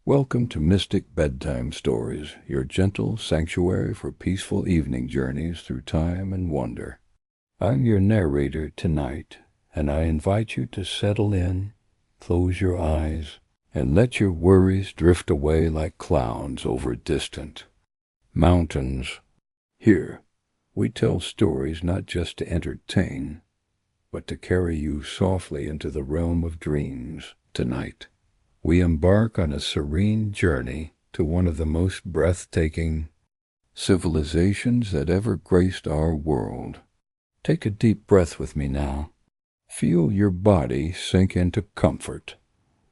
Welcome to Mystic Bedtime Stories, your gentle sanctuary for peaceful evening journeys through time and wonder. I'm your narrator tonight, and I invite you to settle in, close your eyes, and let your worries drift away like clouds over distant mountains. Here, we tell stories not just to entertain, but to carry you softly into the realm of dreams. Tonight, we embark on a serene journey to one of the most breathtaking civilizations that ever graced our world. Take a deep breath with me now. Feel your body sink into comfort,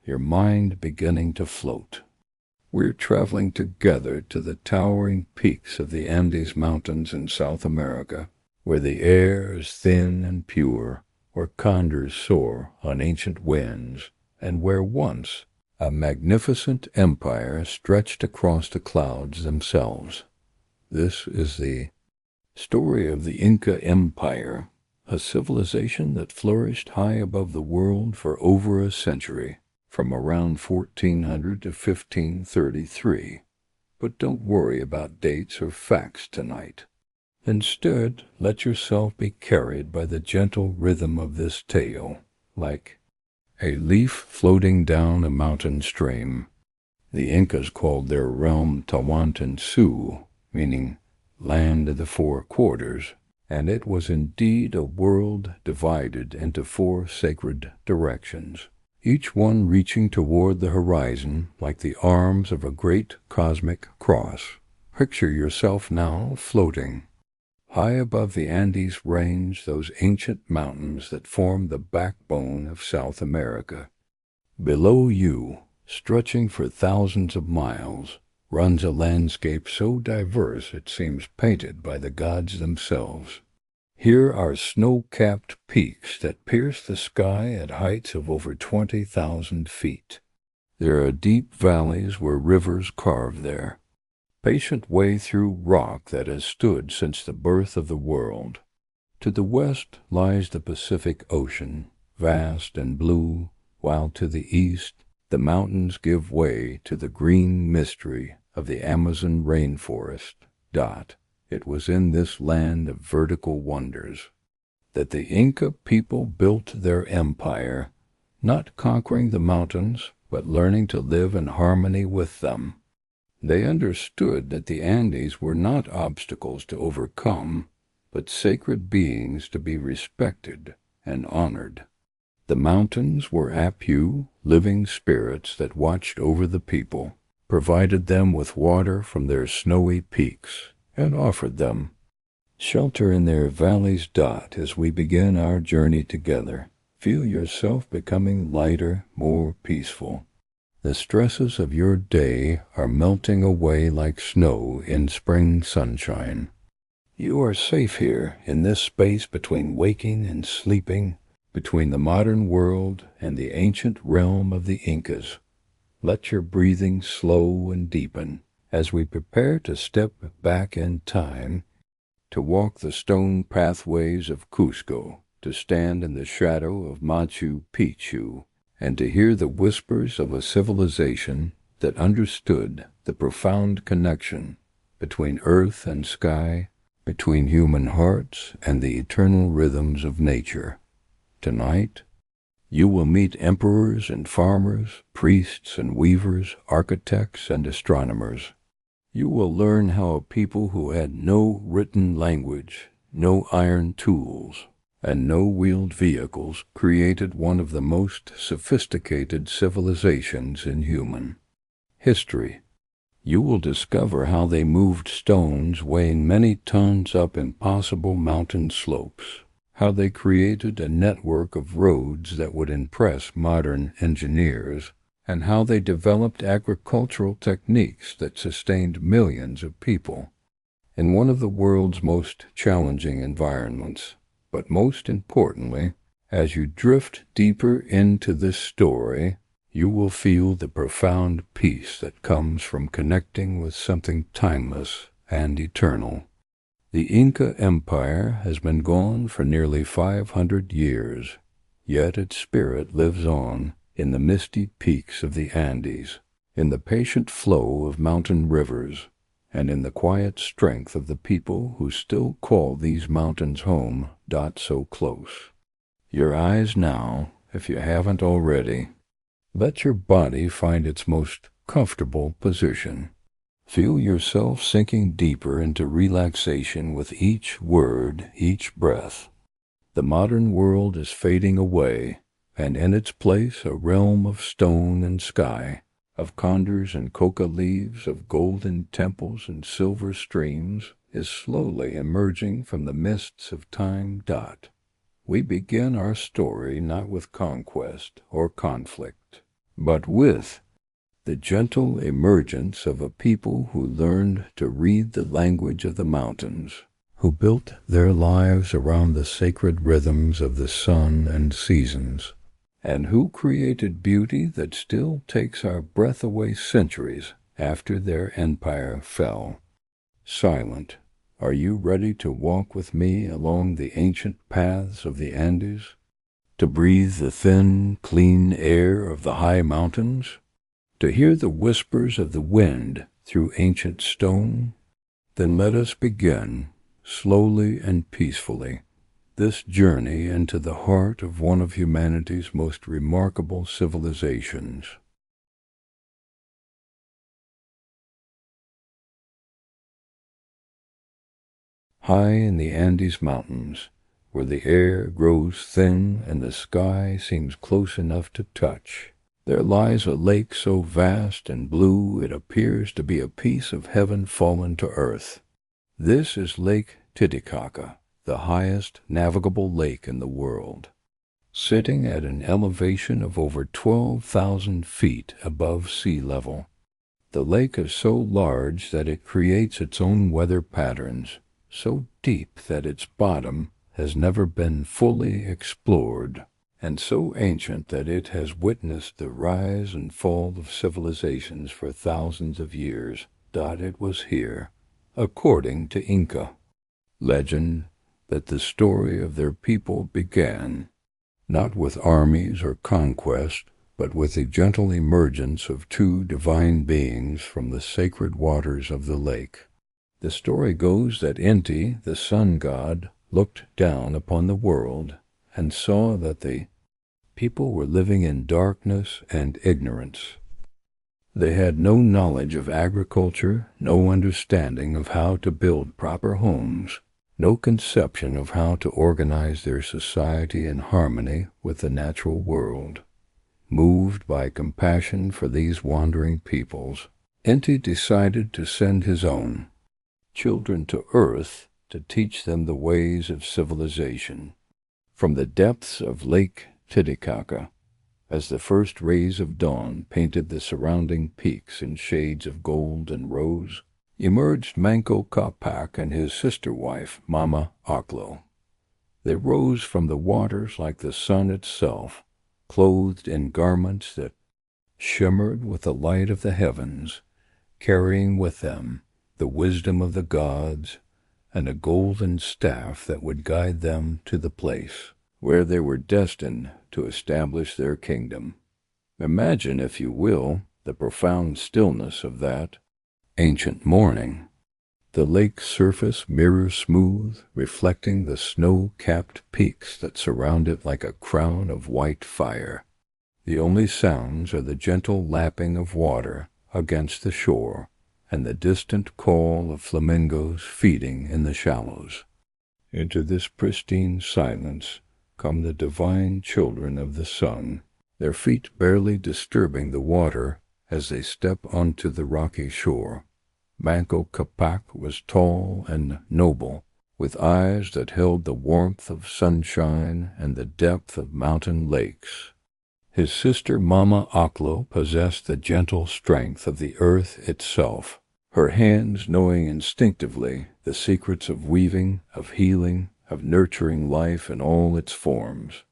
your mind beginning to float. We're traveling together to the towering peaks of the Andes Mountains in South America, where the air is thin and pure, where condors soar on ancient winds, and where once a magnificent empire stretched across the clouds themselves. This is the story of the Inca Empire, a civilization that flourished high above the world for over a century, from around 1400 to 1533. But don't worry about dates or facts tonight. Instead, let yourself be carried by the gentle rhythm of this tale, like a leaf floating down a mountain stream. The Incas called their realm Tawantinsuyu, meaning land of the four quarters, and it was indeed a world divided into four sacred directions, each one reaching toward the horizon like the arms of a great cosmic cross. Picture yourself now floating high above the Andes range, those ancient mountains that form the backbone of South America. Below you, stretching for thousands of miles, runs a landscape so diverse it seems painted by the gods themselves. Here are snow-capped peaks that pierce the sky at heights of over 20,000 feet. There are deep valleys where rivers carve their patient way through rock that has stood since the birth of the world. To the west lies the Pacific Ocean, vast and blue, while to the east the mountains give way to the green mystery of the Amazon rainforest. It was in this land of vertical wonders that the Inca people built their empire, not conquering the mountains, but learning to live in harmony with them. They understood that the Andes were not obstacles to overcome, but sacred beings to be respected and honored. The mountains were Apu, living spirits that watched over the people, provided them with water from their snowy peaks, and offered them shelter in their valleys. As we begin our journey together, feel yourself becoming lighter, more peaceful. The stresses of your day are melting away like snow in spring sunshine. You are safe here in this space between waking and sleeping, between the modern world and the ancient realm of the Incas. Let your breathing slow and deepen as we prepare to step back in time, to walk the stone pathways of Cusco, to stand in the shadow of Machu Picchu, and to hear the whispers of a civilization that understood the profound connection between earth and sky, between human hearts and the eternal rhythms of nature. Tonight, you will meet emperors and farmers, priests and weavers, architects and astronomers. You will learn how a people who had no written language, no iron tools, and no wheeled vehicles created one of the most sophisticated civilizations in human history. You will discover how they moved stones weighing many tons up impossible mountain slopes, how they created a network of roads that would impress modern engineers, and how they developed agricultural techniques that sustained millions of people in one of the world's most challenging environments. But most importantly, as you drift deeper into this story, you will feel the profound peace that comes from connecting with something timeless and eternal. The Inca Empire has been gone for nearly 500 years, yet its spirit lives on in the misty peaks of the Andes, in the patient flow of mountain rivers, and in the quiet strength of the people who still call these mountains home, dot so close. Your eyes now, if you haven't already. Let your body find its most comfortable position. Feel yourself sinking deeper into relaxation with each word, each breath. The modern world is fading away, and in its place a realm of stone and sky, of condors and coca leaves, of golden temples and silver streams, is slowly emerging from the mists of time. We begin our story not with conquest or conflict, but with the gentle emergence of a people who learned to read the language of the mountains, who built their lives around the sacred rhythms of the sun and seasons, and who created beauty that still takes our breath away centuries after their empire fell. Silent, are you ready to walk with me along the ancient paths of the Andes, to breathe the thin, clean air of the high mountains, to hear the whispers of the wind through ancient stone? Then let us begin, slowly and peacefully, this journey into the heart of one of humanity's most remarkable civilizations. High in the Andes Mountains, where the air grows thin and the sky seems close enough to touch, there lies a lake so vast and blue it appears to be a piece of heaven fallen to earth. This is Lake Titicaca, the highest navigable lake in the world. Sitting at an elevation of over 12,000 feet above sea level, the lake is so large that it creates its own weather patterns, so deep that its bottom has never been fully explored, and so ancient that it has witnessed the rise and fall of civilizations for thousands of years. It was here, according to Inca legend, that the story of their people began, not with armies or conquest, but with the gentle emergence of two divine beings from the sacred waters of the lake. The story goes that Inti, the sun god, looked down upon the world and saw that the people were living in darkness and ignorance. They had no knowledge of agriculture, no understanding of how to build proper homes, no conception of how to organize their society in harmony with the natural world. Moved by compassion for these wandering peoples, Inti decided to send his own children to Earth to teach them the ways of civilization. From the depths of Lake Titicaca, as the first rays of dawn painted the surrounding peaks in shades of gold and rose, emerged Manco Capac and his sister wife, Mama Oclo. They rose from the waters like the sun itself, clothed in garments that shimmered with the light of the heavens, carrying with them the wisdom of the gods and a golden staff that would guide them to the place where they were destined to establish their kingdom. Imagine, if you will, the profound stillness of that ancient morning. The lake's surface mirror smooth, reflecting the snow-capped peaks that surround it like a crown of white fire. The only sounds are the gentle lapping of water against the shore and the distant call of flamingos feeding in the shallows. Into this pristine silence come the divine children of the sun, their feet barely disturbing the water as they step onto the rocky shore. Manco Capac was tall and noble, with eyes that held the warmth of sunshine and the depth of mountain lakes. His sister Mama Oclo possessed the gentle strength of the earth itself, her hands knowing instinctively the secrets of weaving, of healing, of nurturing life in all its forms.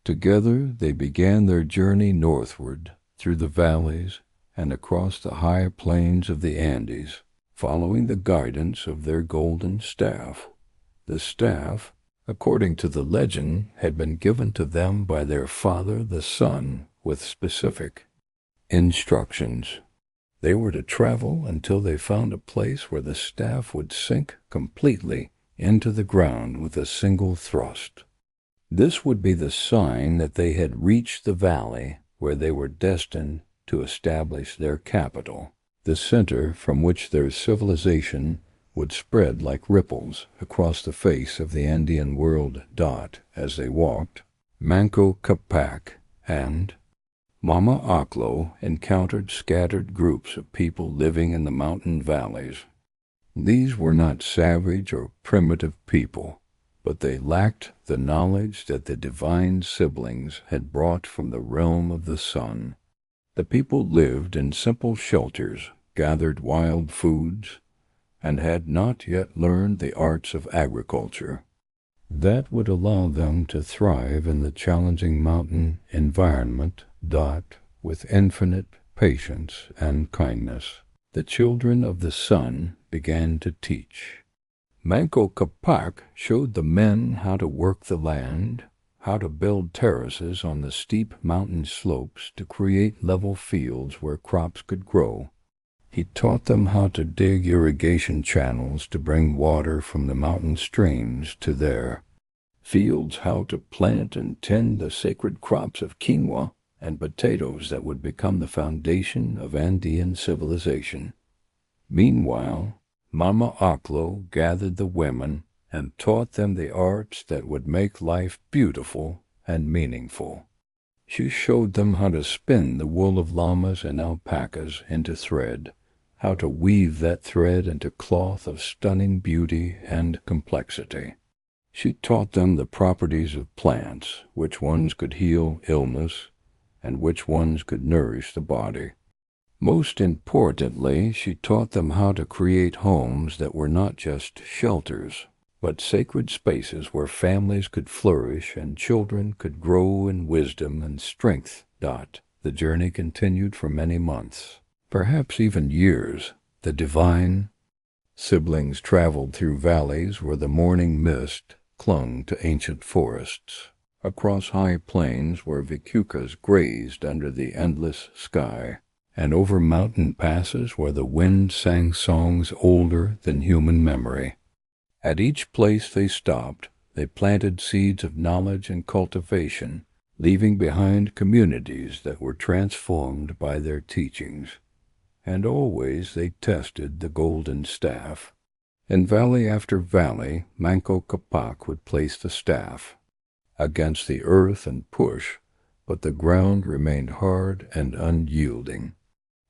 Together they began their journey northward, through the valleys and across the high plains of the Andes, following the guidance of their golden staff. The staff, according to the legend, had been given to them by their father the sun with specific instructions. They were to travel until they found a place where the staff would sink completely into the ground with a single thrust. This would be the sign that they had reached the valley where they were destined to establish their capital, the center from which their civilization would spread like ripples across the face of the Andean world. As they walked, Manco Capac and Mama Oclo encountered scattered groups of people living in the mountain valleys. These were not savage or primitive people, but they lacked the knowledge that the divine siblings had brought from the realm of the sun. The people lived in simple shelters, gathered wild foods, and had not yet learned the arts of agriculture that would allow them to thrive in the challenging mountain environment. With infinite patience and kindness, the children of the sun began to teach. Manco Capac showed the men how to work the land, how to build terraces on the steep mountain slopes to create level fields where crops could grow. He taught them how to dig irrigation channels to bring water from the mountain streams to their fields, how to plant and tend the sacred crops of quinoa and potatoes that would become the foundation of Andean civilization. Meanwhile, Mama Oclo gathered the women and taught them the arts that would make life beautiful and meaningful. She showed them how to spin the wool of llamas and alpacas into thread, how to weave that thread into cloth of stunning beauty and complexity. She taught them the properties of plants, which ones could heal illness, and which ones could nourish the body. Most importantly, she taught them how to create homes that were not just shelters, but sacred spaces where families could flourish and children could grow in wisdom and strength. The journey continued for many months, perhaps even years. The divine siblings traveled through valleys where the morning mist clung to ancient forests, across high plains where vicucas grazed under the endless sky, and over mountain passes where the wind sang songs older than human memory. At each place they stopped, they planted seeds of knowledge and cultivation, leaving behind communities that were transformed by their teachings. And always they tested the golden staff. In valley after valley, Manco Capac would place the staff against the earth and push, but the ground remained hard and unyielding.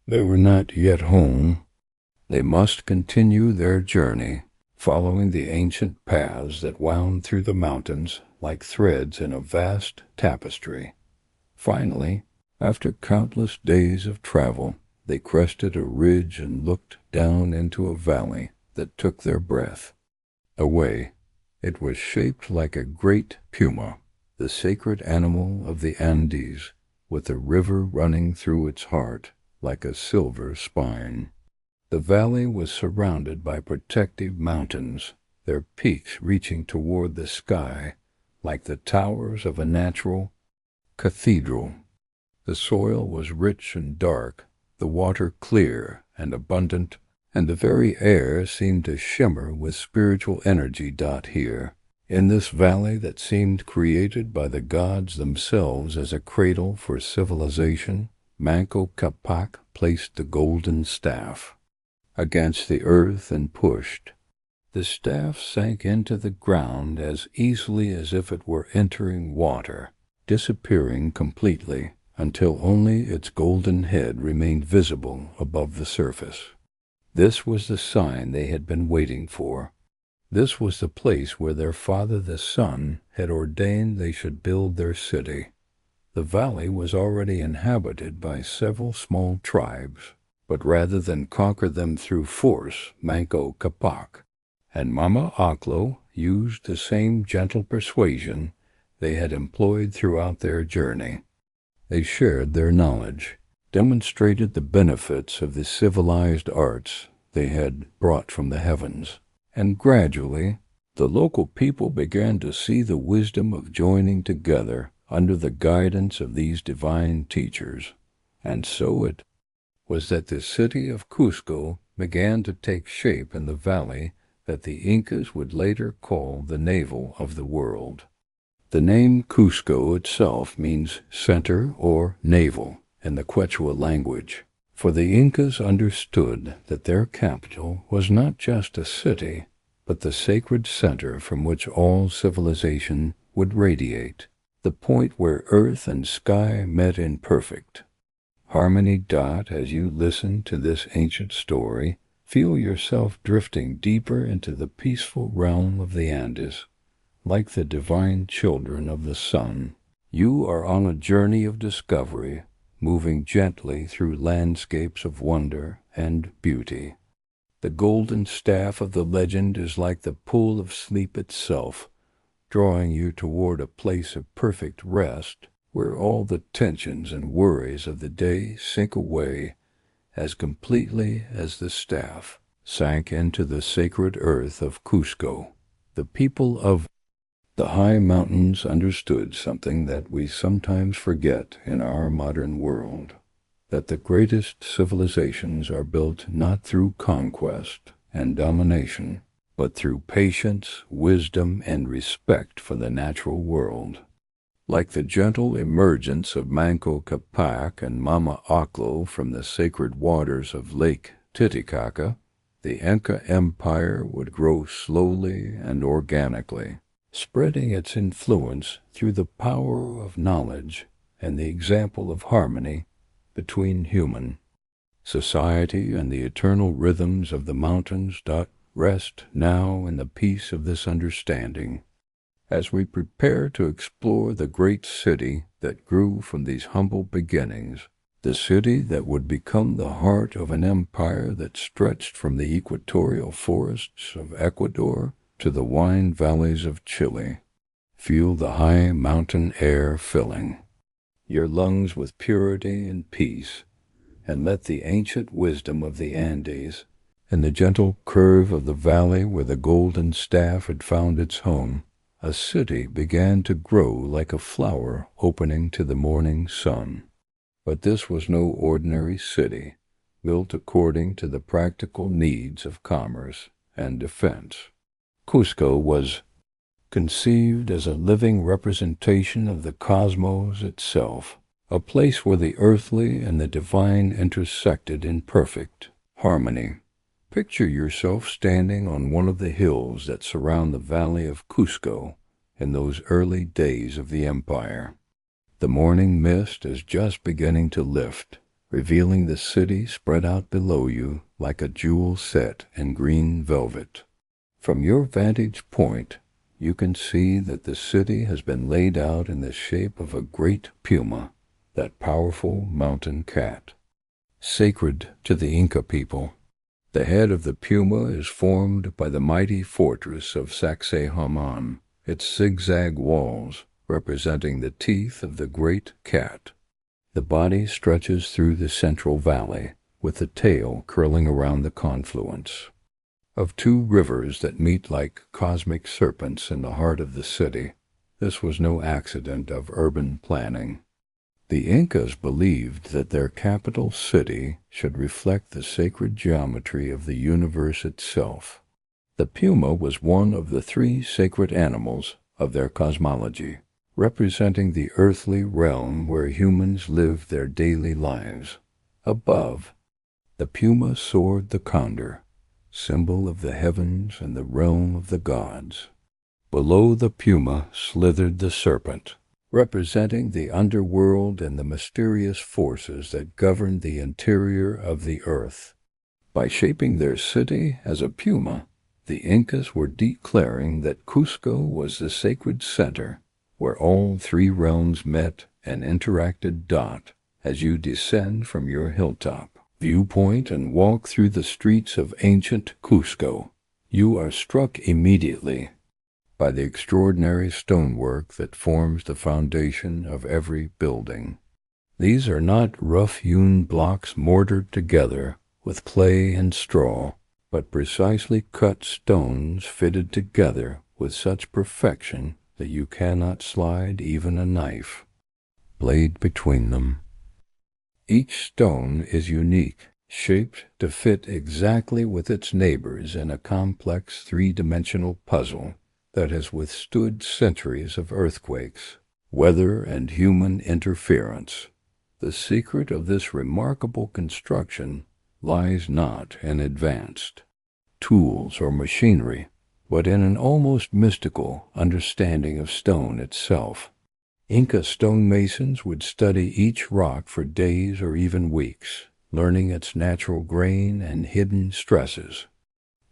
They were not yet home. They must continue their journey, following the ancient paths that wound through the mountains like threads in a vast tapestry. Finally, after countless days of travel, they crested a ridge and looked down into a valley that took their breath away. It was shaped like a great puma, the sacred animal of the Andes, with a river running through its heart like a silver spine. The valley was surrounded by protective mountains, their peaks reaching toward the sky like the towers of a natural cathedral. The soil was rich and dark, the water clear and abundant, and the very air seemed to shimmer with spiritual energy. Here, in this valley that seemed created by the gods themselves as a cradle for civilization, Manco Capac placed the golden staff against the earth and pushed. The staff sank into the ground as easily as if it were entering water, disappearing completely until only its golden head remained visible above the surface. This was the sign they had been waiting for. This was the place where their father the sun had ordained they should build their city. The valley was already inhabited by several small tribes, but rather than conquer them through force, Manco Capac and Mama Oclo used the same gentle persuasion they had employed throughout their journey. They shared their knowledge, demonstrated the benefits of the civilized arts they had brought from the heavens, and gradually the local people began to see the wisdom of joining together under the guidance of these divine teachers. And so it was that the city of Cusco began to take shape in the valley that the Incas would later call the navel of the world. The name Cusco itself means center or navel in the Quechua language, for the Incas understood that their capital was not just a city, but the sacred center from which all civilization would radiate, the point where earth and sky met in perfect harmony. As you listen to this ancient story, feel yourself drifting deeper into the peaceful realm of the Andes. Like the divine children of the sun, you are on a journey of discovery, moving gently through landscapes of wonder and beauty. The golden staff of the legend is like the pool of sleep itself, drawing you toward a place of perfect rest, where all the tensions and worries of the day sink away as completely as the staff sank into the sacred earth of Cusco. The people of the high mountains understood something that we sometimes forget in our modern world, that the greatest civilizations are built not through conquest and domination, but through patience, wisdom, and respect for the natural world. Like the gentle emergence of Manco Capac and Mama Oclo from the sacred waters of Lake Titicaca, the Inca Empire would grow slowly and organically, spreading its influence through the power of knowledge and the example of harmony between human society and the eternal rhythms of the mountains. Rest now in the peace of this understanding, as we prepare to explore the great city that grew from these humble beginnings, the city that would become the heart of an empire that stretched from the equatorial forests of Ecuador to the wine valleys of Chile. Feel the high mountain air filling your lungs with purity and peace, and let the ancient wisdom of the Andes and the gentle curve of the valley where the golden staff had found its home, a city began to grow like a flower opening to the morning sun. But this was no ordinary city, built according to the practical needs of commerce and defense. Cusco was conceived as a living representation of the cosmos itself, a place where the earthly and the divine intersected in perfect harmony. Picture yourself standing on one of the hills that surround the valley of Cusco in those early days of the empire. The morning mist is just beginning to lift, revealing the city spread out below you like a jewel set in green velvet. From your vantage point, you can see that the city has been laid out in the shape of a great puma, that powerful mountain cat. Sacred to the Inca people, the head of the puma is formed by the mighty fortress of Sacsayhuaman, its zigzag walls representing the teeth of the great cat. The body stretches through the central valley, with the tail curling around the confluence of two rivers that meet like cosmic serpents in the heart of the city. This was no accident of urban planning. The Incas believed that their capital city should reflect the sacred geometry of the universe itself. The puma was one of the three sacred animals of their cosmology, representing the earthly realm where humans live their daily lives. Above, the puma soared the condor, symbol of the heavens and the realm of the gods. Below the puma slithered the serpent, representing the underworld and the mysterious forces that govern the interior of the earth. By shaping their city as a puma, the Incas were declaring that Cusco was the sacred center where all three realms met and interacted. As you descend from your hilltop viewpoint and walk through the streets of ancient Cusco, you are struck immediately by the extraordinary stonework that forms the foundation of every building. These are not rough-hewn blocks mortared together with clay and straw, but precisely cut stones fitted together with such perfection that you cannot slide even a knife blade between them. Each stone is unique, shaped to fit exactly with its neighbors in a complex three-dimensional puzzle that has withstood centuries of earthquakes, weather, and human interference. The secret of this remarkable construction lies not in advanced tools or machinery, but in an almost mystical understanding of stone itself. Inca stonemasons would study each rock for days or even weeks, learning its natural grain and hidden stresses.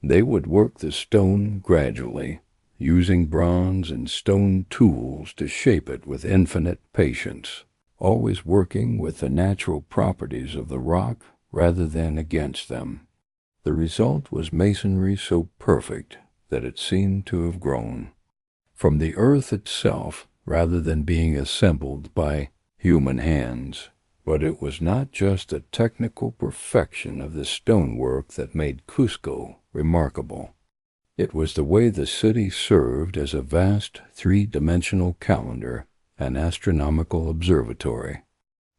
They would work the stone gradually, using bronze and stone tools to shape it with infinite patience, always working with the natural properties of the rock rather than against them. The result was masonry so perfect that it seemed to have grown from the earth itself rather than being assembled by human hands. But it was not just the technical perfection of the stonework that made Cusco remarkable. It was the way the city served as a vast three-dimensional calendar, an astronomical observatory.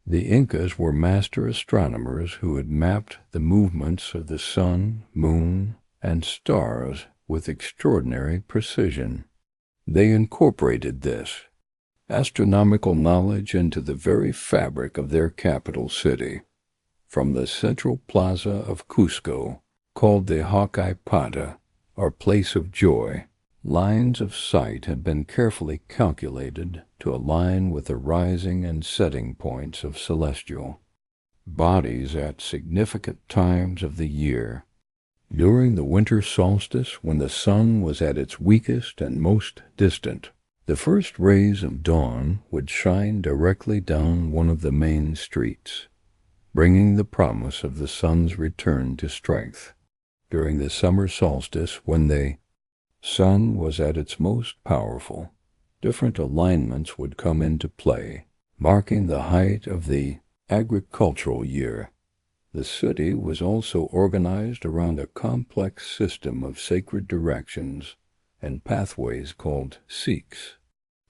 The Incas were master astronomers who had mapped the movements of the sun, moon, and stars with extraordinary precision. They incorporated this astronomical knowledge into the very fabric of their capital city. From the central plaza of Cusco, called the Hawkeye Pata, or Place of Joy, lines of sight had been carefully calculated to align with the rising and setting points of celestial bodies at significant times of the year. During the winter solstice, when the sun was at its weakest and most distant, the first rays of dawn would shine directly down one of the main streets, bringing the promise of the sun's return to strength. During the summer solstice, when the sun was at its most powerful, different alignments would come into play, marking the height of the agricultural year. The city was also organized around a complex system of sacred directions and pathways called Sikhs.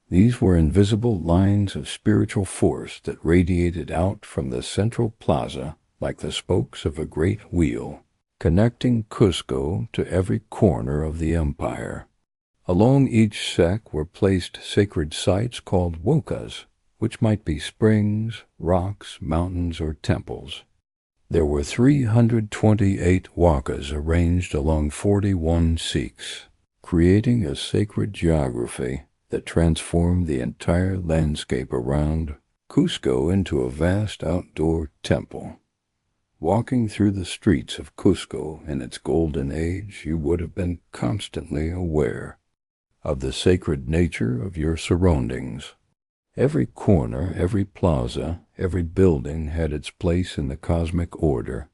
These were invisible lines of spiritual force that radiated out from the central plaza like the spokes of a great wheel, connecting Cusco to every corner of the empire. Along each sec were placed sacred sites called wokas, which might be springs, rocks, mountains, or temples. There were 328 wakas arranged along 41 Sikhs, creating a sacred geography that transformed the entire landscape around Cusco into a vast outdoor temple. Walking through the streets of Cusco in its golden age, you would have been constantly aware of the sacred nature of your surroundings. Every corner, every plaza, every building had its place in the cosmic order.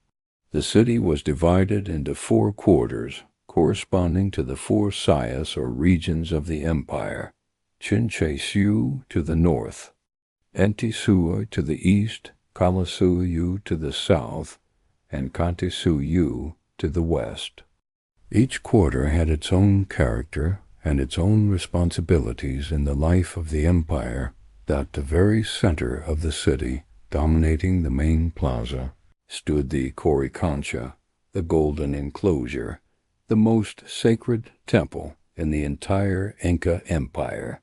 The city was divided into 4 quarters, corresponding to the 4 sayas or regions of the empire: Chinchaysu to the north, Entisuy to the east, Kalasuyu to the south, and Kantisuyu to the west. Each quarter had its own character and its own responsibilities in the life of the empire. At the very center of the city, dominating the main plaza, stood the Coricancha, the golden enclosure, the most sacred temple in the entire Inca Empire.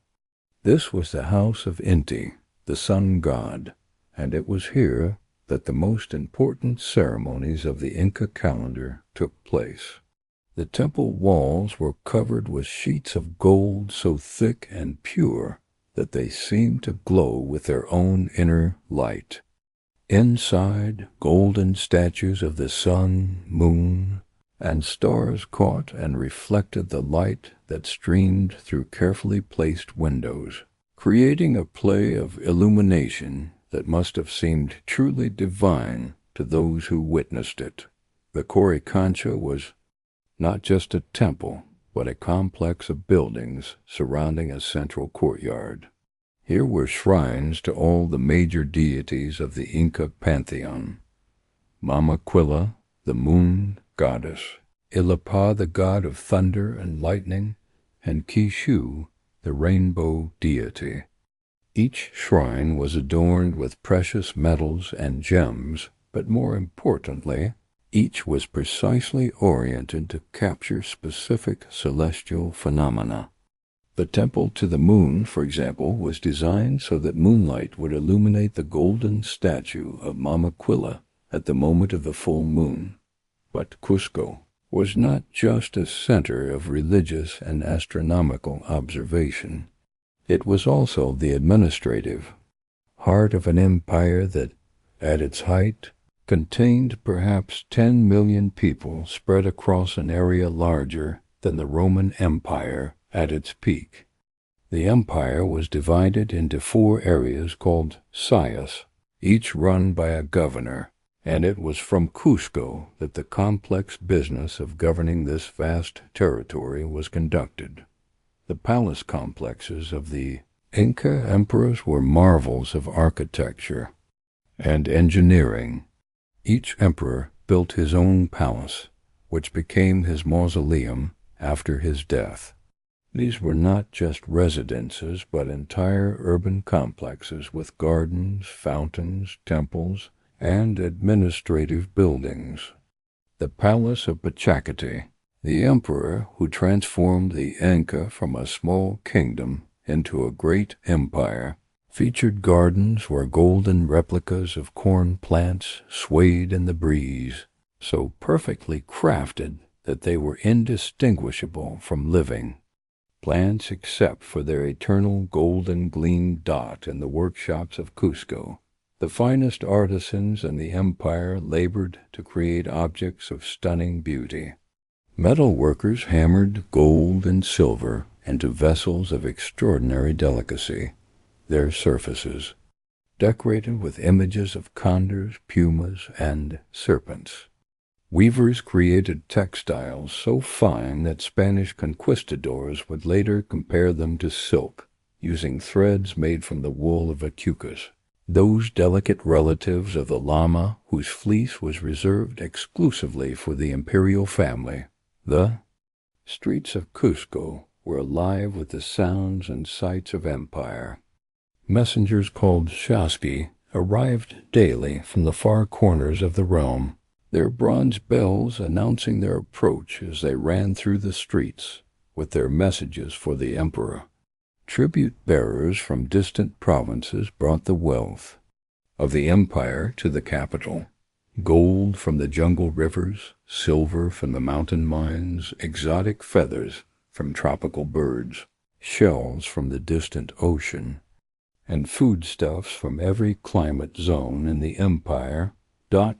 This was the house of Inti, the sun god, and it was here that the most important ceremonies of the Inca calendar took place. The temple walls were covered with sheets of gold so thick and pure that they seemed to glow with their own inner light. Inside, golden statues of the sun, moon, and stars caught and reflected the light that streamed through carefully placed windows, creating a play of illumination that must have seemed truly divine to those who witnessed it. The Coricancha was not just a temple, but a complex of buildings surrounding a central courtyard. Here were shrines to all the major deities of the Inca pantheon: Mamaquilla, the moon goddess; Illapa, the god of thunder and lightning; and Kishu, the rainbow deity. Each shrine was adorned with precious metals and gems, but more importantly, each was precisely oriented to capture specific celestial phenomena. The temple to the moon, for example, was designed so that moonlight would illuminate the golden statue of Mama Quilla at the moment of the full moon. But Cusco was not just a center of religious and astronomical observation. It was also the administrative heart of an empire that, at its height, contained perhaps 10 million people spread across an area larger than the Roman Empire at its peak. The empire was divided into 4 areas called sayas, each run by a governor, and it was from Cusco that the complex business of governing this vast territory was conducted. The palace complexes of the Inca emperors were marvels of architecture and engineering. Each emperor built his own palace, which became his mausoleum after his death. These were not just residences, but entire urban complexes with gardens, fountains, temples, and administrative buildings. The Palace of Pachacate, the emperor who transformed the Inca from a small kingdom into a great empire, featured gardens where golden replicas of corn plants swayed in the breeze, so perfectly crafted that they were indistinguishable from living plants except for their eternal golden gleam dot in the workshops of Cusco. The finest artisans in the empire labored to create objects of stunning beauty. Metal workers hammered gold and silver into vessels of extraordinary delicacy, their surfaces decorated with images of condors, pumas, and serpents. Weavers created textiles so fine that Spanish conquistadors would later compare them to silk, using threads made from the wool of acucas, those delicate relatives of the llama whose fleece was reserved exclusively for the imperial family. The streets of Cusco were alive with the sounds and sights of empire. Messengers called shaspi arrived daily from the far corners of the realm, their bronze bells announcing their approach as they ran through the streets with their messages for the emperor. Tribute bearers from distant provinces brought the wealth of the empire to the capital. Gold from the jungle rivers, silver from the mountain mines, exotic feathers from tropical birds, shells from the distant ocean, and foodstuffs from every climate zone in the empire.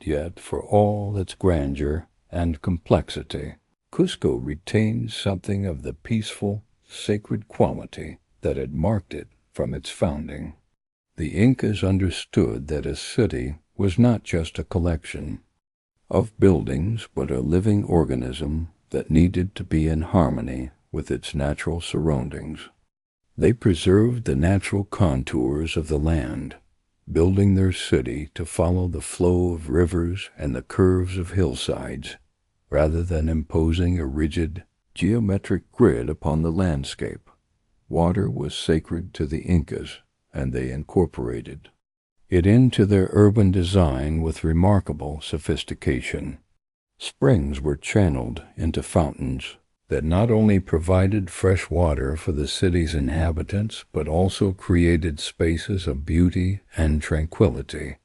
Yet, for all its grandeur and complexity, Cusco retained something of the peaceful, sacred quality that had marked it from its founding. The Incas understood that a city was not just a collection of buildings, but a living organism that needed to be in harmony with its natural surroundings. They preserved the natural contours of the land, building their city to follow the flow of rivers and the curves of hillsides, rather than imposing a rigid, geometric grid upon the landscape. Water was sacred to the Incas, and they incorporated it into their urban design with remarkable sophistication. Springs were channeled into fountains that not only provided fresh water for the city's inhabitants, but also created spaces of beauty and tranquility.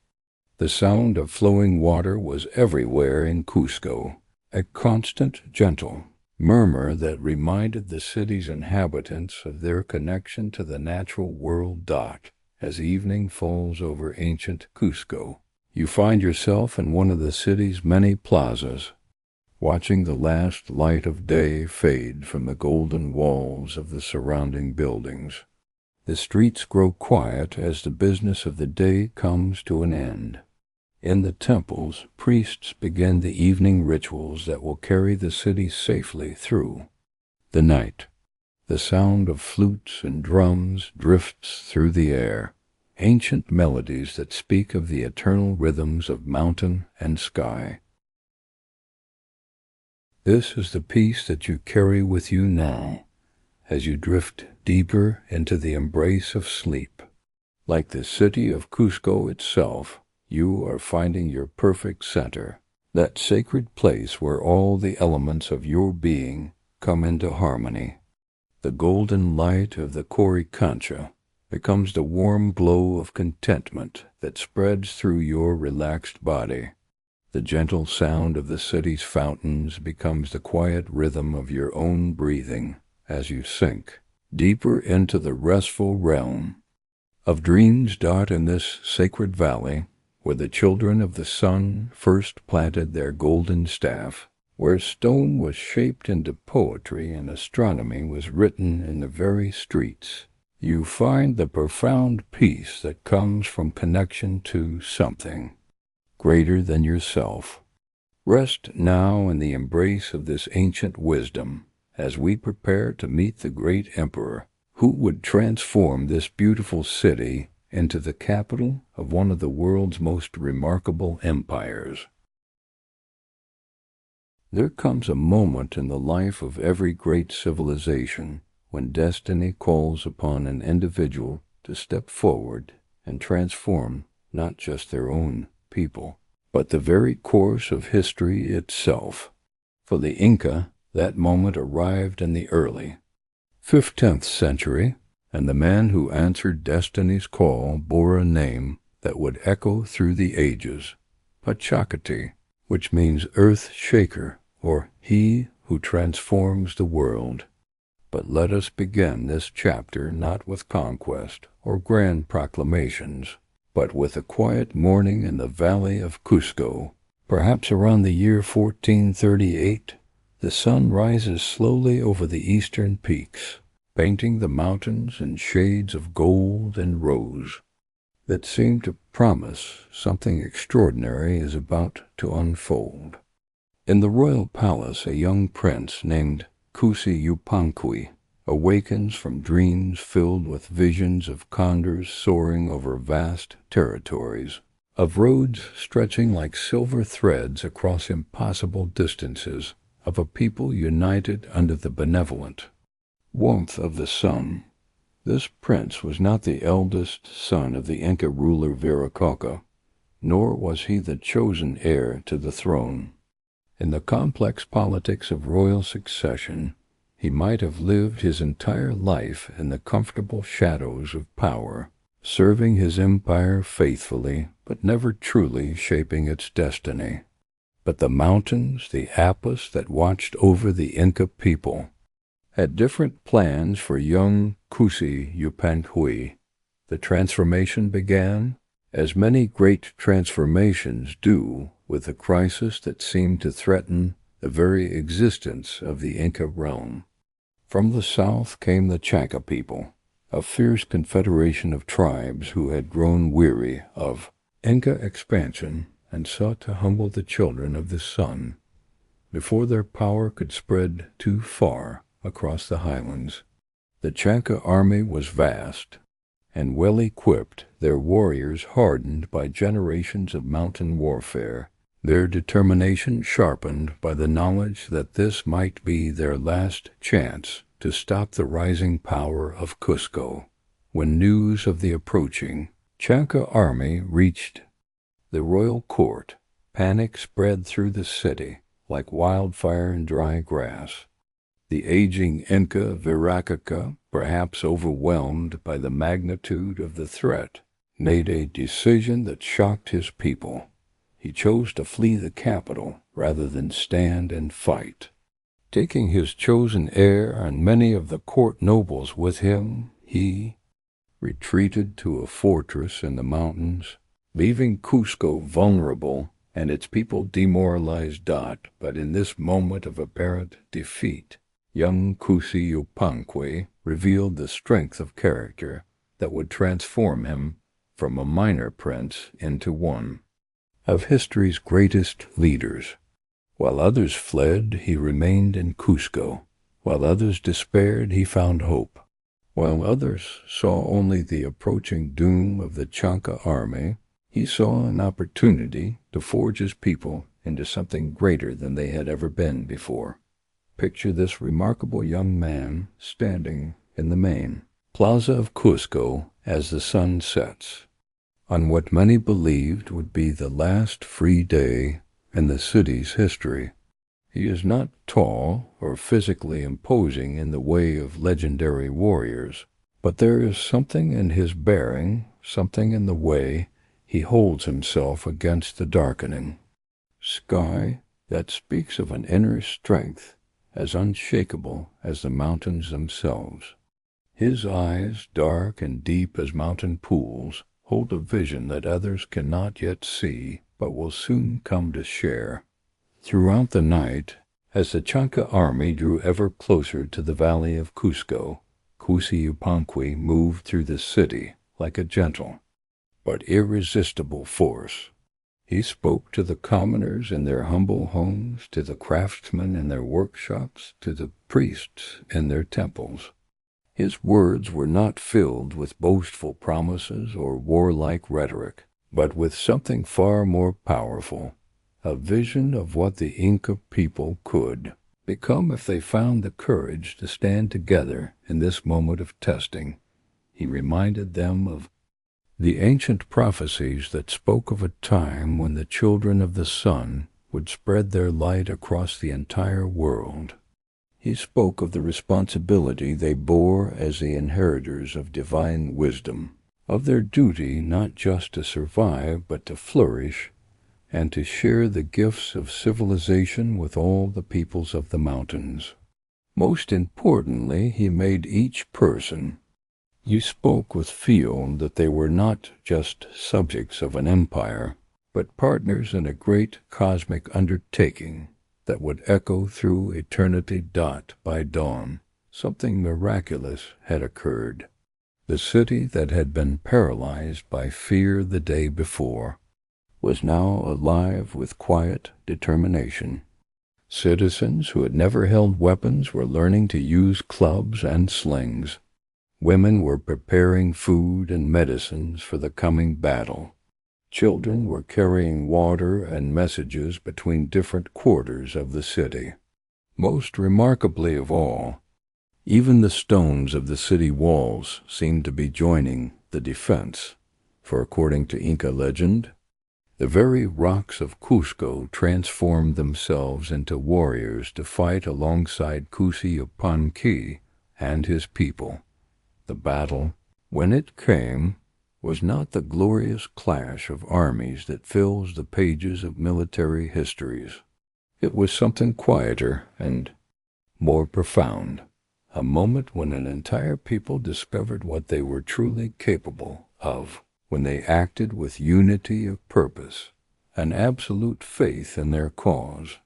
The sound of flowing water was everywhere in Cusco, a constant, gentle murmur that reminded the city's inhabitants of their connection to the natural world. As evening falls over ancient Cusco, you find yourself in one of the city's many plazas, watching the last light of day fade from the golden walls of the surrounding buildings. The streets grow quiet as the business of the day comes to an end. In the temples, priests begin the evening rituals that will carry the city safely through the night. The sound of flutes and drums drifts through the air, ancient melodies that speak of the eternal rhythms of mountain and sky. This is the peace that you carry with you now, as you drift deeper into the embrace of sleep. Like the city of Cusco itself, you are finding your perfect center, that sacred place where all the elements of your being come into harmony. The golden light of the Coricancha becomes the warm glow of contentment that spreads through your relaxed body. The gentle sound of the city's fountains becomes the quiet rhythm of your own breathing as you sink deeper into the restful realm of dreams. In this sacred valley, where the children of the sun first planted their golden staff, where stone was shaped into poetry and astronomy was written in the very streets, you find the profound peace that comes from connection to something greater than yourself. Rest now in the embrace of this ancient wisdom as we prepare to meet the great emperor who would transform this beautiful city into the capital of one of the world's most remarkable empires. There comes a moment in the life of every great civilization when destiny calls upon an individual to step forward and transform not just their own people, but the very course of history itself. For the Inca, that moment arrived in the early 15th century, and the man who answered destiny's call bore a name that would echo through the ages, Pachacati, which means earth shaker, or he who transforms the world. But let us begin this chapter not with conquest or grand proclamations, but with a quiet morning in the valley of Cusco. Perhaps around the year 1438, the sun rises slowly over the eastern peaks, painting the mountains in shades of gold and rose that seem to promise something extraordinary is about to unfold. In the royal palace, a young prince named Cusi Yupanqui awakens from dreams filled with visions of condors soaring over vast territories, of roads stretching like silver threads across impossible distances, of a people united under the benevolent warmth of the sun. This prince was not the eldest son of the Inca ruler Viracocha, nor was he the chosen heir to the throne. In the complex politics of royal succession, he might have lived his entire life in the comfortable shadows of power, serving his empire faithfully, but never truly shaping its destiny. But the mountains, the Apus that watched over the Inca people, had different plans for young Cusi Yupanqui. The transformation began, as many great transformations do, with a crisis that seemed to threaten the very existence of the Inca realm. From the south came the Chanca people, a fierce confederation of tribes who had grown weary of Inca expansion and sought to humble the children of the sun before their power could spread too far across the highlands. The Chanca army was vast and well equipped, their warriors hardened by generations of mountain warfare, their determination sharpened by the knowledge that this might be their last chance to stop the rising power of Cusco. When news of the approaching Chanca army reached the royal court, panic spread through the city like wildfire in dry grass. The aging Inca Viracocha, perhaps overwhelmed by the magnitude of the threat, made a decision that shocked his people. He chose to flee the capital rather than stand and fight. Taking his chosen heir and many of the court nobles with him, he retreated to a fortress in the mountains, leaving Cusco vulnerable and its people demoralized. But in this moment of apparent defeat, young Cusi Yupanqui revealed the strength of character that would transform him from a minor prince into one of history's greatest leaders. While others fled, he remained in Cusco. While others despaired, he found hope. While others saw only the approaching doom of the Chanca army, he saw an opportunity to forge his people into something greater than they had ever been before. Picture this remarkable young man standing in the main plaza of Cusco as the sun sets, on what many believed would be the last free day in the city's history. He is not tall or physically imposing in the way of legendary warriors, but there is something in his bearing, something in the way he holds himself against the darkening sky that speaks of an inner strength as unshakable as the mountains themselves. His eyes, dark and deep as mountain pools, hold a vision that others cannot yet see, but will soon come to share. Throughout the night, as the Chanca army drew ever closer to the valley of Cusco, Yupanqui moved through the city like a gentle but irresistible force. He spoke to the commoners in their humble homes, to the craftsmen in their workshops, to the priests in their temples. His words were not filled with boastful promises or warlike rhetoric, but with something far more powerful, a vision of what the Inca people could become if they found the courage to stand together in this moment of testing. He reminded them of the ancient prophecies that spoke of a time when the children of the sun would spread their light across the entire world. He spoke of the responsibility they bore as the inheritors of divine wisdom, of their duty not just to survive but to flourish and to share the gifts of civilization with all the peoples of the mountains. Most importantly, he made each person. You spoke with feel that they were not just subjects of an empire, but partners in a great cosmic undertaking that would echo through eternity. By dawn, something miraculous had occurred. The city that had been paralyzed by fear the day before was now alive with quiet determination. Citizens who had never held weapons were learning to use clubs and slings. Women were preparing food and medicines for the coming battle. Children were carrying water and messages between different quarters of the city. Most remarkably of all, even the stones of the city walls seemed to be joining the defense, for according to Inca legend, the very rocks of Cusco transformed themselves into warriors to fight alongside Yupanqui and his people. The battle, when it came, was not the glorious clash of armies that fills the pages of military histories. It was something quieter and more profound, a moment when an entire people discovered what they were truly capable of, when they acted with unity of purpose, an absolute faith in their cause.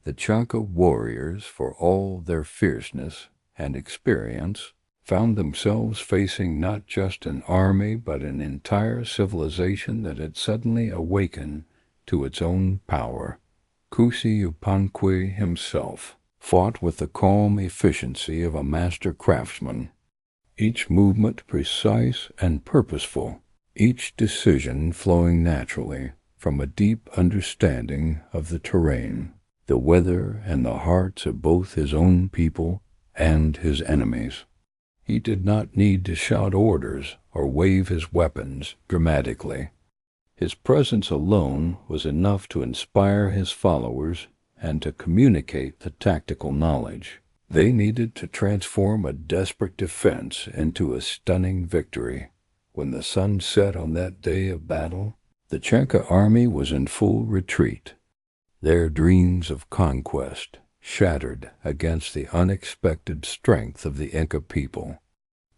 The Chanca warriors, for all their fierceness and experience, found themselves facing not just an army but an entire civilization that had suddenly awakened to its own power. Yupanqui himself fought with the calm efficiency of a master craftsman, each movement precise and purposeful, each decision flowing naturally from a deep understanding of the terrain, the weather, and the hearts of both his own people and his enemies. He did not need to shout orders or wave his weapons dramatically. His presence alone was enough to inspire his followers and to communicate the tactical knowledge. They needed to transform a desperate defense into a stunning victory. When the sun set on that day of battle, the Chanca army was in full retreat, their dreams of conquest shattered against the unexpected strength of the Inca people.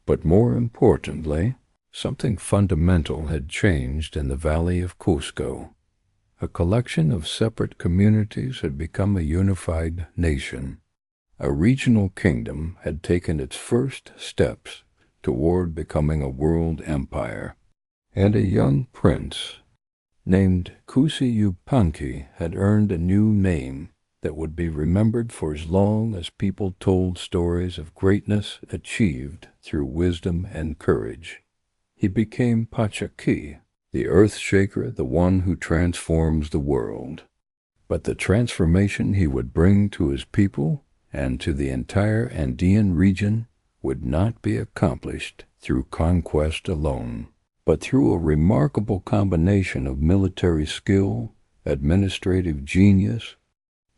But more importantly, something fundamental had changed in the valley of Cusco. A collection of separate communities had become a unified nation. A regional kingdom had taken its first steps toward becoming a world empire, and a young prince named Yupanqui had earned a new name that would be remembered for as long as people told stories of greatness achieved through wisdom and courage. He became Pachaki, the earth shaker, the one who transforms the world. But the transformation he would bring to his people and to the entire Andean region would not be accomplished through conquest alone, but through a remarkable combination of military skill, administrative genius,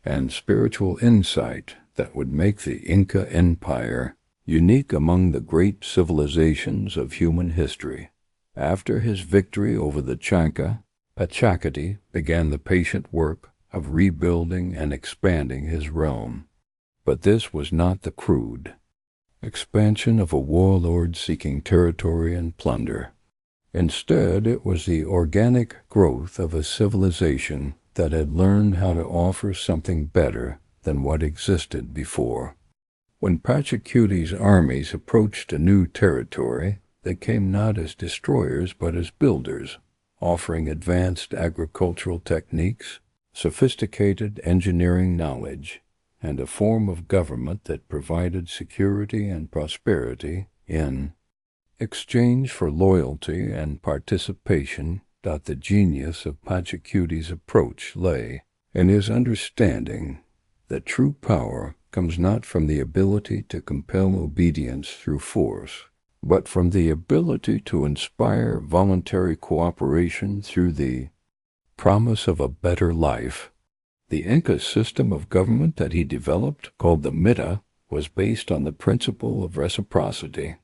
and spiritual insight that would make the Inca Empire unique among the great civilizations of human history. After his victory over the Chanca, Pachacati began the patient work of rebuilding and expanding his realm. But this was not the crude expansion of a warlord seeking territory and plunder. Instead, it was the organic growth of a civilization that had learned how to offer something better than what existed before. When Pachacuti's armies approached a new territory, they came not as destroyers but as builders, offering advanced agricultural techniques, sophisticated engineering knowledge, and a form of government that provided security and prosperity in exchange for loyalty and participation. The genius of Pachacuti's approach lay in his understanding that true power comes not from the ability to compel obedience through force, but from the ability to inspire voluntary cooperation through the promise of a better life. The Inca system of government that he developed, called the Mita, was based on the principle of reciprocity.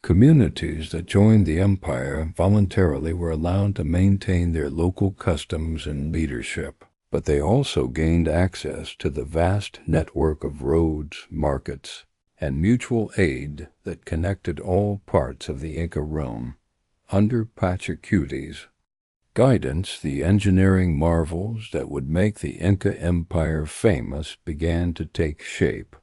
Communities that joined the empire voluntarily were allowed to maintain their local customs and leadership, but they also gained access to the vast network of roads, markets, and mutual aid that connected all parts of the Inca realm. Under Pachacuti's guidance, the engineering marvels that would make the Inca Empire famous began to take shape.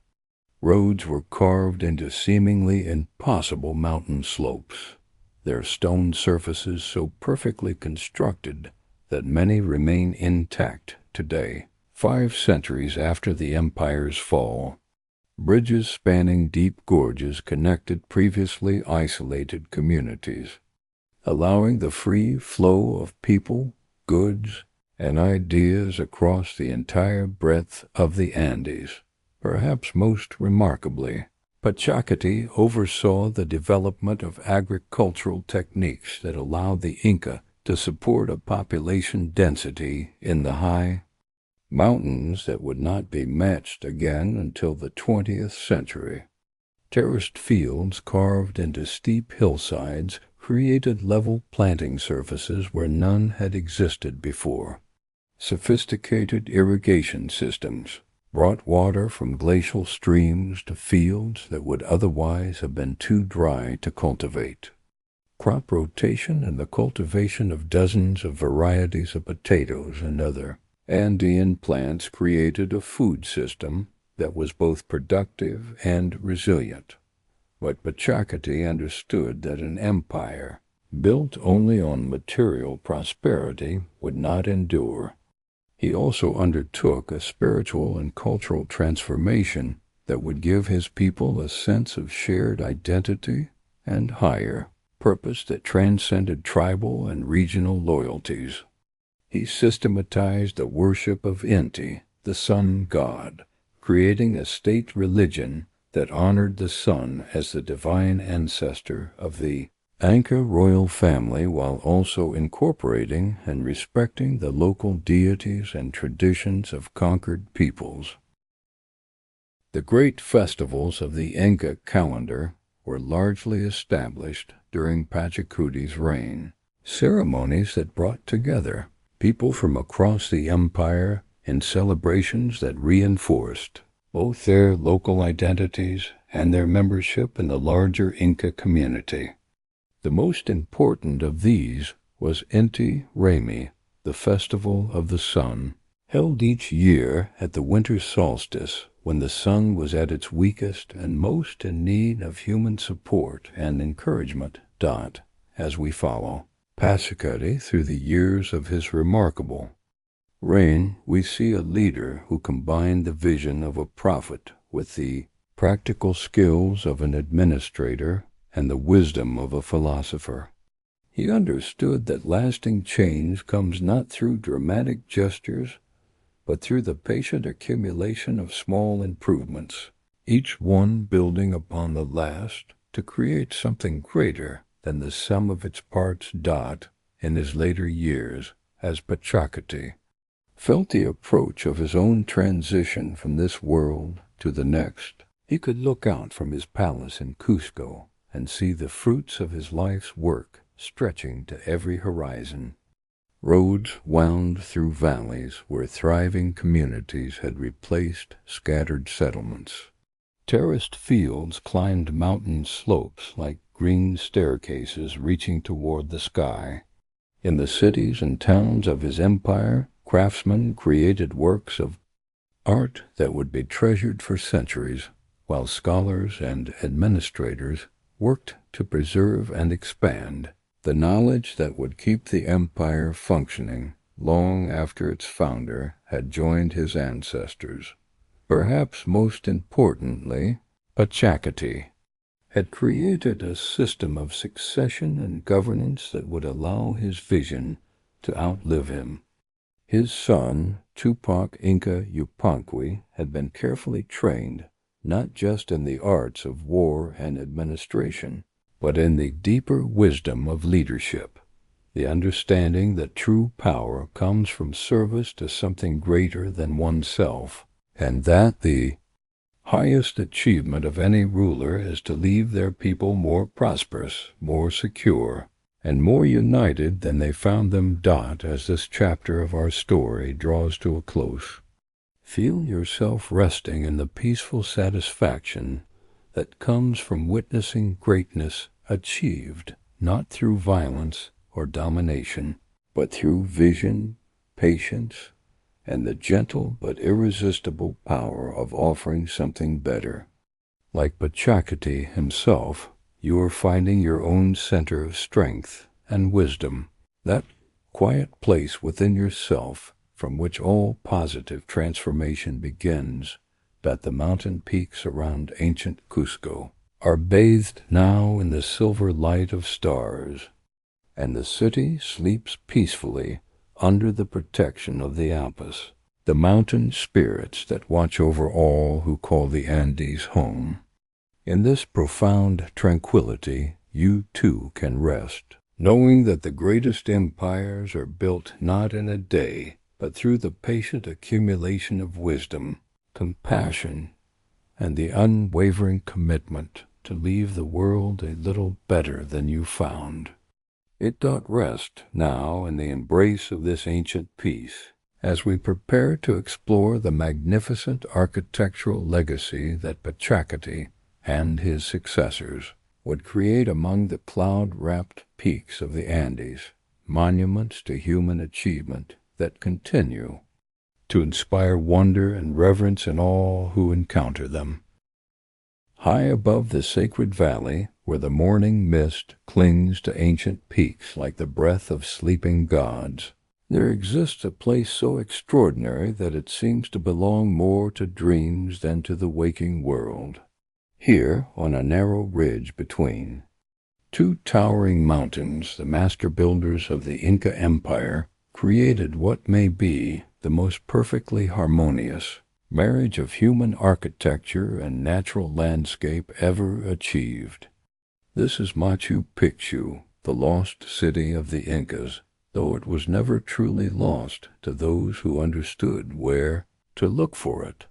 Roads were carved into seemingly impossible mountain slopes, their stone surfaces so perfectly constructed that many remain intact today, 5 centuries after the empire's fall. Bridges spanning deep gorges connected previously isolated communities, allowing the free flow of people, goods, and ideas across the entire breadth of the Andes. Perhaps most remarkably, Pachacati oversaw the development of agricultural techniques that allowed the Inca to support a population density in the high mountains that would not be matched again until the 20th century. Terraced fields carved into steep hillsides created level planting surfaces where none had existed before. Sophisticated irrigation systems brought water from glacial streams to fields that would otherwise have been too dry to cultivate. Crop rotation and the cultivation of dozens of varieties of potatoes and other Andean plants created a food system that was both productive and resilient. But Pachacati understood that an empire built only on material prosperity would not endure. He also undertook a spiritual and cultural transformation that would give his people a sense of shared identity and higher purpose that transcended tribal and regional loyalties. He systematized the worship of Inti, the sun god, creating a state religion that honored the sun as the divine ancestor of the Inca royal family while also incorporating and respecting the local deities and traditions of conquered peoples. The great festivals of the Inca calendar were largely established during Pachacuti's reign, ceremonies that brought together people from across the empire in celebrations that reinforced both their local identities and their membership in the larger Inca community. The most important of these was Inti Raymi, the Festival of the Sun, held each year at the winter solstice when the sun was at its weakest and most in need of human support and encouragement. As we follow Pachacati through the years of his remarkable reign, we see a leader who combined the vision of a prophet with the practical skills of an administrator and the wisdom of a philosopher. He understood that lasting change comes not through dramatic gestures, but through the patient accumulation of small improvements. each one building upon the last to create something greater than the sum of its parts. In his later years, as Pachacati felt the approach of his own transition from this world to the next, he could look out from his palace in Cusco and see the fruits of his life's work stretching to every horizon. Roads wound through valleys where thriving communities had replaced scattered settlements. Terraced fields climbed mountain slopes like green staircases reaching toward the sky. In the cities and towns of his empire, craftsmen created works of art that would be treasured for centuries, while scholars and administrators worked to preserve and expand the knowledge that would keep the empire functioning long after its founder had joined his ancestors. Perhaps most importantly, Pachacati had created a system of succession and governance that would allow his vision to outlive him. His son, Tupac Inca Yupanqui, had been carefully trained not just in the arts of war and administration, but in the deeper wisdom of leadership, the understanding that true power comes from service to something greater than oneself, and that the highest achievement of any ruler is to leave their people more prosperous, more secure, and more united than they found them. As this chapter of our story draws to a close, feel yourself resting in the peaceful satisfaction that comes from witnessing greatness achieved not through violence or domination, but through vision, patience, and the gentle but irresistible power of offering something better. Like Pachacati himself, you are finding your own center of strength and wisdom, that quiet place within yourself from which all positive transformation begins. That the mountain peaks around ancient Cusco are bathed now in the silver light of stars, and the city sleeps peacefully under the protection of the Alps, the mountain spirits that watch over all who call the Andes home. In this profound tranquility, you too can rest, knowing that the greatest empires are built not in a day, but through the patient accumulation of wisdom, compassion, and the unwavering commitment to leave the world a little better than you found. It doth rest now in the embrace of this ancient peace, as we prepare to explore the magnificent architectural legacy that Pachacati and his successors would create among the cloud-wrapped peaks of the Andes, monuments to human achievement that continue to inspire wonder and reverence in all who encounter them. High above the sacred valley, where the morning mist clings to ancient peaks like the breath of sleeping gods, there exists a place so extraordinary that it seems to belong more to dreams than to the waking world. Here, on a narrow ridge between two towering mountains, the master builders of the Inca Empire created what may be the most perfectly harmonious marriage of human architecture and natural landscape ever achieved. This is Machu Picchu, the lost city of the Incas, though it was never truly lost to those who understood where to look for it.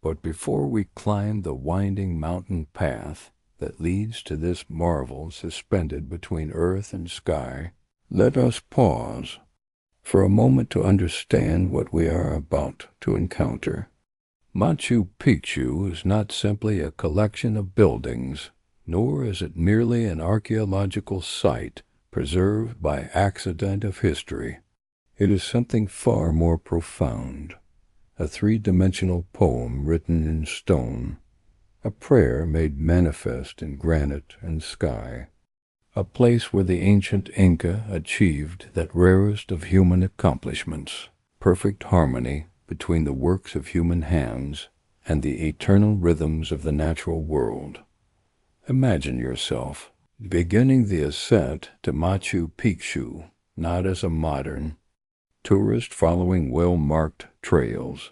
But before we climb the winding mountain path that leads to this marvel suspended between earth and sky, let us pause for a moment to understand what we are about to encounter. Machu Picchu is not simply a collection of buildings, nor is it merely an archaeological site preserved by accident of history. It is something far more profound, a three-dimensional poem written in stone, a prayer made manifest in granite and sky, a place where the ancient Inca achieved that rarest of human accomplishments, perfect harmony between the works of human hands and the eternal rhythms of the natural world. Imagine yourself beginning the ascent to Machu Picchu, not as a modern tourist following well-marked trails,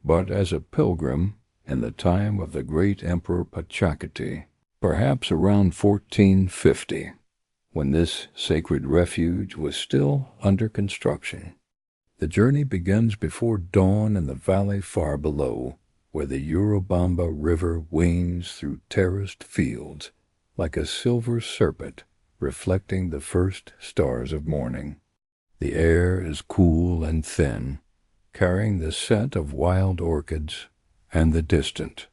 but as a pilgrim in the time of the great Emperor Pachacati, perhaps around 1450, when this sacred refuge was still under construction. The journey begins before dawn in the valley far below, where the Urubamba River wanes through terraced fields like a silver serpent reflecting the first stars of morning. The air is cool and thin, carrying the scent of wild orchids and the distant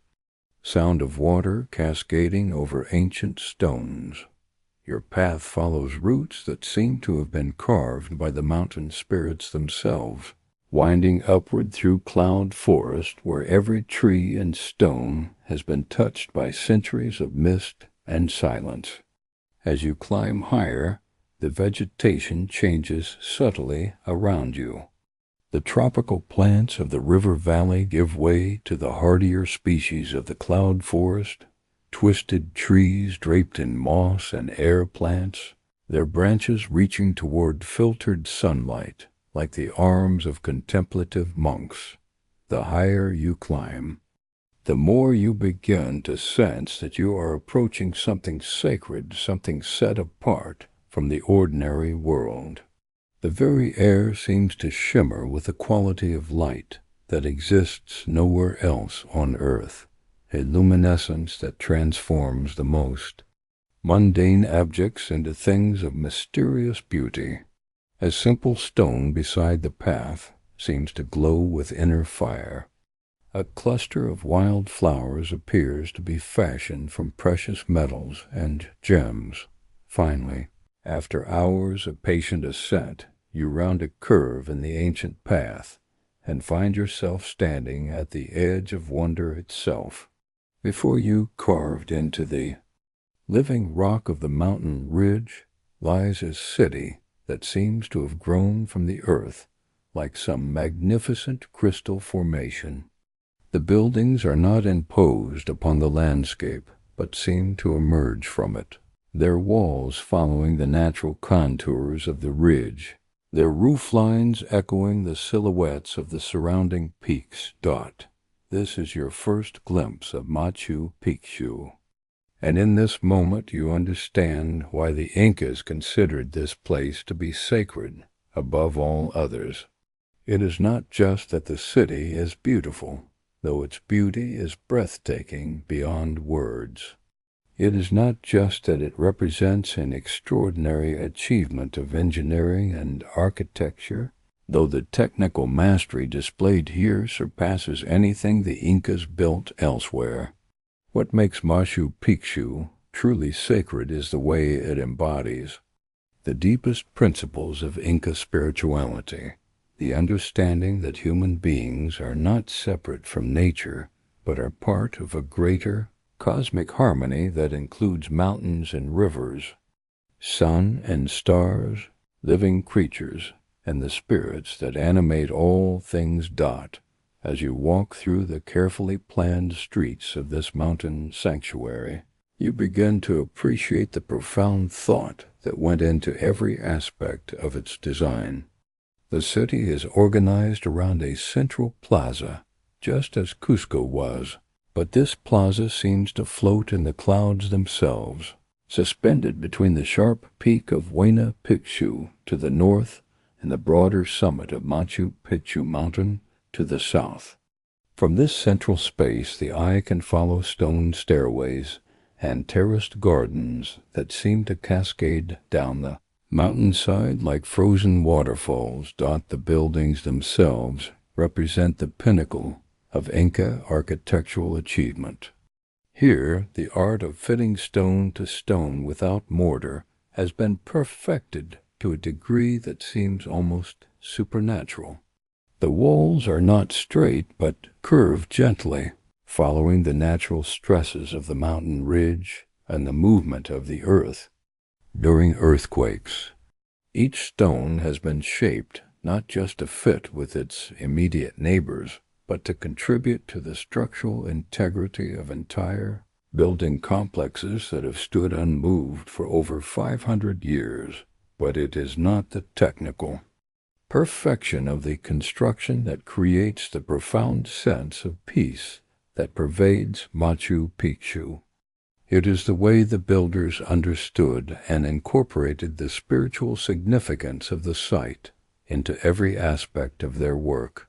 sound of water cascading over ancient stones. Your path follows routes that seem to have been carved by the mountain spirits themselves, winding upward through cloud forest where every tree and stone has been touched by centuries of mist and silence. As you climb higher, the vegetation changes subtly around you. The tropical plants of the river valley give way to the hardier species of the cloud forest, twisted trees draped in moss and air plants, their branches reaching toward filtered sunlight like the arms of contemplative monks. The higher you climb, the more you begin to sense that you are approaching something sacred, something set apart from the ordinary world. The very air seems to shimmer with a quality of light that exists nowhere else on earth, a luminescence that transforms the most mundane objects into things of mysterious beauty. A simple stone beside the path seems to glow with inner fire. A cluster of wild flowers appears to be fashioned from precious metals and gems. Finally, after hours of patient ascent, you round a curve in the ancient path and find yourself standing at the edge of wonder itself. Before you, carved into the living rock of the mountain ridge, lies a city that seems to have grown from the earth like some magnificent crystal formation. The buildings are not imposed upon the landscape, but seem to emerge from it, their walls following the natural contours of the ridge, their roof lines echoing the silhouettes of the surrounding peaks. This is your first glimpse of Machu Picchu, and in this moment you understand why the Incas considered this place to be sacred above all others. It is not just that the city is beautiful, though its beauty is breathtaking beyond words. It is not just that it represents an extraordinary achievement of engineering and architecture, though the technical mastery displayed here surpasses anything the Incas built elsewhere. What makes Machu Picchu truly sacred is the way it embodies the deepest principles of Inca spirituality, the understanding that human beings are not separate from nature, but are part of a greater cosmic harmony that includes mountains and rivers, sun and stars, living creatures, and the spirits that animate all things. As you walk through the carefully planned streets of this mountain sanctuary, you begin to appreciate the profound thought that went into every aspect of its design. The city is organized around a central plaza, just as Cusco was, but this plaza seems to float in the clouds themselves, suspended between the sharp peak of Huayna Picchu to the north and the broader summit of Machu Picchu Mountain to the south. From this central space the eye can follow stone stairways and terraced gardens that seem to cascade down the mountainside like frozen waterfalls. The buildings themselves represent the pinnacle of Inca architectural achievement. Here, the art of fitting stone to stone without mortar has been perfected to a degree that seems almost supernatural. The walls are not straight, but curve gently, following the natural stresses of the mountain ridge and the movement of the earth during earthquakes. Each stone has been shaped not just to fit with its immediate neighbors, but to contribute to the structural integrity of entire building complexes that have stood unmoved for over 500 years. But it is not the technical perfection of the construction that creates the profound sense of peace that pervades Machu Picchu. It is the way the builders understood and incorporated the spiritual significance of the site into every aspect of their work.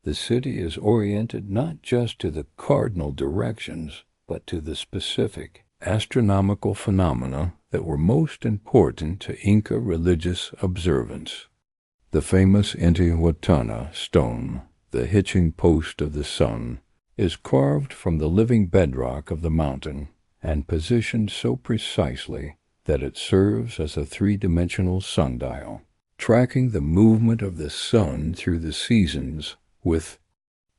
The city is oriented not just to the cardinal directions, but to the specific astronomical phenomena that were most important to Inca religious observance. The famous Intihuatana stone, the hitching post of the sun, is carved from the living bedrock of the mountain and positioned so precisely that it serves as a three-dimensional sundial, tracking the movement of the sun through the seasons with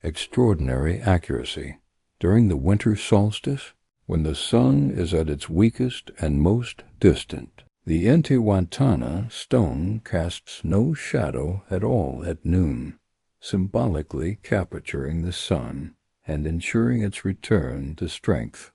extraordinary accuracy. During the winter solstice, when the sun is at its weakest and most distant, the Intihuatana stone casts no shadow at all at noon, symbolically capturing the sun and ensuring its return to strength.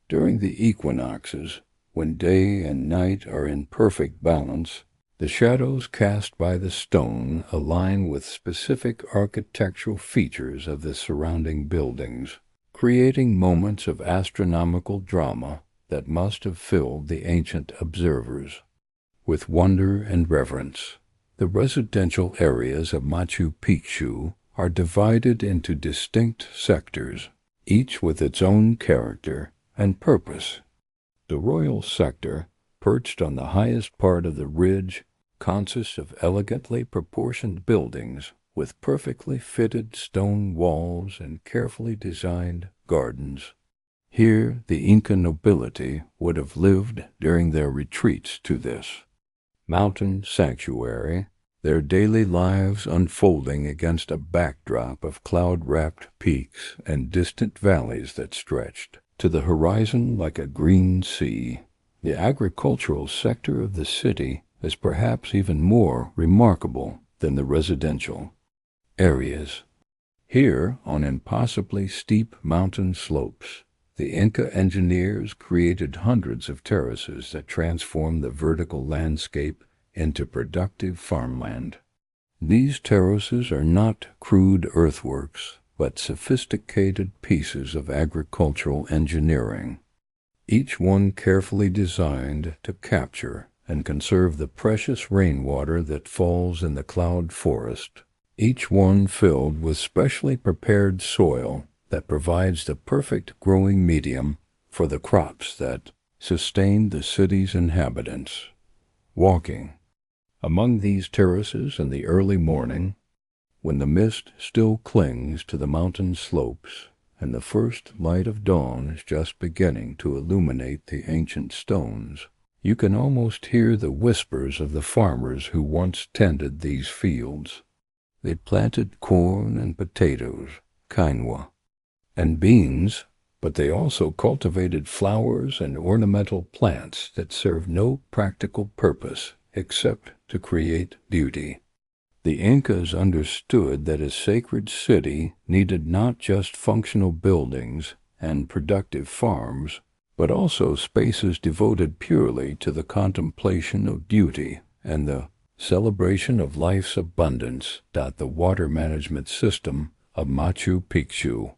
During the equinoxes, when day and night are in perfect balance, the shadows cast by the stone align with specific architectural features of the surrounding buildings, creating moments of astronomical drama that must have filled the ancient observers with wonder and reverence. The residential areas of Machu Picchu are divided into distinct sectors, each with its own character and purpose. The royal sector, perched on the highest part of the ridge, consists of elegantly proportioned buildings with perfectly fitted stone walls and carefully designed gardens. Here the Inca nobility would have lived during their retreats to this mountain sanctuary, their daily lives unfolding against a backdrop of cloud-wrapped peaks and distant valleys that stretched to the horizon like a green sea. The agricultural sector of the city is perhaps even more remarkable than the residential areas. Here, on impossibly steep mountain slopes, the Inca engineers created hundreds of terraces that transformed the vertical landscape into productive farmland. These terraces are not crude earthworks, but sophisticated pieces of agricultural engineering, each one carefully designed to capture and conserve the precious rainwater that falls in the cloud forest, each one filled with specially prepared soil that provides the perfect growing medium for the crops that sustain the city's inhabitants. Walking among these terraces in the early morning, when the mist still clings to the mountain slopes and the first light of dawn is just beginning to illuminate the ancient stones, you can almost hear the whispers of the farmers who once tended these fields. They planted corn and potatoes, quinoa, and beans, but they also cultivated flowers and ornamental plants that served no practical purpose except to create beauty. The Incas understood that a sacred city needed not just functional buildings and productive farms, but also spaces devoted purely to the contemplation of beauty and the celebration of life's abundance. The water management system of Machu Picchu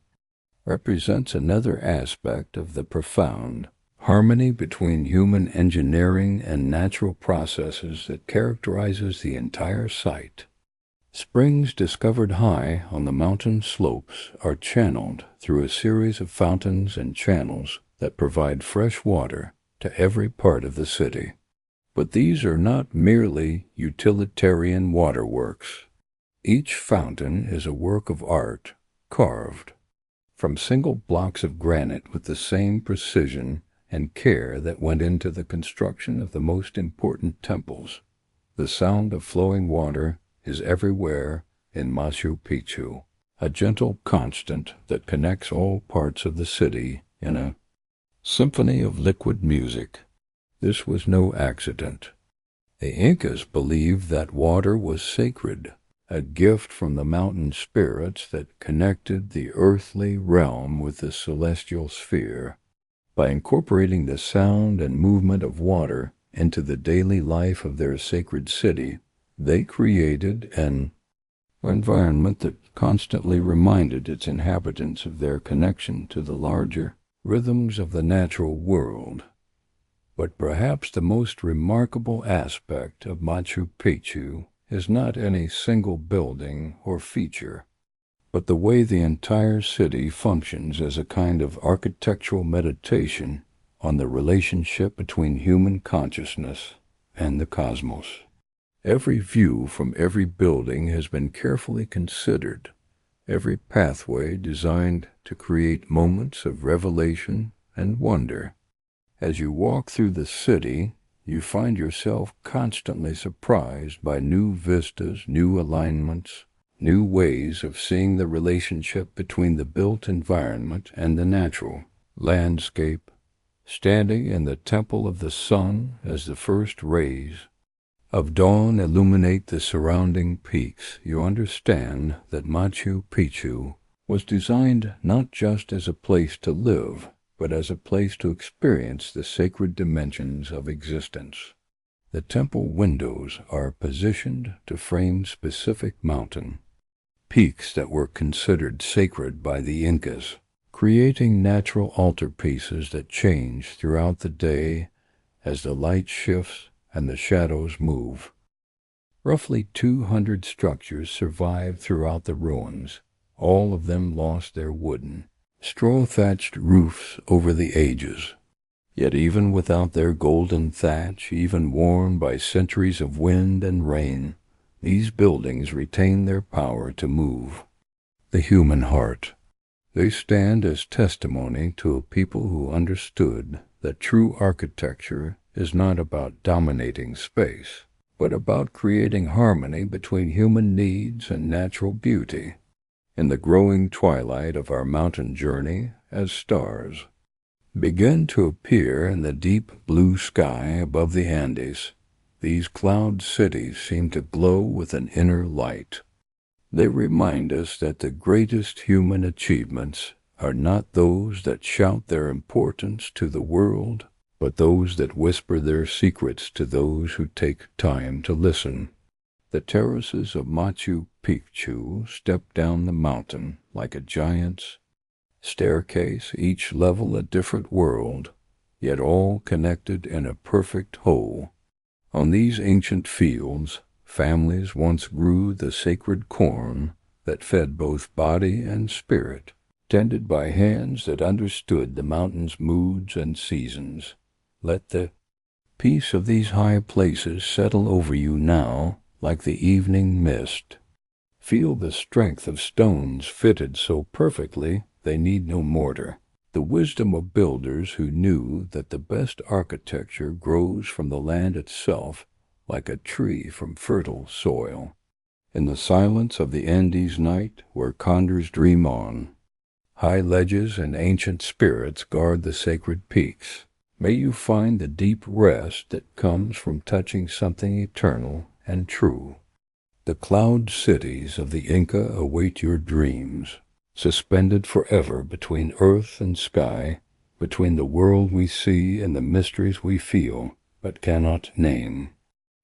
represents another aspect of the profound harmony between human engineering and natural processes that characterizes the entire site. Springs discovered high on the mountain slopes are channeled through a series of fountains and channels that provide fresh water to every part of the city. But these are not merely utilitarian waterworks. Each fountain is a work of art, carved from single blocks of granite with the same precision and care that went into the construction of the most important temples. The sound of flowing water is everywhere in Machu Picchu, a gentle constant that connects all parts of the city in a symphony of liquid music. This was no accident. The Incas believed that water was sacred, a gift from the mountain spirits that connected the earthly realm with the celestial sphere. By incorporating the sound and movement of water into the daily life of their sacred city, they created an environment that constantly reminded its inhabitants of their connection to the larger rhythms of the natural world. But perhaps the most remarkable aspect of Machu Picchu is not any single building or feature, but the way the entire city functions as a kind of architectural meditation on the relationship between human consciousness and the cosmos. Every view from every building has been carefully considered, every pathway designed to create moments of revelation and wonder. As you walk through the city, you find yourself constantly surprised by new vistas, new alignments, new ways of seeing the relationship between the built environment and the natural landscape. Standing in the Temple of the Sun as the first rays of dawn illuminate the surrounding peaks, you understand that Machu Picchu was designed not just as a place to live, but as a place to experience the sacred dimensions of existence. The temple windows are positioned to frame specific mountain peaks that were considered sacred by the Incas, creating natural altarpieces that change throughout the day as the light shifts and the shadows move. Roughly 200 structures survived throughout the ruins. All of them lost their wooden, straw-thatched roofs over the ages. Yet even without their golden thatch, even worn by centuries of wind and rain, these buildings retain their power to move the human heart. They stand as testimony to a people who understood that true architecture is not about dominating space, but about creating harmony between human needs and natural beauty. In the growing twilight of our mountain journey, as stars begin to appear in the deep blue sky above the Andes, these cloud cities seem to glow with an inner light. They remind us that the greatest human achievements are not those that shout their importance to the world, but those that whisper their secrets to those who take time to listen. The terraces of Machu Picchu step down the mountain like a giant's staircase, each level a different world, yet all connected in a perfect whole. On these ancient fields, families once grew the sacred corn that fed both body and spirit, tended by hands that understood the mountain's moods and seasons. Let the peace of these high places settle over you now like the evening mist. Feel the strength of stones fitted so perfectly they need no mortar. The wisdom of builders who knew that the best architecture grows from the land itself like a tree from fertile soil. In the silence of the Andes night where condors dream on, high ledges and ancient spirits guard the sacred peaks. May you find the deep rest that comes from touching something eternal and true. The cloud cities of the Inca await your dreams, suspended forever between earth and sky, between the world we see and the mysteries we feel but cannot name.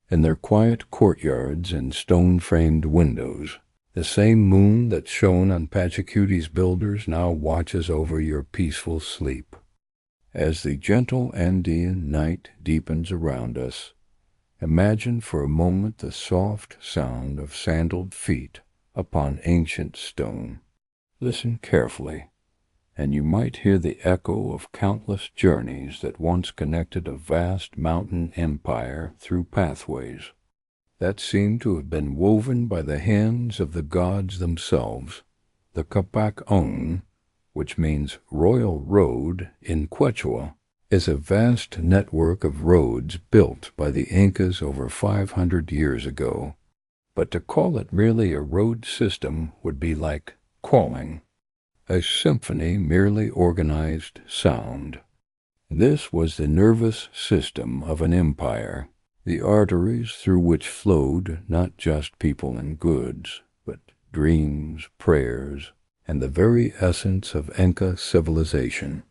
In their quiet courtyards and stone-framed windows, the same moon that shone on Pachacuti's builders now watches over your peaceful sleep. As the gentle Andean night deepens around us, imagine for a moment the soft sound of sandaled feet upon ancient stone. Listen carefully, and you might hear the echo of countless journeys that once connected a vast mountain empire through pathways that seem to have been woven by the hands of the gods themselves. The Capac-On, which means royal road in Quechua, is a vast network of roads built by the Incas over 500 years ago. But to call it merely a road system would be like calling a symphony merely organized sound. This was the nervous system of an empire, the arteries through which flowed not just people and goods, but dreams, prayers, and the very essence of Inca civilization.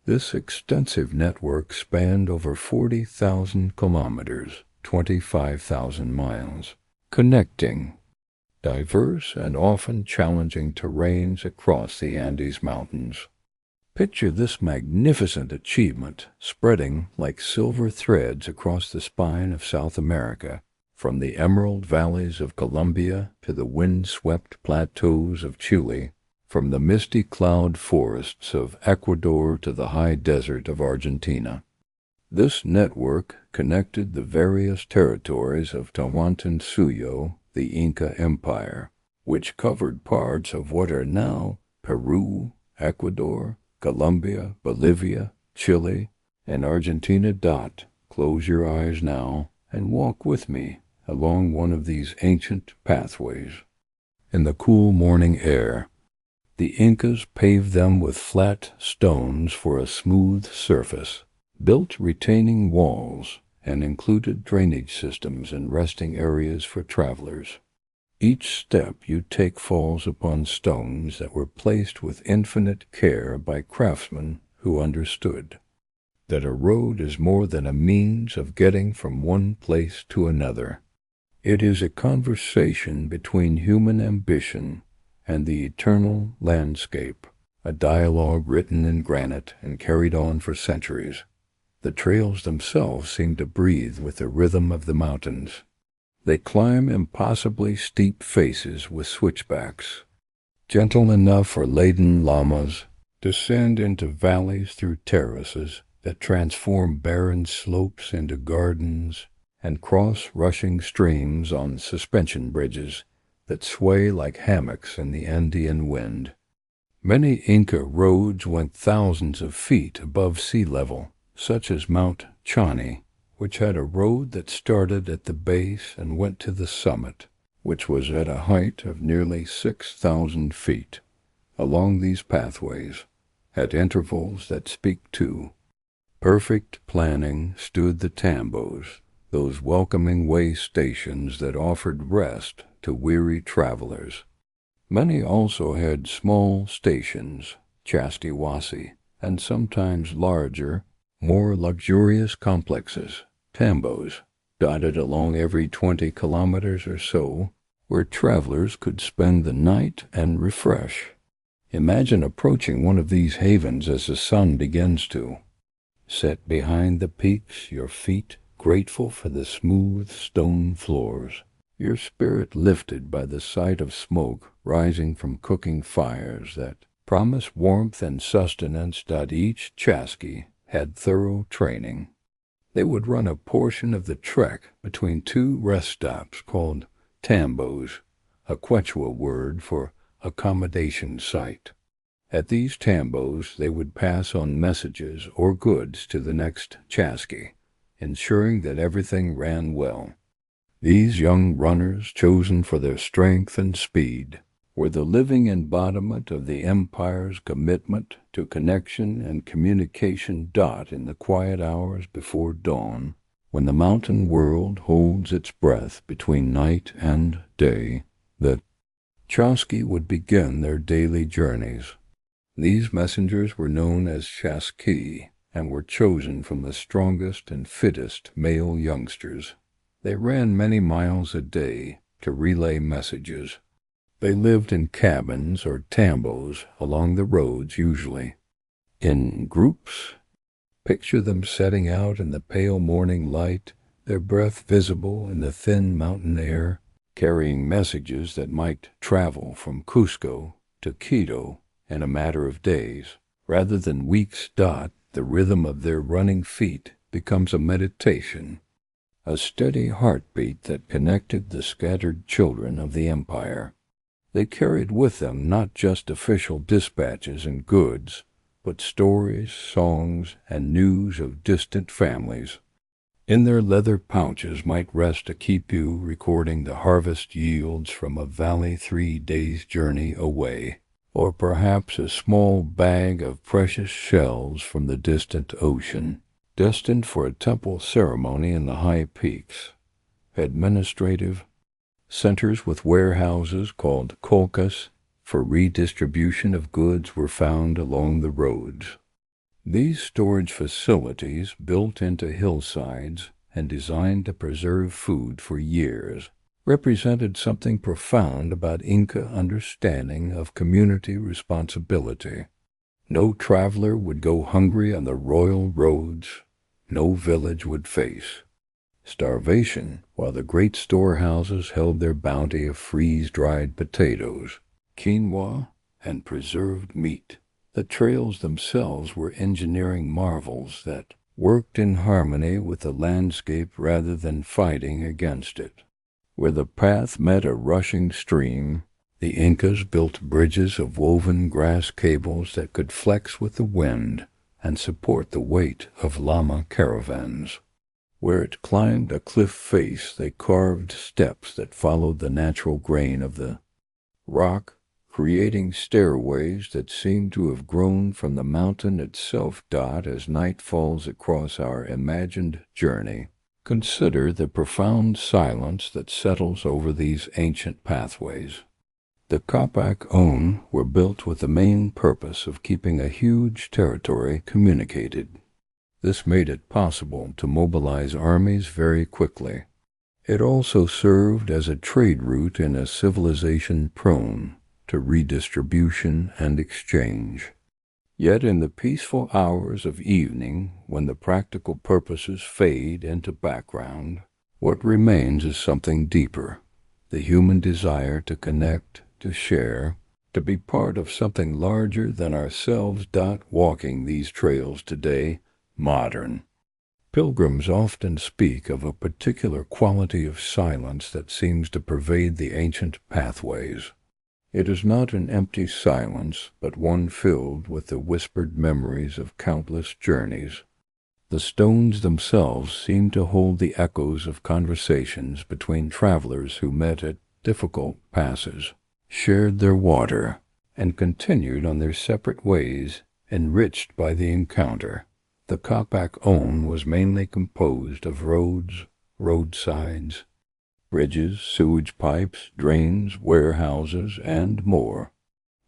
This extensive network spanned over 40,000 kilometers, 25,000 miles, connecting diverse and often challenging terrains across the Andes Mountains. Picture this magnificent achievement spreading like silver threads across the spine of South America, from the emerald valleys of Colombia to the wind-swept plateaus of Chile, from the misty cloud forests of Ecuador to the high desert of Argentina. This network connected the various territories of Tahuantinsuyo, the Inca Empire, which covered parts of what are now Peru, Ecuador, Colombia, Bolivia, Chile, and Argentina. Close your eyes now and walk with me along one of these ancient pathways. In the cool morning air, the Incas paved them with flat stones for a smooth surface, built retaining walls, and included drainage systems and resting areas for travelers. Each step you take falls upon stones that were placed with infinite care by craftsmen who understood that a road is more than a means of getting from one place to another. It is a conversation between human ambition and the eternal landscape, a dialogue written in granite and carried on for centuries. The trails themselves seem to breathe with the rhythm of the mountains. They climb impossibly steep faces with switchbacks, gentle enough for laden llamas, descend into valleys through terraces that transform barren slopes into gardens, and cross rushing streams on suspension bridges that sway like hammocks in the Andean wind. Many Inca roads went thousands of feet above sea level, such as Mount Chani, which had a road that started at the base and went to the summit, which was at a height of nearly 6,000 feet. Along these pathways, at intervals that speak to perfect planning, stood the tambos, those welcoming way stations that offered rest to weary travelers. Many also had small stations, chastiwasi, and sometimes larger, more luxurious complexes, tambos, dotted along every 20 kilometers or so, where travelers could spend the night and refresh. Imagine approaching one of these havens as the sun begins to set behind the peaks, your feet grateful for the smooth stone floors, your spirit lifted by the sight of smoke rising from cooking fires that promise warmth and sustenance. Each chasqui had thorough training. They would run a portion of the trek between two rest stops called tambos, a Quechua word for accommodation site. At these tambos they would pass on messages or goods to the next chasqui, ensuring that everything ran well. These young runners, chosen for their strength and speed, were the living embodiment of the Empire's commitment to connection and communication. In the quiet hours before dawn, when the mountain world holds its breath between night and day, the chasqui would begin their daily journeys. These messengers were known as chasqui and were chosen from the strongest and fittest male youngsters. They ran many miles a day to relay messages. They lived in cabins or tambos along the roads, usually in groups. Picture them setting out in the pale morning light, their breath visible in the thin mountain air, carrying messages that might travel from Cusco to Quito in a matter of days, rather than weeks. The rhythm of their running feet becomes a meditation, a steady heartbeat that connected the scattered children of the empire. They carried with them not just official dispatches and goods, but stories, songs, and news of distant families. In their leather pouches might rest a quipu recording the harvest yields from a valley 3 days' journey away, or perhaps a small bag of precious shells from the distant ocean, destined for a temple ceremony in the high peaks. Administrative centers with warehouses called colcas for redistribution of goods were found along the roads. These storage facilities, built into hillsides and designed to preserve food for years, represented something profound about Inca understanding of community responsibility. No traveler would go hungry on the royal roads. No village would face starvation, while the great storehouses held their bounty of freeze-dried potatoes, quinoa, and preserved meat. The trails themselves were engineering marvels that worked in harmony with the landscape rather than fighting against it. Where the path met a rushing stream, the Incas built bridges of woven grass cables that could flex with the wind and support the weight of llama caravans. Where it climbed a cliff face, they carved steps that followed the natural grain of the rock, creating stairways that seemed to have grown from the mountain itself. As night falls across our imagined journey, consider the profound silence that settles over these ancient pathways. The Capac On were built with the main purpose of keeping a huge territory communicated. This made it possible to mobilize armies very quickly. It also served as a trade route in a civilization prone to redistribution and exchange. Yet in the peaceful hours of evening, when the practical purposes fade into background, what remains is something deeper: the human desire to connect, to share, to be part of something larger than ourselves. Walking these trails today, modern pilgrims often speak of a particular quality of silence that seems to pervade the ancient pathways. It is not an empty silence, but one filled with the whispered memories of countless journeys. The stones themselves seem to hold the echoes of conversations between travelers who met at difficult passes, shared their water, and continued on their separate ways, enriched by the encounter. The Capac On was mainly composed of roads, roadsides, bridges, sewage pipes, drains, warehouses, and more.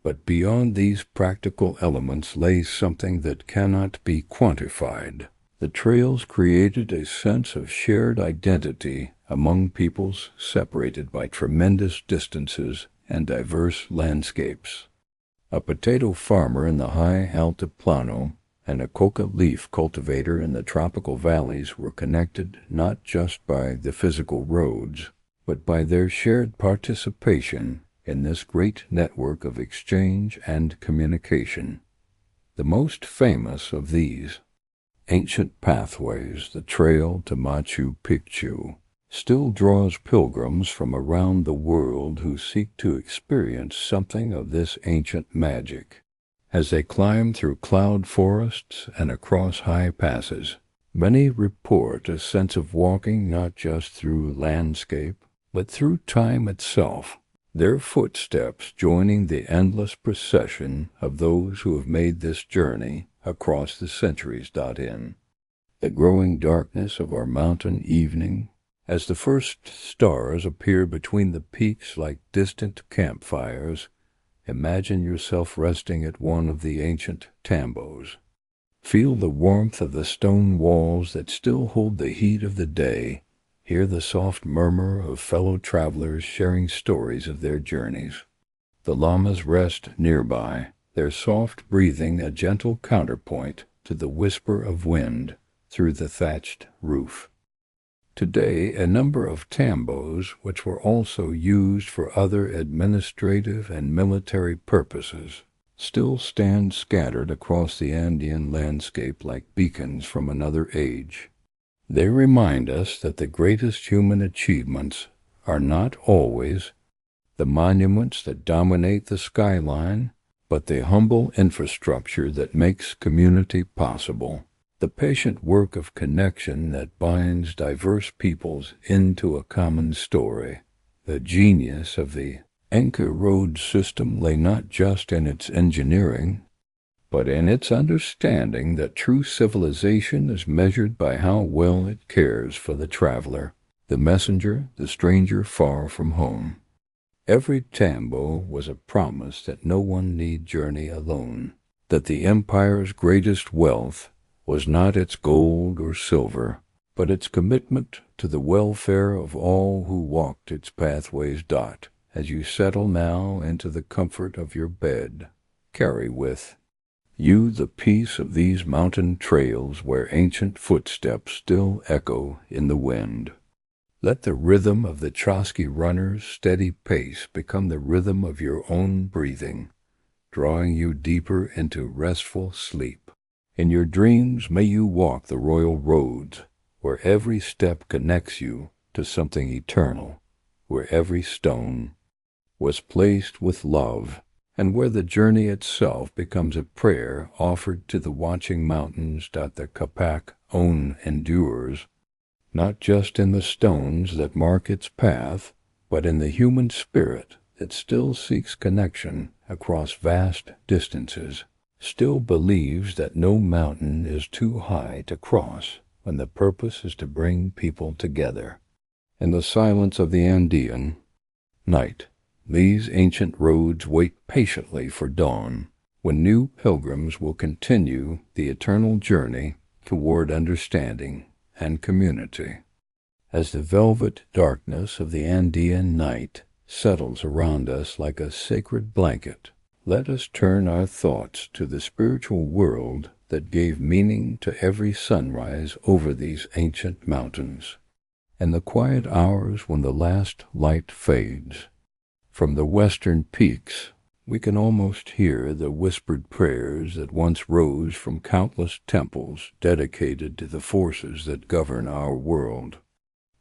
But beyond these practical elements lay something that cannot be quantified. The trails created a sense of shared identity among peoples separated by tremendous distances and diverse landscapes. A potato farmer in the high altiplano and a coca leaf cultivator in the tropical valleys were connected not just by the physical roads, but by their shared participation in this great network of exchange and communication. The most famous of these ancient pathways, the trail to Machu Picchu, still draws pilgrims from around the world who seek to experience something of this ancient magic. As they climb through cloud forests and across high passes, many report a sense of walking not just through landscape, but through time itself, their footsteps joining the endless procession of those who have made this journey across the centuries. In the growing darkness of our mountain evening, as the first stars appear between the peaks like distant campfires, imagine yourself resting at one of the ancient tambos. Feel the warmth of the stone walls that still hold the heat of the day. Hear the soft murmur of fellow travelers sharing stories of their journeys. The llamas rest nearby, their soft breathing a gentle counterpoint to the whisper of wind through the thatched roof. Today, a number of tambos, which were also used for other administrative and military purposes, still stand scattered across the Andean landscape like beacons from another age. They remind us that the greatest human achievements are not always the monuments that dominate the skyline, but the humble infrastructure that makes community possible. The patient work of connection that binds diverse peoples into a common story. The genius of the Inca road system lay not just in its engineering, but in its understanding that true civilization is measured by how well it cares for the traveler, the messenger, the stranger far from home. Every tambo was a promise that no one need journey alone, that the empire's greatest wealth was not its gold or silver, but its commitment to the welfare of all who walked its pathways. As you settle now into the comfort of your bed, carry with you the peace of these mountain trails where ancient footsteps still echo in the wind. Let the rhythm of the Chosky runner's steady pace become the rhythm of your own breathing, drawing you deeper into restful sleep. In your dreams may you walk the royal roads, where every step connects you to something eternal, where every stone was placed with love, and where the journey itself becomes a prayer offered to the watching mountains that the Capac own endures, not just in the stones that mark its path, but in the human spirit that still seeks connection across vast distances, still believes that no mountain is too high to cross when the purpose is to bring people together. In the silence of the Andean night, these ancient roads wait patiently for dawn, when new pilgrims will continue the eternal journey toward understanding and community. As the velvet darkness of the Andean night settles around us like a sacred blanket, let us turn our thoughts to the spiritual world that gave meaning to every sunrise over these ancient mountains. In the quiet hours when the last light fades, from the western peaks, we can almost hear the whispered prayers that once rose from countless temples dedicated to the forces that govern our world.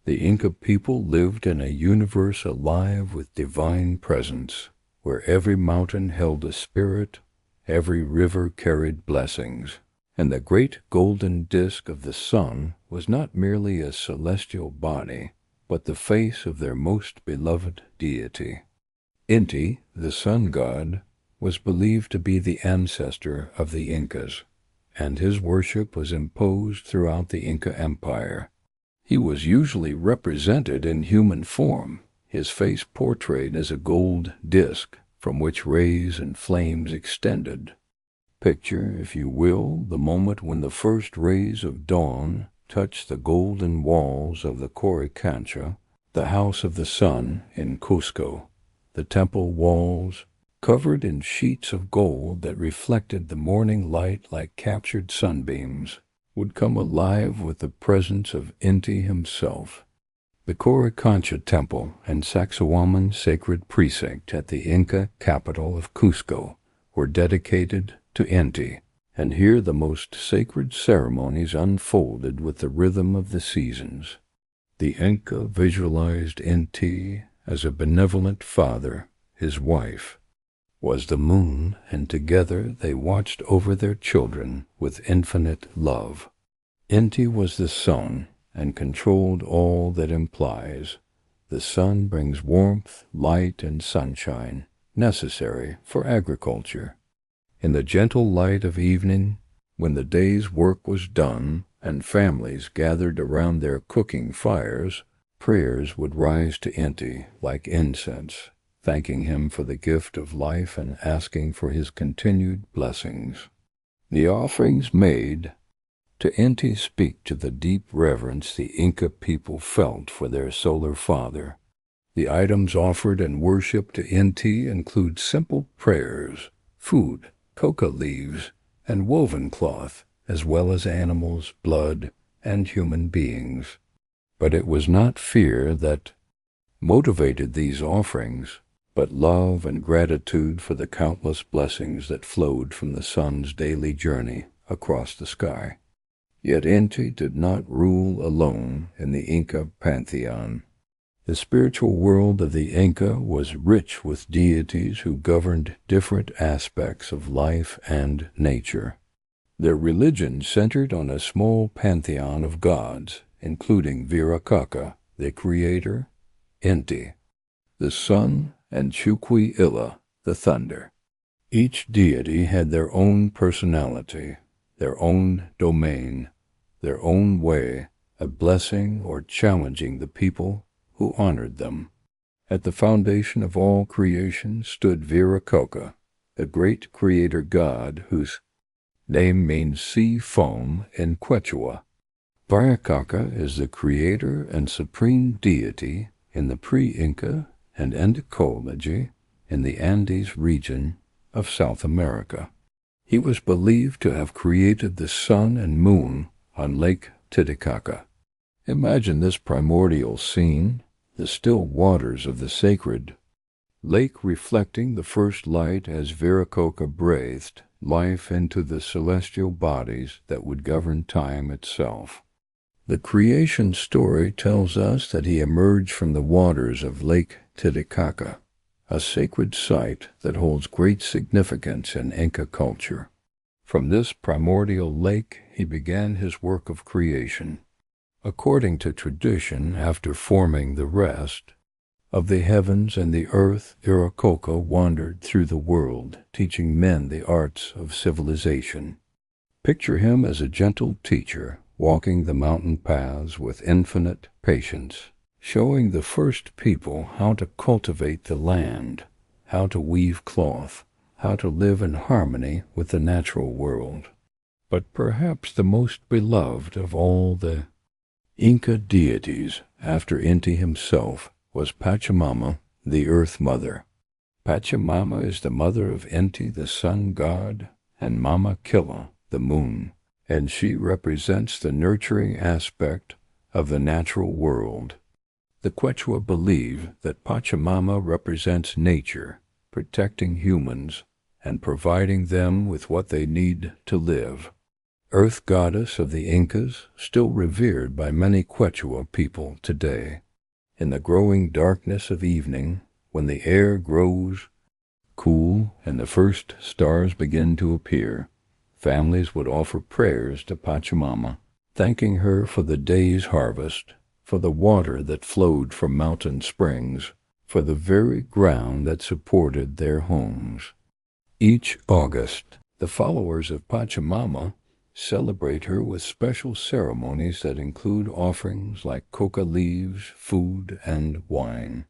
The Inca people lived in a universe alive with divine presence, where every mountain held a spirit, every river carried blessings, and the great golden disk of the sun was not merely a celestial body, but the face of their most beloved deity. Inti, the sun god, was believed to be the ancestor of the Incas, and his worship was imposed throughout the Inca Empire. He was usually represented in human form, his face portrayed as a gold disk from which rays and flames extended. Picture, if you will, the moment when the first rays of dawn touch the golden walls of the Coricancha, the house of the sun in Cusco. The temple walls, covered in sheets of gold that reflected the morning light like captured sunbeams, would come alive with the presence of Inti himself. The Coricancha Temple and Sacsayhuaman Sacred Precinct at the Inca capital of Cusco were dedicated to Inti, and here the most sacred ceremonies unfolded with the rhythm of the seasons. The Inca visualized Inti as a benevolent father. His wife was the moon, and together they watched over their children with infinite love. Inti was the sun, and controlled all that implies. The sun brings warmth, light, and sunshine, necessary for agriculture. In the gentle light of evening, when the day's work was done, and families gathered around their cooking fires, prayers would rise to Inti like incense, thanking him for the gift of life and asking for his continued blessings. The offerings made to Inti speak to the deep reverence the Inca people felt for their solar father. The items offered in worship to Inti include simple prayers, food, coca leaves, and woven cloth, as well as animals, blood, and human beings. But it was not fear that motivated these offerings, but love and gratitude for the countless blessings that flowed from the sun's daily journey across the sky. Yet Inti did not rule alone in the Inca pantheon. The spiritual world of the Inca was rich with deities who governed different aspects of life and nature. Their religion centered on a small pantheon of gods, including Viracocha, the creator, Inti, the sun, and Chuquilla, the thunder. Each deity had their own personality, their own domain, their own way of blessing or challenging the people who honored them. At the foundation of all creation stood Viracocha, the great creator god whose name means sea foam in Quechua. Viracocha is the creator and supreme deity in the pre-Inca and endecology in the Andes region of South America. He was believed to have created the sun and moon on Lake Titicaca. Imagine this primordial scene, the still waters of the sacred lake reflecting the first light as Viracocha breathed life into the celestial bodies that would govern time itself. The creation story tells us that he emerged from the waters of Lake Titicaca, a sacred site that holds great significance in Inca culture. From this primordial lake he began his work of creation. According to tradition, after forming the rest of the heavens and the earth, Viracocha wandered through the world, teaching men the arts of civilization. Picture him as a gentle teacher, walking the mountain paths with infinite patience, showing the first people how to cultivate the land, how to weave cloth, how to live in harmony with the natural world. But perhaps the most beloved of all the Inca deities, after Inti himself, was Pachamama, the Earth Mother. Pachamama is the mother of Inti, the sun god, and Mama Killa, the moon, and she represents the nurturing aspect of the natural world. The Quechua believe that Pachamama represents nature, protecting humans and providing them with what they need to live. Earth goddess of the Incas, still revered by many Quechua people today. In the growing darkness of evening, when the air grows cool and the first stars begin to appear, families would offer prayers to Pachamama, thanking her for the day's harvest, for the water that flowed from mountain springs, for the very ground that supported their homes. Each August, the followers of Pachamama celebrate her with special ceremonies that include offerings like coca leaves, food, and wine.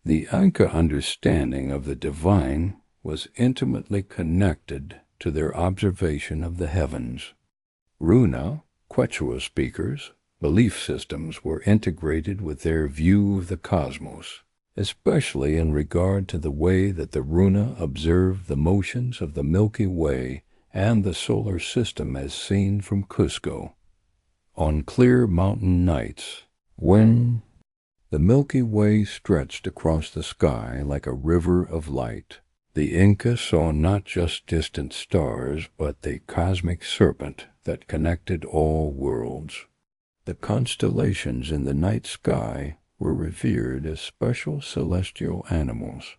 The Inca understanding of the divine was intimately connected to their observation of the heavens. Runa, Quechua speakers, belief systems were integrated with their view of the cosmos, especially in regard to the way that the Runa observed the motions of the Milky Way and the solar system as seen from Cusco. On clear mountain nights, when the Milky Way stretched across the sky like a river of light, the Inca saw not just distant stars, but the cosmic serpent that connected all worlds. The constellations in the night sky were revered as special celestial animals.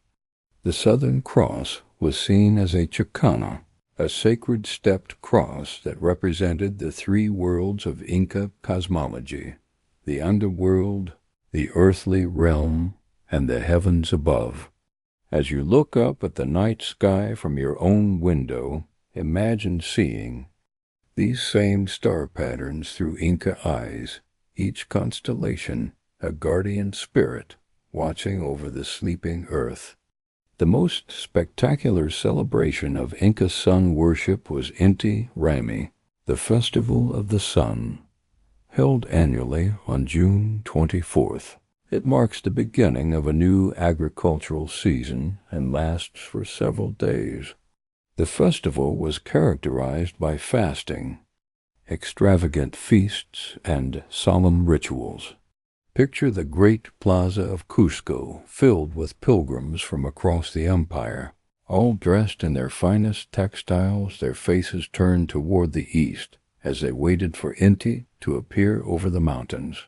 The Southern Cross was seen as a chicana, a sacred stepped cross that represented the three worlds of Inca cosmology: the underworld, the earthly realm, and the heavens above. As you look up at the night sky from your own window, imagine seeing these same star patterns through Inca eyes, each constellation a guardian spirit watching over the sleeping earth. The most spectacular celebration of Inca sun worship was Inti Raymi, the Festival of the Sun, held annually on June 24th. It marks the beginning of a new agricultural season and lasts for several days. The festival was characterized by fasting, extravagant feasts, and solemn rituals. Picture the great plaza of Cusco filled with pilgrims from across the empire, all dressed in their finest textiles, their faces turned toward the east as they waited for Inti to appear over the mountains.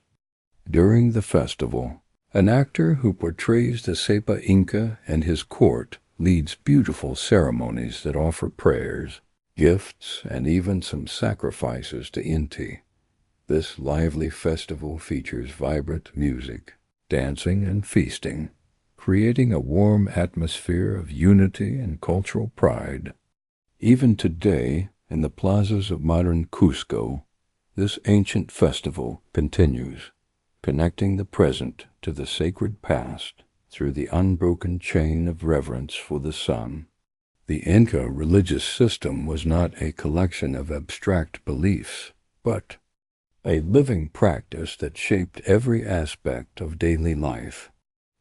During the festival, an actor who portrays the Sepa Inca and his court leads beautiful ceremonies that offer prayers, gifts, and even some sacrifices to Inti. This lively festival features vibrant music, dancing, and feasting, creating a warm atmosphere of unity and cultural pride. Even today, in the plazas of modern Cusco, this ancient festival continues, connecting the present to the sacred past through the unbroken chain of reverence for the sun. The Inca religious system was not a collection of abstract beliefs, but a living practice that shaped every aspect of daily life.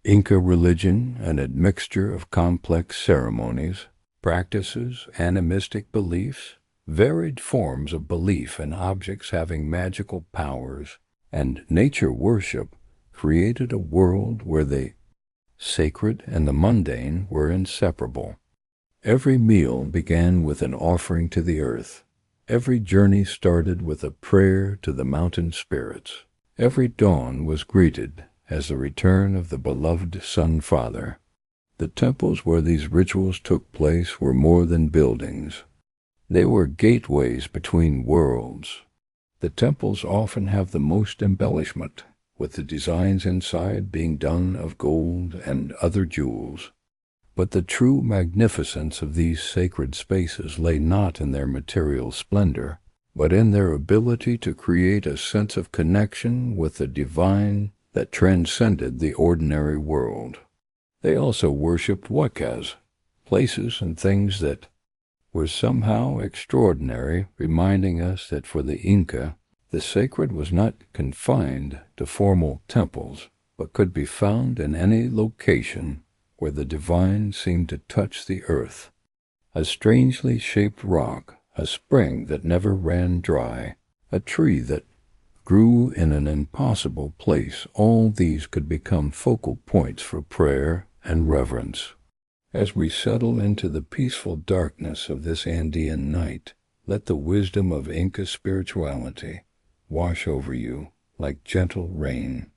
Inca religion, an admixture of complex ceremonies, practices, animistic beliefs, varied forms of belief in objects having magical powers, and nature worship, created a world where the sacred and the mundane were inseparable. Every meal began with an offering to the earth. Every journey started with a prayer to the mountain spirits. Every dawn was greeted as the return of the beloved Sun Father. The temples where these rituals took place were more than buildings. They were gateways between worlds. The temples often have the most embellishment, with the designs inside being done of gold and other jewels. But the true magnificence of these sacred spaces lay not in their material splendor, but in their ability to create a sense of connection with the divine that transcended the ordinary world. They also worshipped huacas, places and things that were somehow extraordinary, reminding us that for the Inca, the sacred was not confined to formal temples, but could be found in any location where the divine seemed to touch the earth. A strangely shaped rock, a spring that never ran dry, a tree that grew in an impossible place, all these could become focal points for prayer and reverence. As we settle into the peaceful darkness of this Andean night, let the wisdom of Inca spirituality wash over you like gentle rain.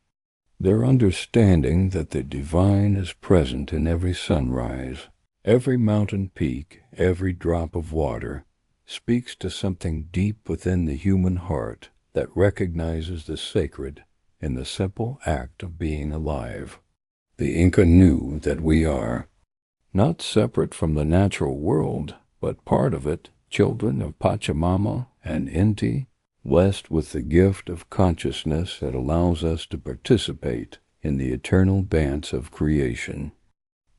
Their understanding that the divine is present in every sunrise, every mountain peak, every drop of water, speaks to something deep within the human heart that recognizes the sacred in the simple act of being alive. The Inca knew that we are not separate from the natural world, but part of it, children of Pachamama and Inti, blessed with the gift of consciousness that allows us to participate in the eternal dance of creation.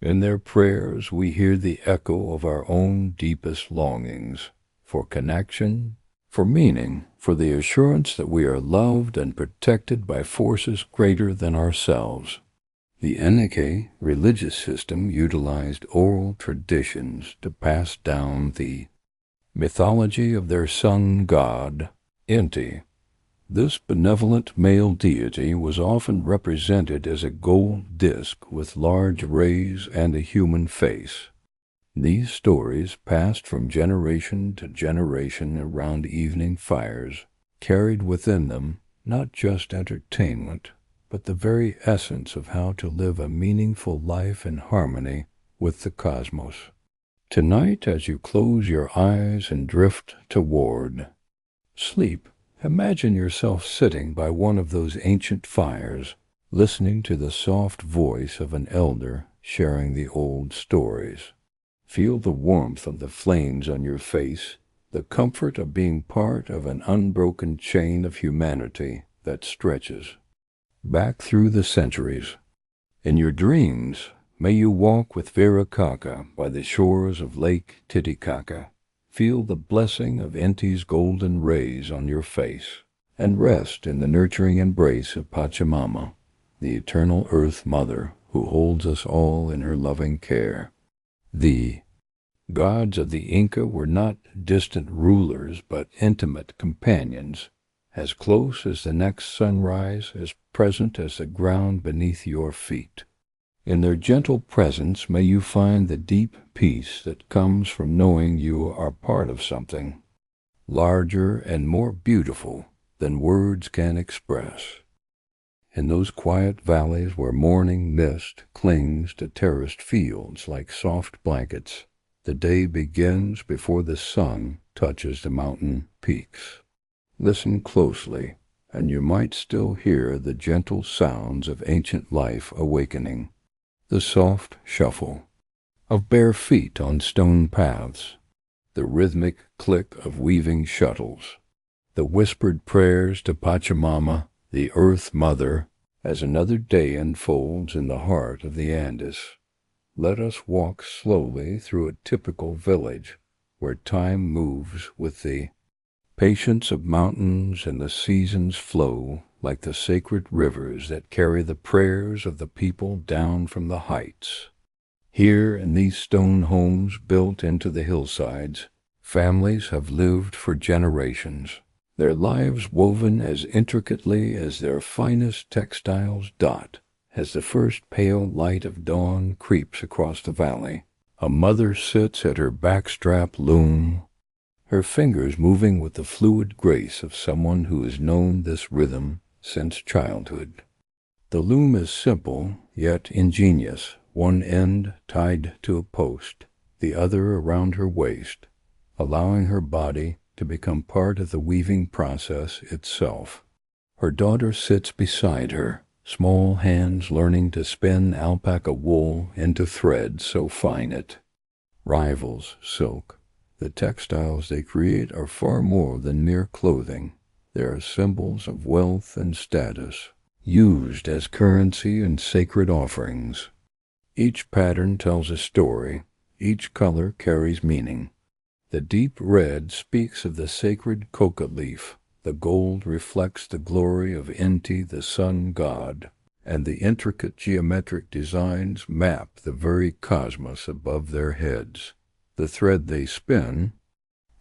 In their prayers we hear the echo of our own deepest longings, for connection, for meaning, for the assurance that we are loved and protected by forces greater than ourselves. The Inca religious system utilized oral traditions to pass down the mythology of their sun god, Inti. This benevolent male deity was often represented as a gold disk with large rays and a human face. These stories, passed from generation to generation around evening fires, carried within them not just entertainment, but the very essence of how to live a meaningful life in harmony with the cosmos. Tonight, as you close your eyes and drift toward sleep, imagine yourself sitting by one of those ancient fires, listening to the soft voice of an elder sharing the old stories. Feel the warmth of the flames on your face, the comfort of being part of an unbroken chain of humanity that stretches back through the centuries. In your dreams, may you walk with Viracocha by the shores of Lake Titicaca. Feel the blessing of Inti's golden rays on your face, and rest in the nurturing embrace of Pachamama, the eternal Earth Mother who holds us all in her loving care. The gods of the Inca were not distant rulers, but intimate companions, as close as the next sunrise, as present as the ground beneath your feet. In their gentle presence may you find the deep peace that comes from knowing you are part of something larger and more beautiful than words can express. In those quiet valleys where morning mist clings to terraced fields like soft blankets, the day begins before the sun touches the mountain peaks. Listen closely, and you might still hear the gentle sounds of ancient life awakening. The soft shuffle of bare feet on stone paths, the rhythmic click of weaving shuttles, the whispered prayers to Pachamama, the Earth Mother, as another day unfolds in the heart of the Andes. Let us walk slowly through a typical village where time moves with the Patience of mountains and the seasons flow like the sacred rivers that carry the prayers of the people down from the heights. Here in these stone homes built into the hillsides, families have lived for generations, their lives woven as intricately as their finest textiles dot. As the first pale light of dawn creeps across the valley, a mother sits at her backstrap loom, her fingers moving with the fluid grace of someone who has known this rhythm since childhood. The loom is simple, yet ingenious, one end tied to a post, the other around her waist, allowing her body to become part of the weaving process itself. Her daughter sits beside her, small hands learning to spin alpaca wool into thread so fine it rivals silk. The textiles they create are far more than mere clothing. They are symbols of wealth and status, used as currency in sacred offerings. Each pattern tells a story, each color carries meaning. The deep red speaks of the sacred coca leaf, the gold reflects the glory of Inti, the sun god, and the intricate geometric designs map the very cosmos above their heads. The thread they spin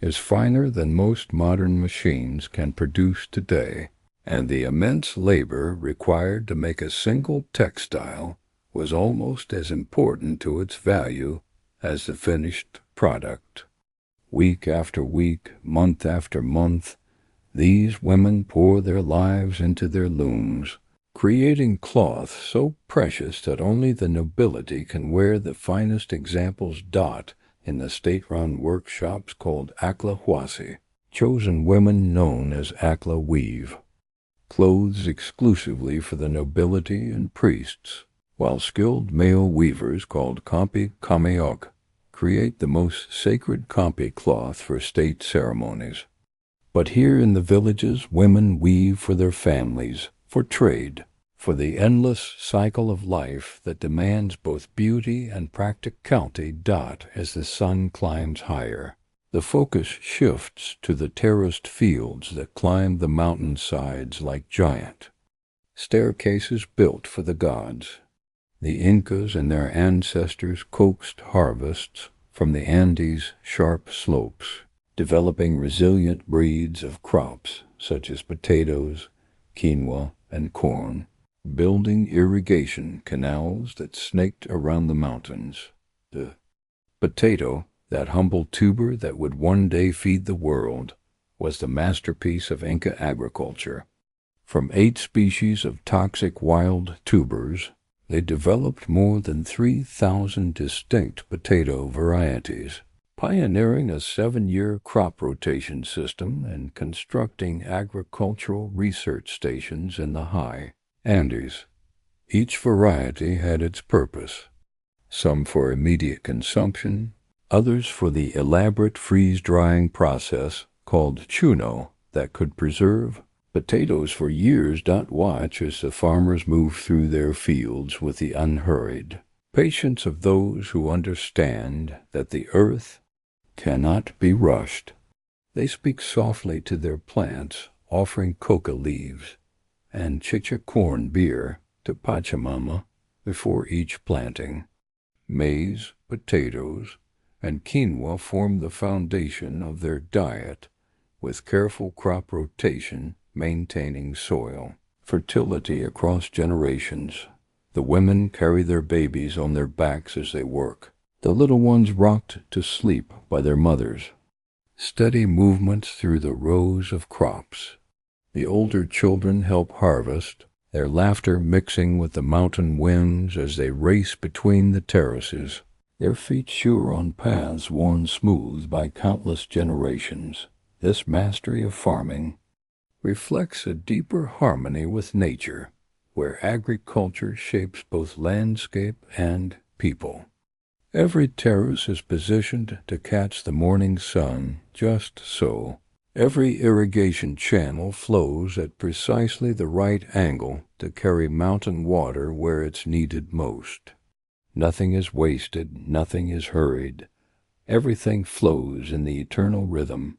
is finer than most modern machines can produce today, and the immense labor required to make a single textile was almost as important to its value as the finished product. Week after week, month after month, these women pour their lives into their looms, creating cloth so precious that only the nobility can wear the finest examples dot in the state-run workshops called Akla Huasi, chosen women known as Akla weave, clothes exclusively for the nobility and priests, while skilled male weavers called Kampi Kameok create the most sacred Kampi cloth for state ceremonies. But here in the villages, women weave for their families, for trade, for the endless cycle of life that demands both beauty and practicality dot as the sun climbs higher. The focus shifts to the terraced fields that climb the mountain sides like giant staircases built for the gods. The Incas and their ancestors coaxed harvests from the Andes' sharp slopes, developing resilient breeds of crops such as potatoes, quinoa, and corn, building irrigation canals that snaked around the mountains. The potato, that humble tuber that would one day feed the world, was the masterpiece of Inca agriculture. From 8 species of toxic wild tubers, they developed more than 3,000 distinct potato varieties, pioneering a 7-year crop rotation system and constructing agricultural research stations in the high Andes. Each variety had its purpose, some for immediate consumption, others for the elaborate freeze-drying process called chuno that could preserve potatoes for years. Watch as the farmers move through their fields with the unhurried patience of those who understand that the earth cannot be rushed. They speak softly to their plants, offering coca leaves and chicha corn beer to Pachamama before each planting. Maize, potatoes, and quinoa form the foundation of their diet, with careful crop rotation maintaining soil fertility across generations. The women carry their babies on their backs as they work, the little ones rocked to sleep by their mothers. Steady movements through the rows of crops. The older children help harvest, their laughter mixing with the mountain winds as they race between the terraces, their feet sure on paths worn smooth by countless generations. This mastery of farming reflects a deeper harmony with nature, where agriculture shapes both landscape and people. Every terrace is positioned to catch the morning sun just so. Every irrigation channel flows at precisely the right angle to carry mountain water where it's needed most. Nothing is wasted, nothing is hurried. Everything flows in the eternal rhythm.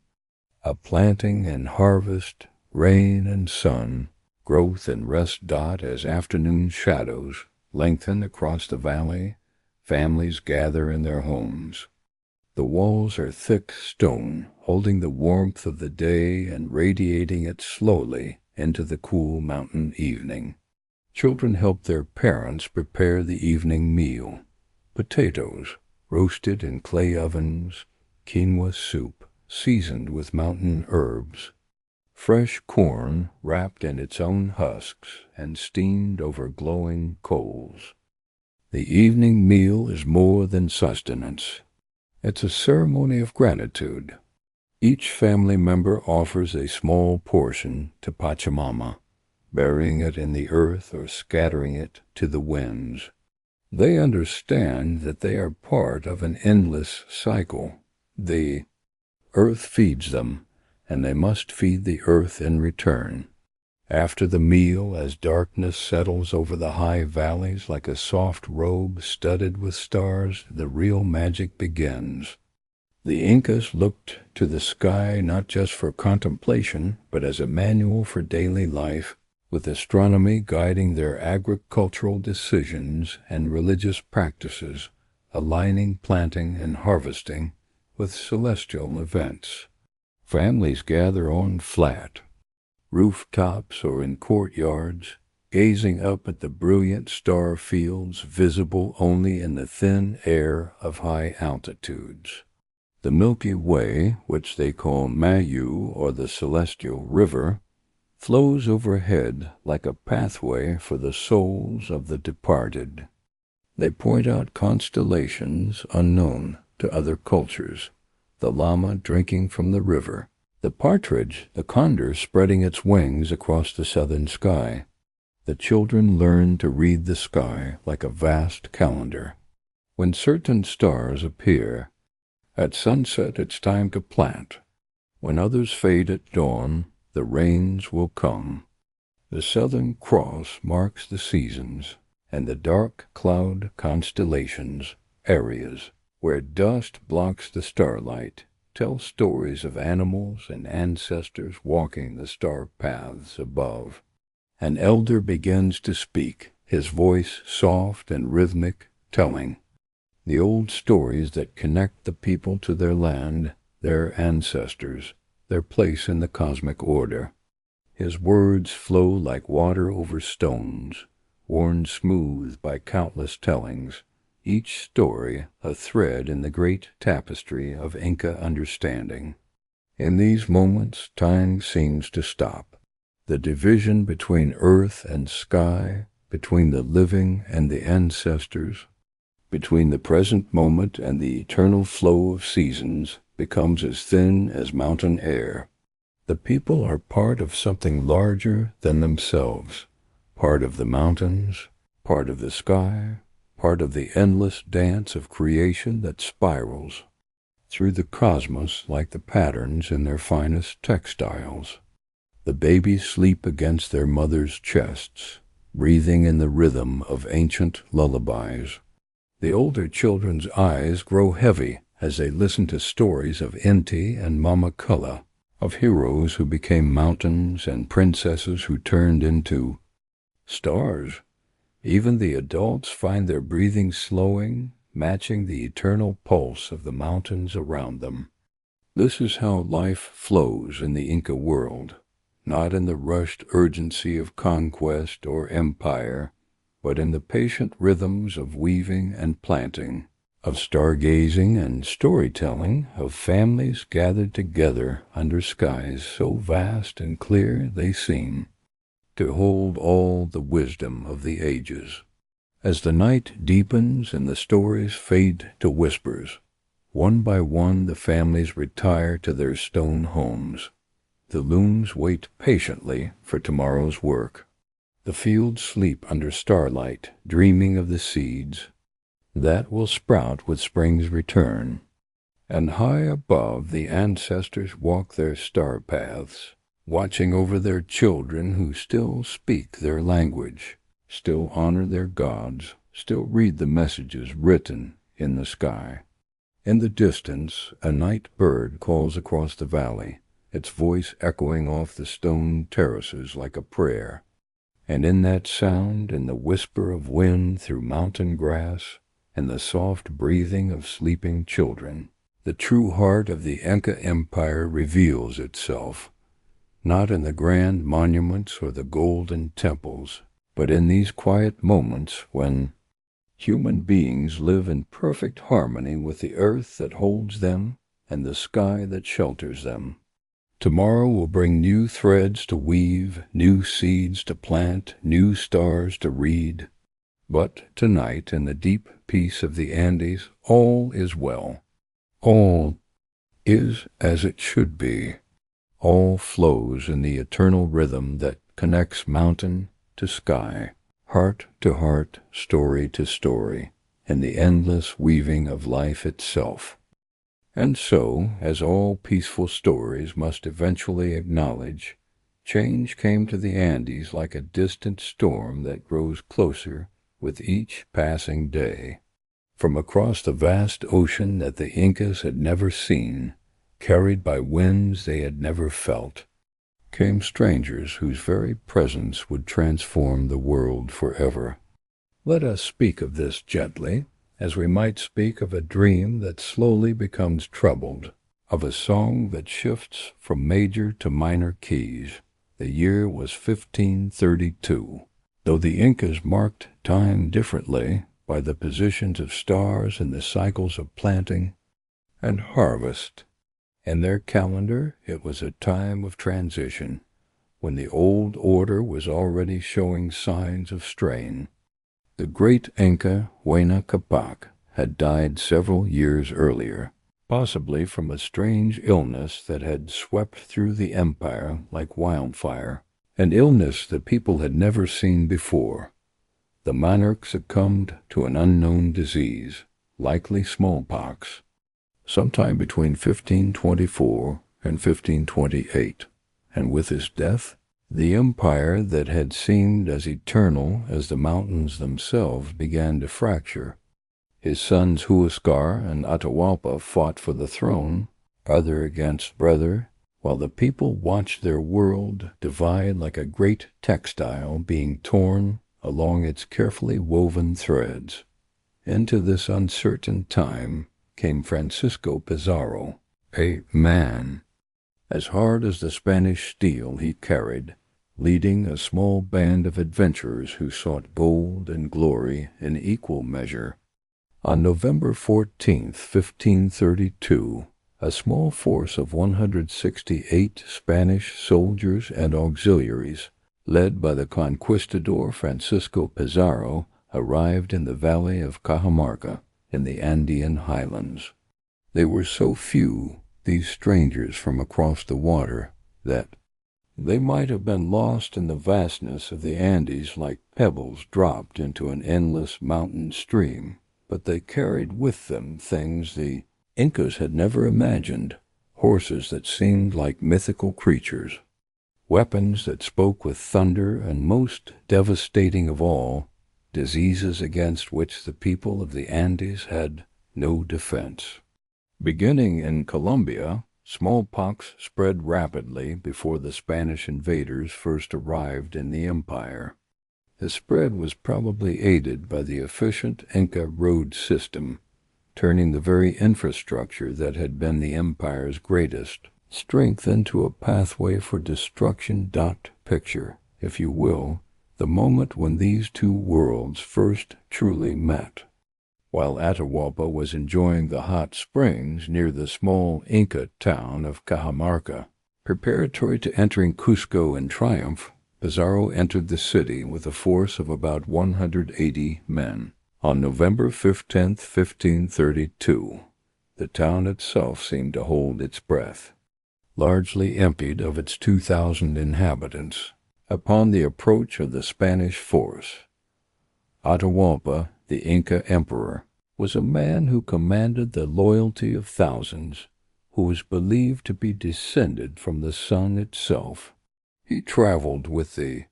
A planting and harvest, rain and sun, growth and rest dot as afternoon shadows lengthen across the valley, families gather in their homes. The walls are thick stone, holding the warmth of the day and radiating it slowly into the cool mountain evening. Children help their parents prepare the evening meal. Potatoes, roasted in clay ovens, quinoa soup, seasoned with mountain herbs, fresh corn wrapped in its own husks and steamed over glowing coals. The evening meal is more than sustenance. It's a ceremony of gratitude. Each family member offers a small portion to Pachamama, burying it in the earth or scattering it to the winds. They understand that they are part of an endless cycle. The earth feeds them, and they must feed the earth in return. After the meal, as darkness settles over the high valleys like a soft robe studded with stars, the real magic begins. The Incas looked to the sky not just for contemplation, but as a manual for daily life, with astronomy guiding their agricultural decisions and religious practices, aligning planting and harvesting with celestial events. Families gather on flat rooftops or in courtyards, gazing up at the brilliant star fields visible only in the thin air of high altitudes. The Milky Way, which they call Mayu or the Celestial River, flows overhead like a pathway for the souls of the departed. They point out constellations unknown to other cultures, the llama drinking from the river, the partridge, the condor spreading its wings across the southern sky. The children learn to read the sky like a vast calendar. When certain stars appear, at sunset it's time to plant. When others fade at dawn, the rains will come. The Southern Cross marks the seasons, and the dark cloud constellations, areas where dust blocks the starlight, tell stories of animals and ancestors walking the star paths above. An elder begins to speak, his voice soft and rhythmic, telling the old stories that connect the people to their land, their ancestors, their place in the cosmic order. His words flow like water over stones, worn smooth by countless tellings, each story a thread in the great tapestry of Inca understanding. In these moments, time seems to stop. The division between earth and sky, between the living and the ancestors, between the present moment and the eternal flow of seasons, becomes as thin as mountain air. The people are part of something larger than themselves, part of the mountains, part of the sky, part of the endless dance of creation that spirals through the cosmos like the patterns in their finest textiles. The babies sleep against their mothers' chests, breathing in the rhythm of ancient lullabies. The older children's eyes grow heavy as they listen to stories of Inti and Mama Kulla, of heroes who became mountains and princesses who turned into stars. Even the adults find their breathing slowing, matching the eternal pulse of the mountains around them. This is how life flows in the Inca world, not in the rushed urgency of conquest or empire, but in the patient rhythms of weaving and planting, of stargazing and storytelling, of families gathered together under skies so vast and clear they seem to hold all the wisdom of the ages. As the night deepens and the stories fade to whispers, one by one the families retire to their stone homes. The looms wait patiently for tomorrow's work. The fields sleep under starlight, dreaming of the seeds that will sprout with spring's return. And high above the ancestors walk their star paths, watching over their children who still speak their language, still honor their gods, still read the messages written in the sky. In the distance, a night bird calls across the valley, its voice echoing off the stone terraces like a prayer. And in that sound, in the whisper of wind through mountain grass, and the soft breathing of sleeping children, the true heart of the Inca Empire reveals itself, not in the grand monuments or the golden temples, but in these quiet moments when human beings live in perfect harmony with the earth that holds them and the sky that shelters them. Tomorrow will bring new threads to weave, new seeds to plant, new stars to read. But tonight, in the deep peace of the Andes, all is well. All is as it should be. All flows in the eternal rhythm that connects mountain to sky, heart to heart, story to story, in the endless weaving of life itself. And so, as all peaceful stories must eventually acknowledge, change came to the Andes like a distant storm that grows closer with each passing day. From across the vast ocean that the Incas had never seen, carried by winds they had never felt, came strangers whose very presence would transform the world forever. Let us speak of this gently, as we might speak of a dream that slowly becomes troubled, of a song that shifts from major to minor keys. The year was 1532. Though the Incas marked time differently by the positions of stars and the cycles of planting and harvest, in their calendar it was a time of transition, when the old order was already showing signs of strain. The great Inca Huayna Capac had died several years earlier, possibly from a strange illness that had swept through the empire like wildfire, an illness the people had never seen before. The monarch succumbed to an unknown disease, likely smallpox, sometime between 1524 and 1528, and with his death, the empire that had seemed as eternal as the mountains themselves began to fracture. His sons Huascar and Atahualpa fought for the throne, brother against brother, while the people watched their world divide like a great textile being torn along its carefully woven threads. Into this uncertain time came Francisco Pizarro, a man, as hard as the Spanish steel he carried, leading a small band of adventurers who sought gold and glory in equal measure. On November 14th, 1532, a small force of 168 Spanish soldiers and auxiliaries, led by the conquistador Francisco Pizarro, arrived in the valley of Cajamarca in the Andean highlands. They were so few, these strangers from across the water, that they might have been lost in the vastness of the Andes like pebbles dropped into an endless mountain stream, but they carried with them things the Incas had never imagined, horses that seemed like mythical creatures, weapons that spoke with thunder, and most devastating of all, diseases against which the people of the Andes had no defense. Beginning in Colombia, smallpox spread rapidly before the Spanish invaders first arrived in the empire. The spread was probably aided by the efficient Inca road system, turning the very infrastructure that had been the empire's greatest strength into a pathway for destruction. Picture, if you will, the moment when these two worlds first truly met. While Atahualpa was enjoying the hot springs near the small Inca town of Cajamarca, preparatory to entering Cusco in triumph, Pizarro entered the city with a force of about 180 men. On November 15th, 1532, the town itself seemed to hold its breath, largely emptied of its 2,000 inhabitants. Upon the approach of the Spanish force, Atahualpa, the Inca emperor, was a man who commanded the loyalty of thousands, who was believed to be descended from the sun itself. He traveled with the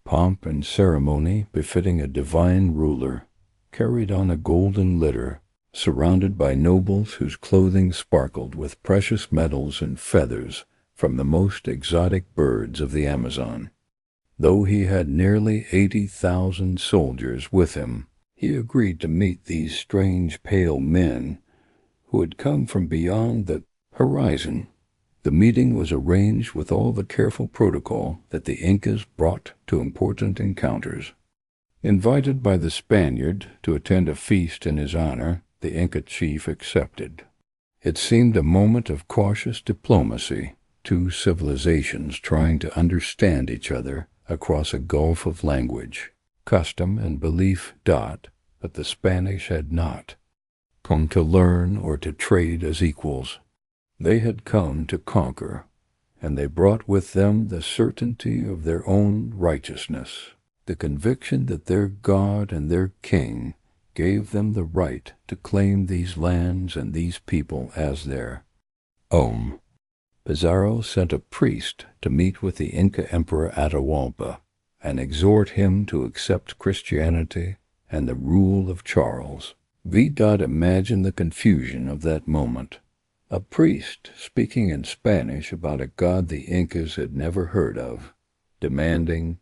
pomp and ceremony befitting a divine ruler, carried on a golden litter, surrounded by nobles whose clothing sparkled with precious metals and feathers from the most exotic birds of the Amazon. Though he had nearly 80,000 soldiers with him, he agreed to meet these strange pale men who had come from beyond the horizon. The meeting was arranged with all the careful protocol that the Incas brought to important encounters. Invited by the Spaniard to attend a feast in his honor, the Inca chief accepted. It seemed a moment of cautious diplomacy, two civilizations trying to understand each other across a gulf of language, custom, and belief. But the Spanish had not come to learn or to trade as equals. They had come to conquer, and they brought with them the certainty of their own righteousness, the conviction that their God and their king gave them the right to claim these lands and these people as their own. Pizarro sent a priest to meet with the Inca Emperor Atahualpa and exhort him to accept Christianity and the rule of Charles. Imagine the confusion of that moment. A priest speaking in Spanish about a god the Incas had never heard of, demanding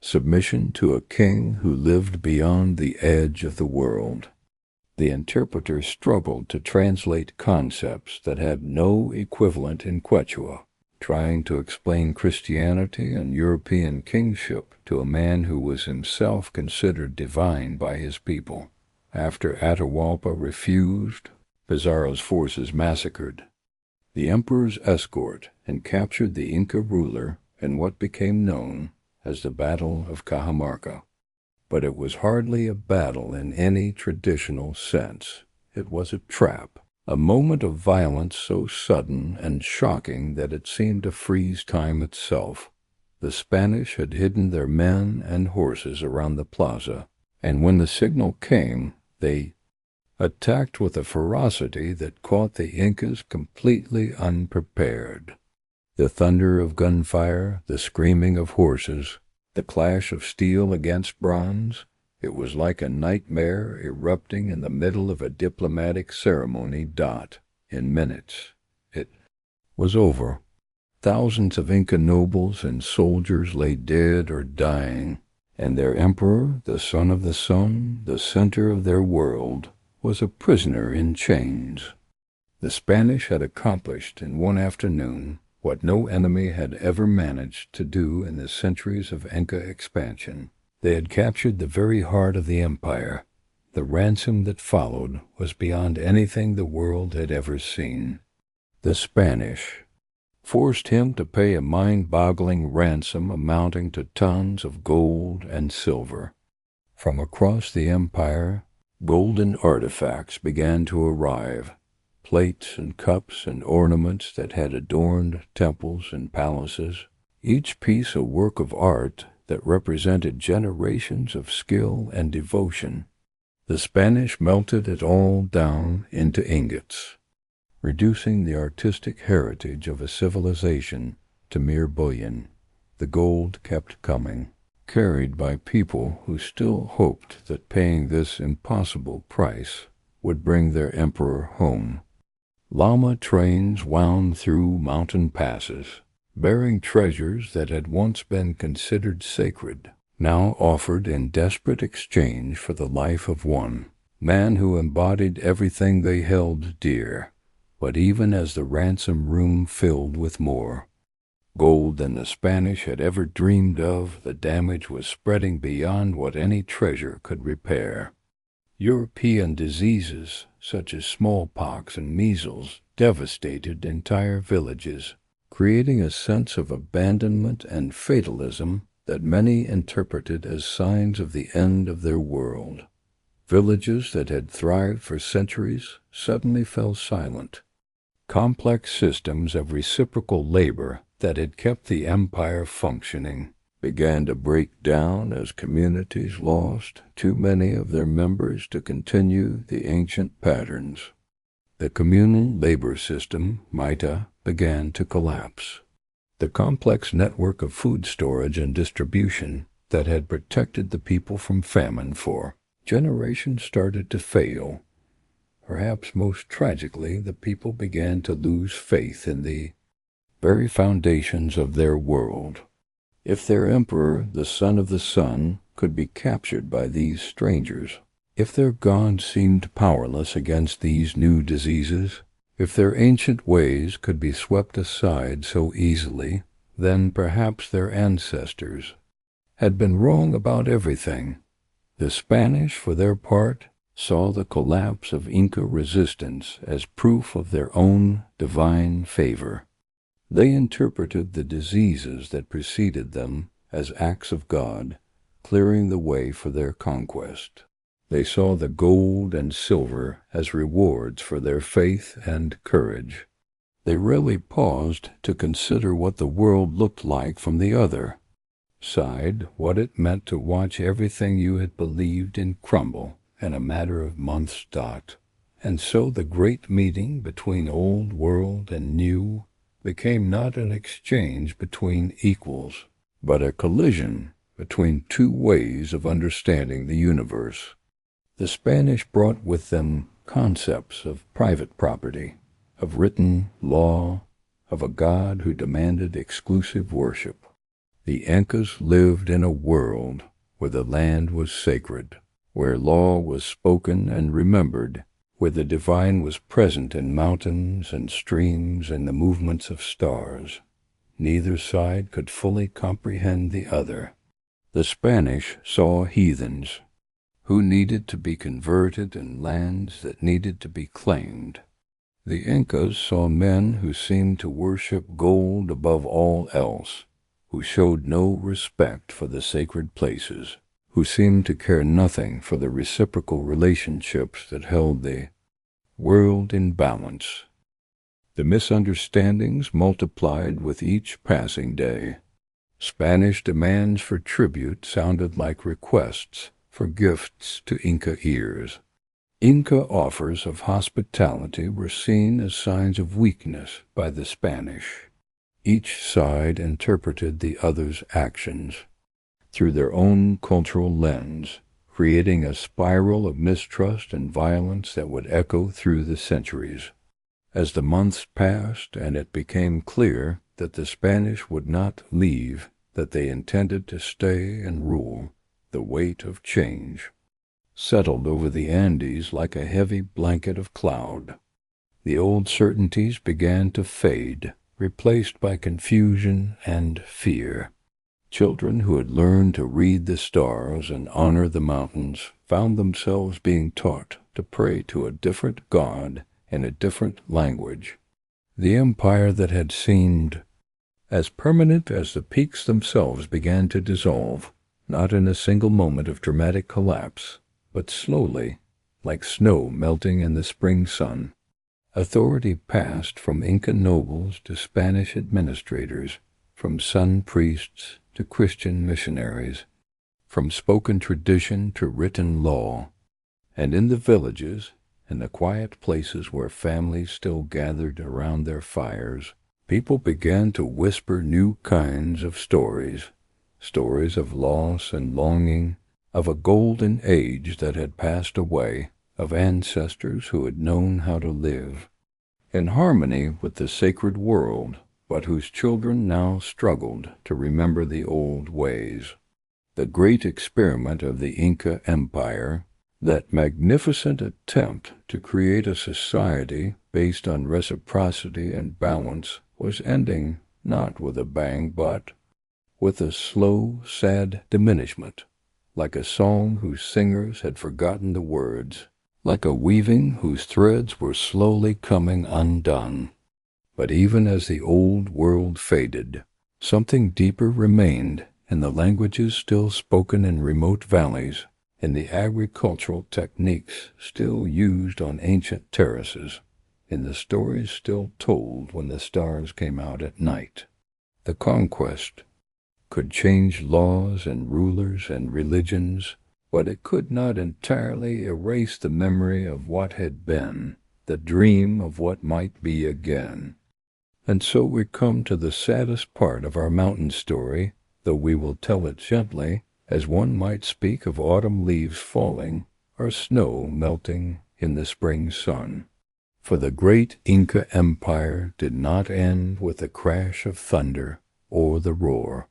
submission to a king who lived beyond the edge of the world. The interpreter struggled to translate concepts that had no equivalent in Quechua, trying to explain Christianity and European kingship to a man who was himself considered divine by his people. After Atahualpa refused, Pizarro's forces massacred the emperor's escort and captured the Inca ruler in what became known as the Battle of Cajamarca. But it was hardly a battle in any traditional sense. It was a trap, a moment of violence so sudden and shocking that it seemed to freeze time itself. The Spanish had hidden their men and horses around the plaza, and when the signal came, they attacked with a ferocity that caught the Incas completely unprepared. The thunder of gunfire, the screaming of horses, the clash of steel against bronze, it was like a nightmare erupting in the middle of a diplomatic ceremony. In minutes, it was over. Thousands of Inca nobles and soldiers lay dead or dying, and their emperor, the son of the sun, the center of their world, was a prisoner in chains. The Spanish had accomplished in one afternoon what no enemy had ever managed to do in the centuries of Inca expansion. They had captured the very heart of the empire. The ransom that followed was beyond anything the world had ever seen. The Spanish forced him to pay a mind-boggling ransom amounting to tons of gold and silver. From across the empire, golden artifacts began to arrive, plates and cups and ornaments that had adorned temples and palaces, each piece a work of art that represented generations of skill and devotion. The Spanish melted it all down into ingots, reducing the artistic heritage of a civilization to mere bullion. The gold kept coming, carried by people who still hoped that paying this impossible price would bring their emperor home. Llama trains wound through mountain passes, bearing treasures that had once been considered sacred, now offered in desperate exchange for the life of one man who embodied everything they held dear. But even as the ransom room filled with more gold than the Spanish had ever dreamed of, the damage was spreading beyond what any treasure could repair. European diseases, such as smallpox and measles, devastated entire villages, creating a sense of abandonment and fatalism that many interpreted as signs of the end of their world. Villages that had thrived for centuries suddenly fell silent. Complex systems of reciprocal labor that had kept the empire functioning began to break down as communities lost too many of their members to continue the ancient patterns. The communal labor system, MITA, began to collapse. The complex network of food storage and distribution that had protected the people from famine for generations started to fail. Perhaps most tragically, the people began to lose faith in the very foundations of their world. If their emperor, the son of the sun, could be captured by these strangers, if their god seemed powerless against these new diseases, if their ancient ways could be swept aside so easily, then perhaps their ancestors had been wrong about everything. The Spanish, for their part, saw the collapse of Inca resistance as proof of their own divine favor. They interpreted the diseases that preceded them as acts of God, clearing the way for their conquest. They saw the gold and silver as rewards for their faith and courage. They rarely paused to consider what the world looked like from the other side, what it meant to watch everything you had believed in crumble in a matter of months. And so the great meeting between old world and new became not an exchange between equals, but a collision between two ways of understanding the universe. The Spanish brought with them concepts of private property, of written law, of a God who demanded exclusive worship. The Incas lived in a world where the land was sacred, where law was spoken and remembered, where the divine was present in mountains and streams and the movements of stars. Neither side could fully comprehend the other. The Spanish saw heathens who needed to be converted in lands that needed to be claimed. The Incas saw men who seemed to worship gold above all else, who showed no respect for the sacred places, who seemed to care nothing for the reciprocal relationships that held the world in balance. The misunderstandings multiplied with each passing day. Spanish demands for tribute sounded like requests for gifts to Inca ears. Inca offers of hospitality were seen as signs of weakness by the Spanish. Each side interpreted the other's actions through their own cultural lens, creating a spiral of mistrust and violence that would echo through the centuries. As the months passed and it became clear that the Spanish would not leave, that they intended to stay and rule, the weight of change settled over the Andes like a heavy blanket of cloud. The old certainties began to fade, replaced by confusion and fear. Children who had learned to read the stars and honor the mountains found themselves being taught to pray to a different God in a different language. The empire that had seemed as permanent as the peaks themselves began to dissolve, not in a single moment of dramatic collapse, but slowly, like snow melting in the spring sun. Authority passed from Inca nobles to Spanish administrators, from sun priests to Christian missionaries, from spoken tradition to written law. And in the villages, in the quiet places where families still gathered around their fires, people began to whisper new kinds of stories, stories of loss and longing, of a golden age that had passed away, of ancestors who had known how to live in harmony with the sacred world, but whose children now struggled to remember the old ways. The great experiment of the Inca Empire, that magnificent attempt to create a society based on reciprocity and balance, was ending not with a bang but with a slow, sad diminishment, like a song whose singers had forgotten the words, like a weaving whose threads were slowly coming undone. But even as the old world faded, something deeper remained in the languages still spoken in remote valleys, in the agricultural techniques still used on ancient terraces, in the stories still told when the stars came out at night. The conquest could change laws and rulers and religions, but it could not entirely erase the memory of what had been, the dream of what might be again. And so we come to the saddest part of our mountain story, though we will tell it gently, as one might speak of autumn leaves falling or snow melting in the spring sun. For the great Inca Empire did not end with the crash of thunder or the roar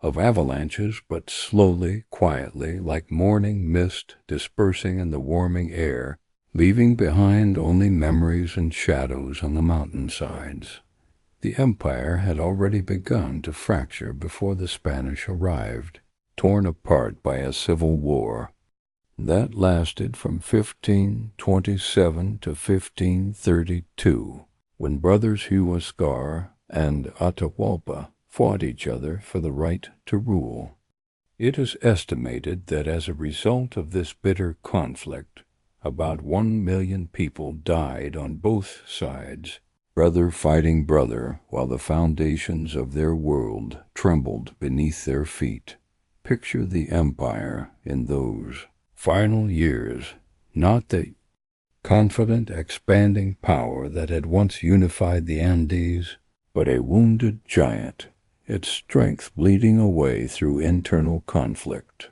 of avalanches, but slowly, quietly, like morning mist dispersing in the warming air, leaving behind only memories and shadows on the mountainsides. The empire had already begun to fracture before the Spanish arrived, torn apart by a civil war that lasted from 1527 to 1532, when brothers Huascar and Atahualpa fought each other for the right to rule. It is estimated that as a result of this bitter conflict, about 1 million people died on both sides, brother fighting brother, while the foundations of their world trembled beneath their feet. Picture the empire in those final years, not the confident, expanding power that had once unified the Andes, but a wounded giant, its strength bleeding away through internal conflict.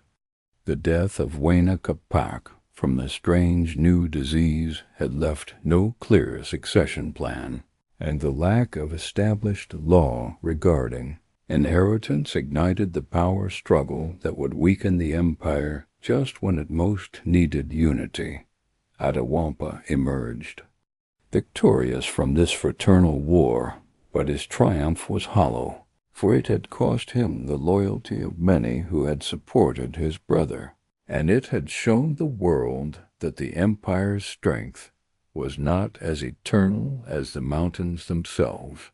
The death of Huayna Capac from the strange new disease had left no clear succession plan, and the lack of established law regarding inheritance ignited the power struggle that would weaken the empire just when it most needed unity. Atahualpa emerged victorious from this fraternal war, but his triumph was hollow, for it had cost him the loyalty of many who had supported his brother, and it had shown the world that the empire's strength was not as eternal as the mountains themselves.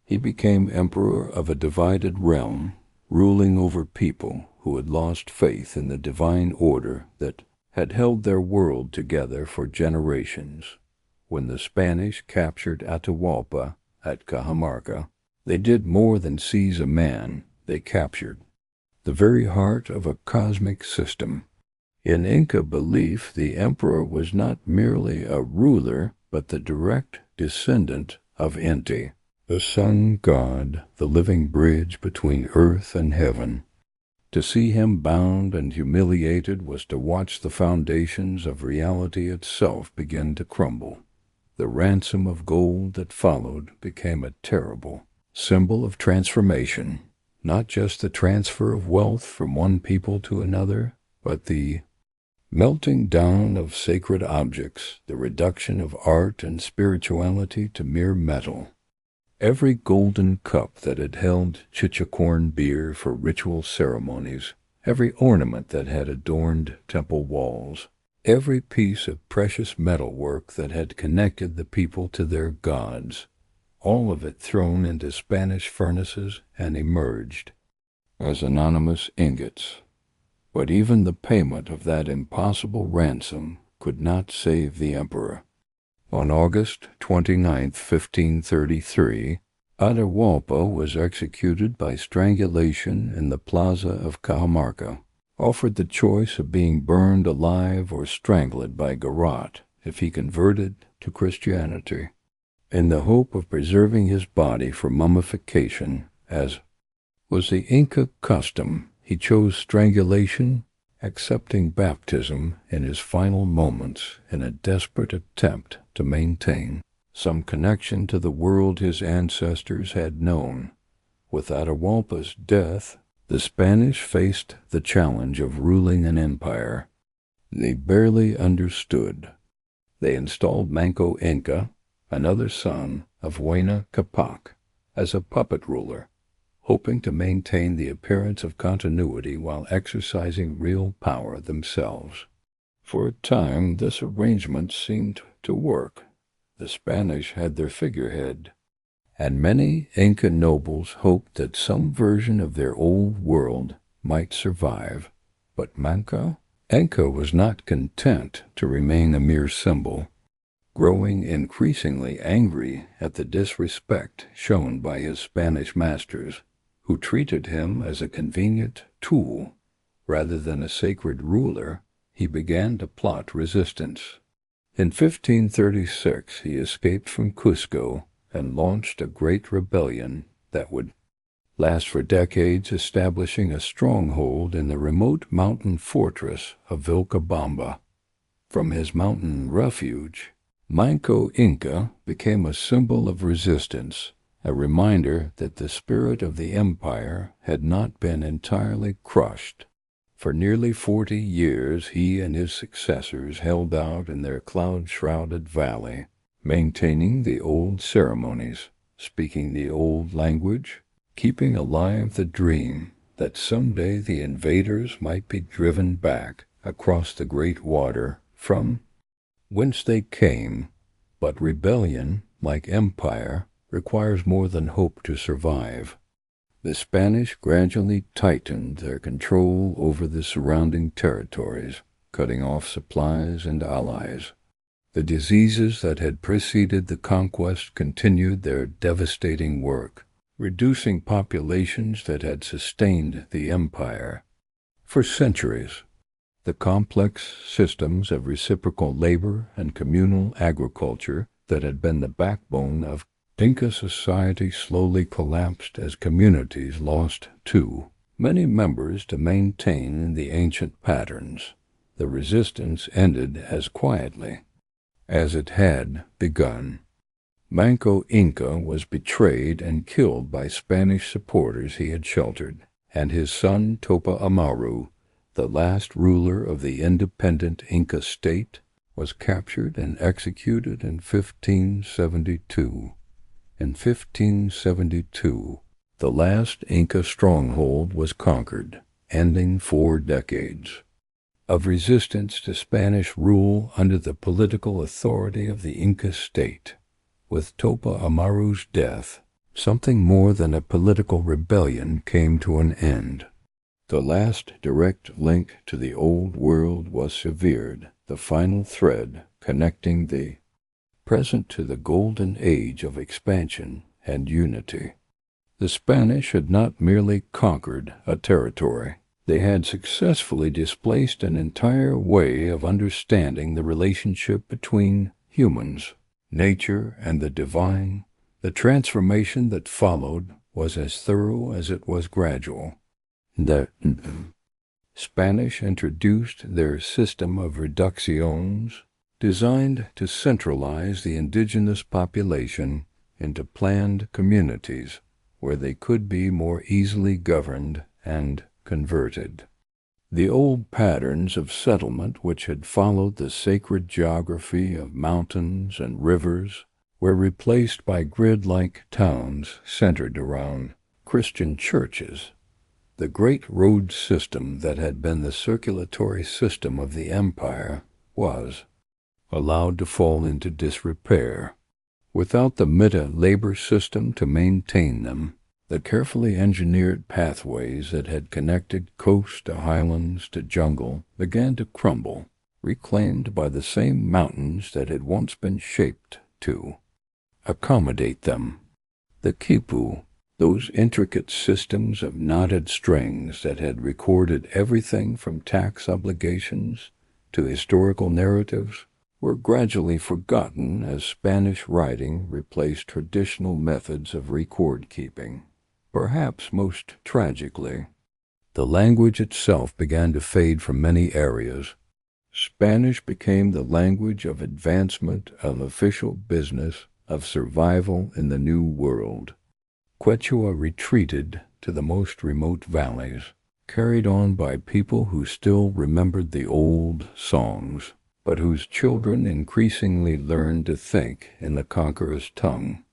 He became emperor of a divided realm, ruling over people who had lost faith in the divine order that had held their world together for generations. When the Spanish captured Atahualpa at Cajamarca, they did more than seize a man, they captured the very heart of a cosmic system. In Inca belief, the emperor was not merely a ruler, but the direct descendant of Inti, the sun god, the living bridge between earth and heaven. To see him bound and humiliated was to watch the foundations of reality itself begin to crumble. The ransom of gold that followed became a terrible symbol of transformation, not just the transfer of wealth from one people to another, but the melting down of sacred objects, the reduction of art and spirituality to mere metal. Every golden cup that had held chichacorn beer for ritual ceremonies, every ornament that had adorned temple walls, every piece of precious metalwork that had connected the people to their gods, all of it thrown into Spanish furnaces and emerged as anonymous ingots. But even the payment of that impossible ransom could not save the emperor. On August 29, 1533, Atahualpa was executed by strangulation in the plaza of Cajamarca, offered the choice of being burned alive or strangled by garrote if he converted to Christianity. In the hope of preserving his body for mummification, as was the Inca custom, he chose strangulation, accepting baptism in his final moments in a desperate attempt to maintain some connection to the world his ancestors had known. With Atahualpa's death, the Spanish faced the challenge of ruling an empire they barely understood. They installed Manco Inca, another son of Huayna Capac, as a puppet ruler, hoping to maintain the appearance of continuity while exercising real power themselves. For a time, this arrangement seemed to work. The Spanish had their figurehead, and many Inca nobles hoped that some version of their old world might survive. But Manco Inca was not content to remain a mere symbol. Growing increasingly angry at the disrespect shown by his Spanish masters, who treated him as a convenient tool rather than a sacred ruler, he began to plot resistance. In 1536 he escaped from Cusco and launched a great rebellion that would last for decades, establishing a stronghold in the remote mountain fortress of Vilcabamba. From his mountain refuge, Manco Inca became a symbol of resistance, a reminder that the spirit of the empire had not been entirely crushed. For nearly 40 years he and his successors held out in their cloud-shrouded valley, maintaining the old ceremonies, speaking the old language, keeping alive the dream that someday the invaders might be driven back across the great water from whence they came. But rebellion, like empire, requires more than hope to survive. The Spanish gradually tightened their control over the surrounding territories, cutting off supplies and allies. The diseases that had preceded the conquest continued their devastating work, reducing populations that had sustained the empire. For centuries, the complex systems of reciprocal labor and communal agriculture that had been the backbone of Inca society slowly collapsed as communities lost too many members to maintain the ancient patterns. The resistance ended as quietly as it had begun. Manco Inca was betrayed and killed by Spanish supporters he had sheltered, and his son Topa Amaru, the last ruler of the independent Inca state, was captured and executed in 1572. In 1572, the last Inca stronghold was conquered, ending 4 decades of resistance to Spanish rule under the political authority of the Inca state. With Topa Amaru's death, something more than a political rebellion came to an end. The last direct link to the old world was severed, the final thread connecting the present to the golden age of expansion and unity. The Spanish had not merely conquered a territory. They had successfully displaced an entire way of understanding the relationship between humans, nature, and the divine. The transformation that followed was as thorough as it was gradual. The Spanish introduced their system of reducciones, designed to centralize the indigenous population into planned communities where they could be more easily governed and converted. The old patterns of settlement which had followed the sacred geography of mountains and rivers were replaced by grid-like towns centered around Christian churches. The great road system that had been the circulatory system of the empire was allowed to fall into disrepair. Without the labor system to maintain them, the carefully engineered pathways that had connected coast to highlands to jungle began to crumble, reclaimed by the same mountains that had once been shaped to accommodate them. The quipu, those intricate systems of knotted strings that had recorded everything from tax obligations to historical narratives, were gradually forgotten as Spanish writing replaced traditional methods of record-keeping. Perhaps most tragically, the language itself began to fade from many areas. Spanish became the language of advancement, of official business, of survival in the New World. Quechua retreated to the most remote valleys, carried on by people who still remembered the old songs, but whose children increasingly learned to think in the conqueror's tongue.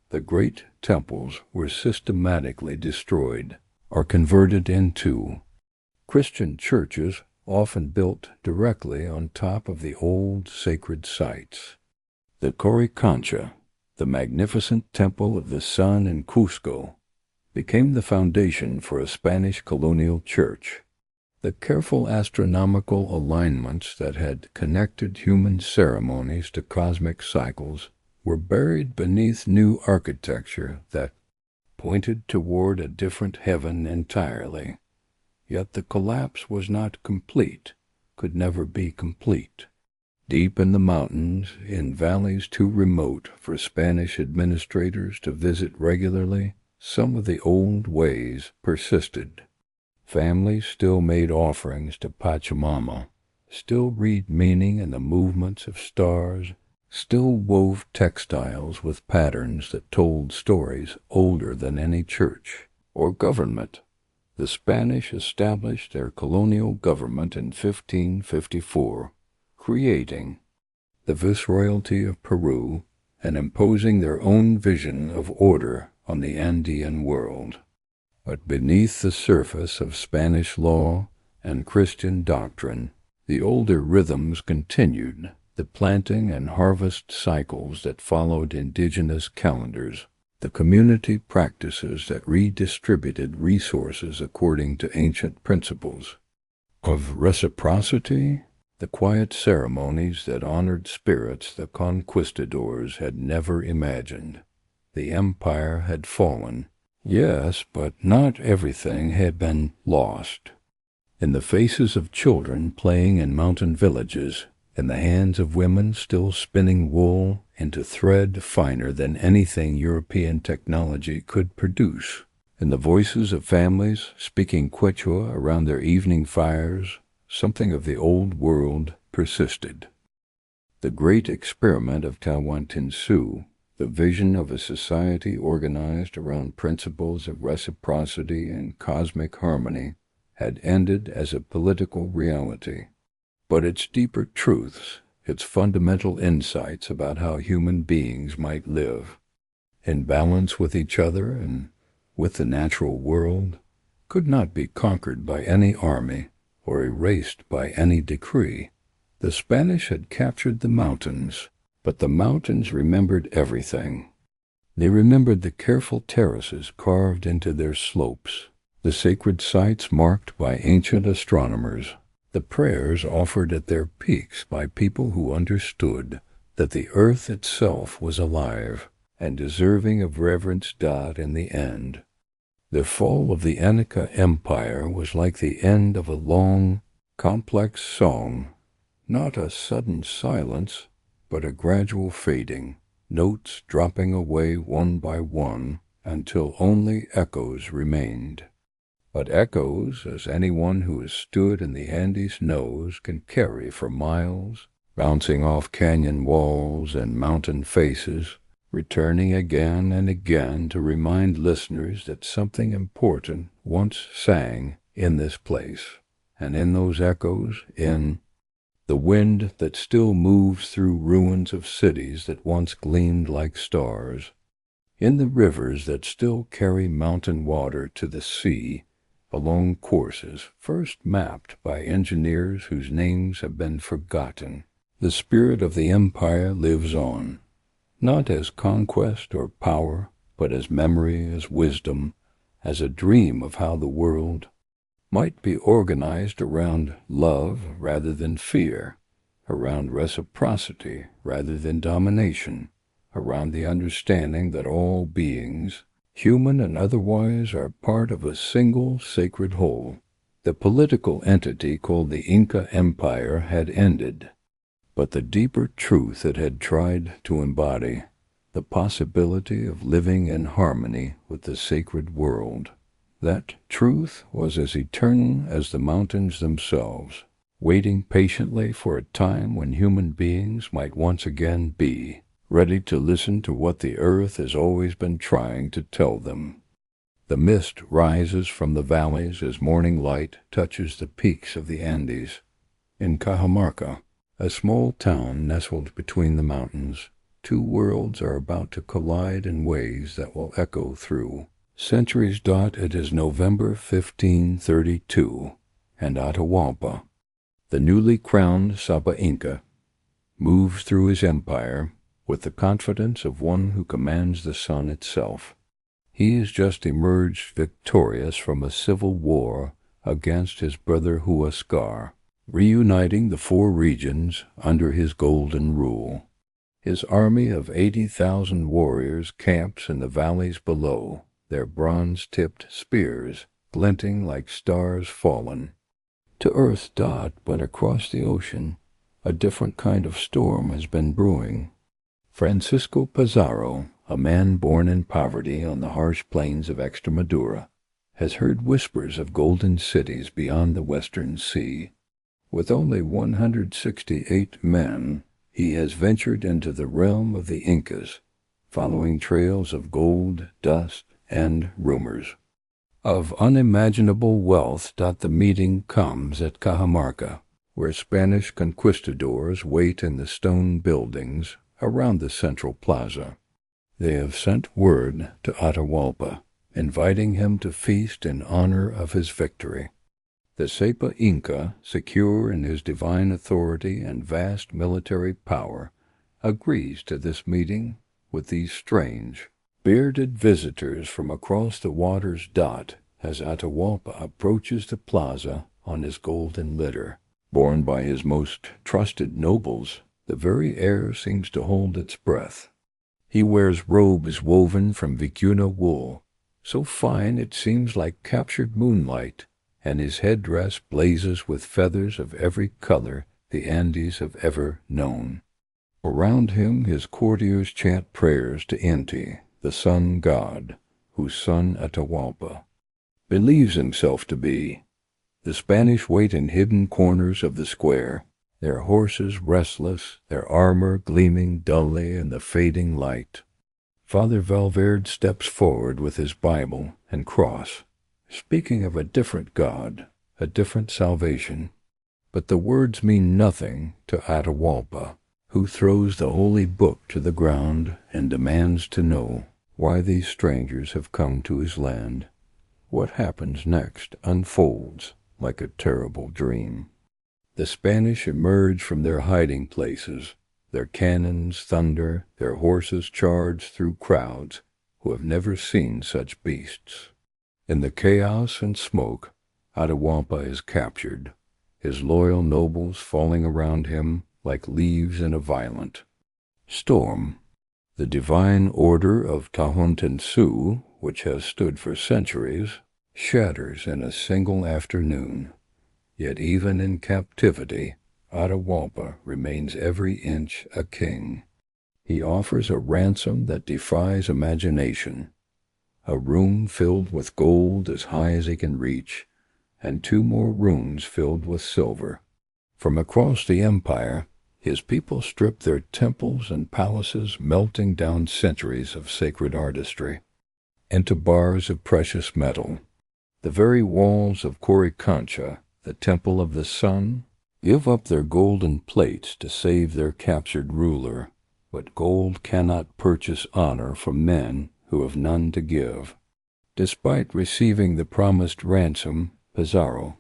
The great temples were systematically destroyed or converted into Christian churches, often built directly on top of the old sacred sites. The Coricancha, the magnificent temple of the sun in Cusco, became the foundation for a Spanish colonial church. The careful astronomical alignments that had connected human ceremonies to cosmic cycles were buried beneath new architecture that pointed toward a different heaven entirely. Yet the collapse was not complete, could never be complete. Deep in the mountains, in valleys too remote for Spanish administrators to visit regularly, some of the old ways persisted. Families still made offerings to Pachamama, still read meaning in the movements of stars, still wove textiles with patterns that told stories older than any church or government. The Spanish established their colonial government in 1554, creating the Viceroyalty of Peru and imposing their own vision of order on the Andean world. But beneath the surface of Spanish law and Christian doctrine, the older rhythms continued, the planting and harvest cycles that followed indigenous calendars, the community practices that redistributed resources according to ancient principles of reciprocity, the quiet ceremonies that honored spirits the conquistadors had never imagined. The empire had fallen, yes, but not everything had been lost. In the faces of children playing in mountain villages, in the hands of women still spinning wool into thread finer than anything European technology could produce, in the voices of families speaking Quechua around their evening fires, something of the old world persisted. The great experiment of Tawantinsuyu, the vision of a society organized around principles of reciprocity and cosmic harmony, had ended as a political reality. But its deeper truths, its fundamental insights about how human beings might live, in balance with each other and with the natural world, could not be conquered by any army or erased by any decree. The Spanish had captured the mountains, but the mountains remembered everything. They remembered the careful terraces carved into their slopes, the sacred sites marked by ancient astronomers, the prayers offered at their peaks by people who understood that the earth itself was alive and deserving of reverence in the end. The fall of the Inca Empire was like the end of a long, complex song, not a sudden silence, but a gradual fading, notes dropping away one by one until only echoes remained. But echoes, as anyone who has stood in the Andes knows, can carry for miles, bouncing off canyon walls and mountain faces, returning again and again to remind listeners that something important once sang in this place, and in those echoes, in the wind that still moves through ruins of cities that once gleamed like stars, in the rivers that still carry mountain water to the sea, along courses first mapped by engineers whose names have been forgotten. The spirit of the empire lives on, not as conquest or power, but as memory, as wisdom, as a dream of how the world might be organized around love rather than fear, around reciprocity rather than domination, around the understanding that all beings, human and otherwise, are part of a single sacred whole. The political entity called the Inca Empire had ended, but the deeper truth it had tried to embody, the possibility of living in harmony with the sacred world, that truth was as eternal as the mountains themselves, waiting patiently for a time when human beings might once again be ready to listen to what the earth has always been trying to tell them. The mist rises from the valleys as morning light touches the peaks of the Andes. In Cajamarca, a small town nestled between the mountains, two worlds are about to collide in ways that will echo through centuries. It is November 1532, and Atahualpa, the newly crowned Saba Inca, moves through his empire with the confidence of one who commands the sun itself. He has just emerged victorious from a civil war against his brother Huascar, reuniting the four regions under his golden rule. His army of 80,000 warriors camps in the valleys below, their bronze-tipped spears glinting like stars fallen to earth. But across the ocean, a different kind of storm has been brewing. Francisco Pizarro, a man born in poverty on the harsh plains of Extremadura, has heard whispers of golden cities beyond the western sea. With only 168 men, he has ventured into the realm of the Incas, following trails of gold, dust, and rumors. Of unimaginable wealth the meeting comes at Cajamarca, where Spanish conquistadors wait in the stone buildings around the central plaza. They have sent word to Atahualpa, inviting him to feast in honor of his victory. The Sapa Inca, secure in his divine authority and vast military power, agrees to this meeting with these strange, bearded visitors from across the water's dot as Atahualpa approaches the plaza on his golden litter. Borne by his most trusted nobles, the very air seems to hold its breath. He wears robes woven from vicuna wool, so fine it seems like captured moonlight, and his headdress blazes with feathers of every color the Andes have ever known. Around him his courtiers chant prayers to Inti, the sun god, whose son Atahualpa believes himself to be. The Spanish wait in hidden corners of the square, their horses restless, their armor gleaming dully in the fading light. Father Valverde steps forward with his Bible and cross, speaking of a different God, a different salvation. But the words mean nothing to Atahualpa, who throws the holy book to the ground and demands to know why these strangers have come to his land. What happens next unfolds like a terrible dream. The Spanish emerge from their hiding places, their cannons thunder, their horses charge through crowds who have never seen such beasts. In the chaos and smoke, Atahualpa is captured, his loyal nobles falling around him like leaves in a violent storm. The divine order of Tahontensu, which has stood for centuries, shatters in a single afternoon. Yet even in captivity, Atahualpa remains every inch a king. He offers a ransom that defies imagination, a room filled with gold as high as he can reach, and 2 more rooms filled with silver. From across the empire, his people strip their temples and palaces, melting down centuries of sacred artistry into bars of precious metal. The very walls of Coricancha, the temple of the sun, give up their golden plates to save their captured ruler, but gold cannot purchase honor from men who have none to give. Despite receiving the promised ransom, Pizarro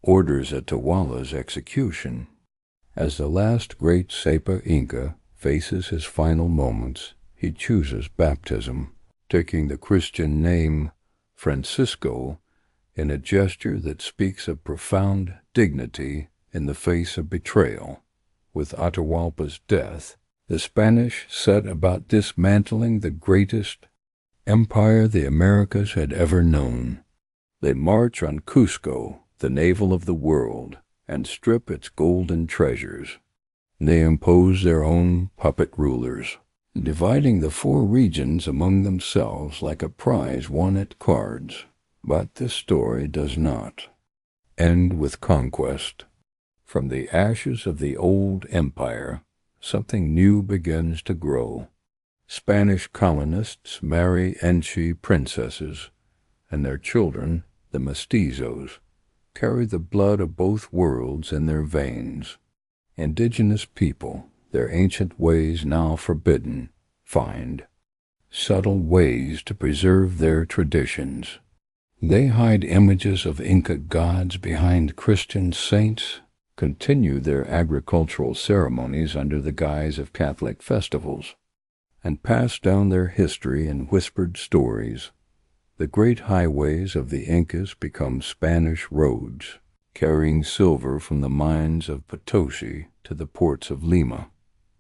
orders Atahualpa's execution. As the last great Sapa Inca faces his final moments, he chooses baptism, taking the Christian name Francisco in a gesture that speaks of profound dignity in the face of betrayal. With Atahualpa's death, the Spanish set about dismantling the greatest empire the Americas had ever known. They march on Cusco, the navel of the world, and strip its golden treasures. They impose their own puppet rulers, dividing the 4 regions among themselves like a prize won at cards. But this story does not end with conquest. From the ashes of the old empire, something new begins to grow. Spanish colonists marry Enchi princesses, and their children, the mestizos, carry the blood of both worlds in their veins. Indigenous people, their ancient ways now forbidden, find subtle ways to preserve their traditions. They hide images of Inca gods behind Christian saints, continue their agricultural ceremonies under the guise of Catholic festivals, and pass down their history in whispered stories. The great highways of the Incas become Spanish roads, carrying silver from the mines of Potosi to the ports of Lima.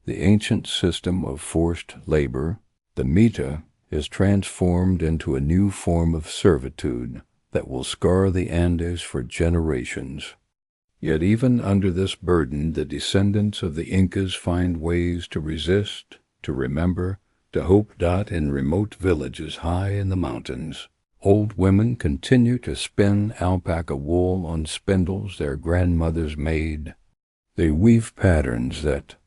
The ancient system of forced labor, the mita, is transformed into a new form of servitude that will scar the Andes for generations. Yet even under this burden, the descendants of the Incas find ways to resist, to remember, to hope. In remote villages high in the mountains, old women continue to spin alpaca wool on spindles their grandmothers made. They weave patterns that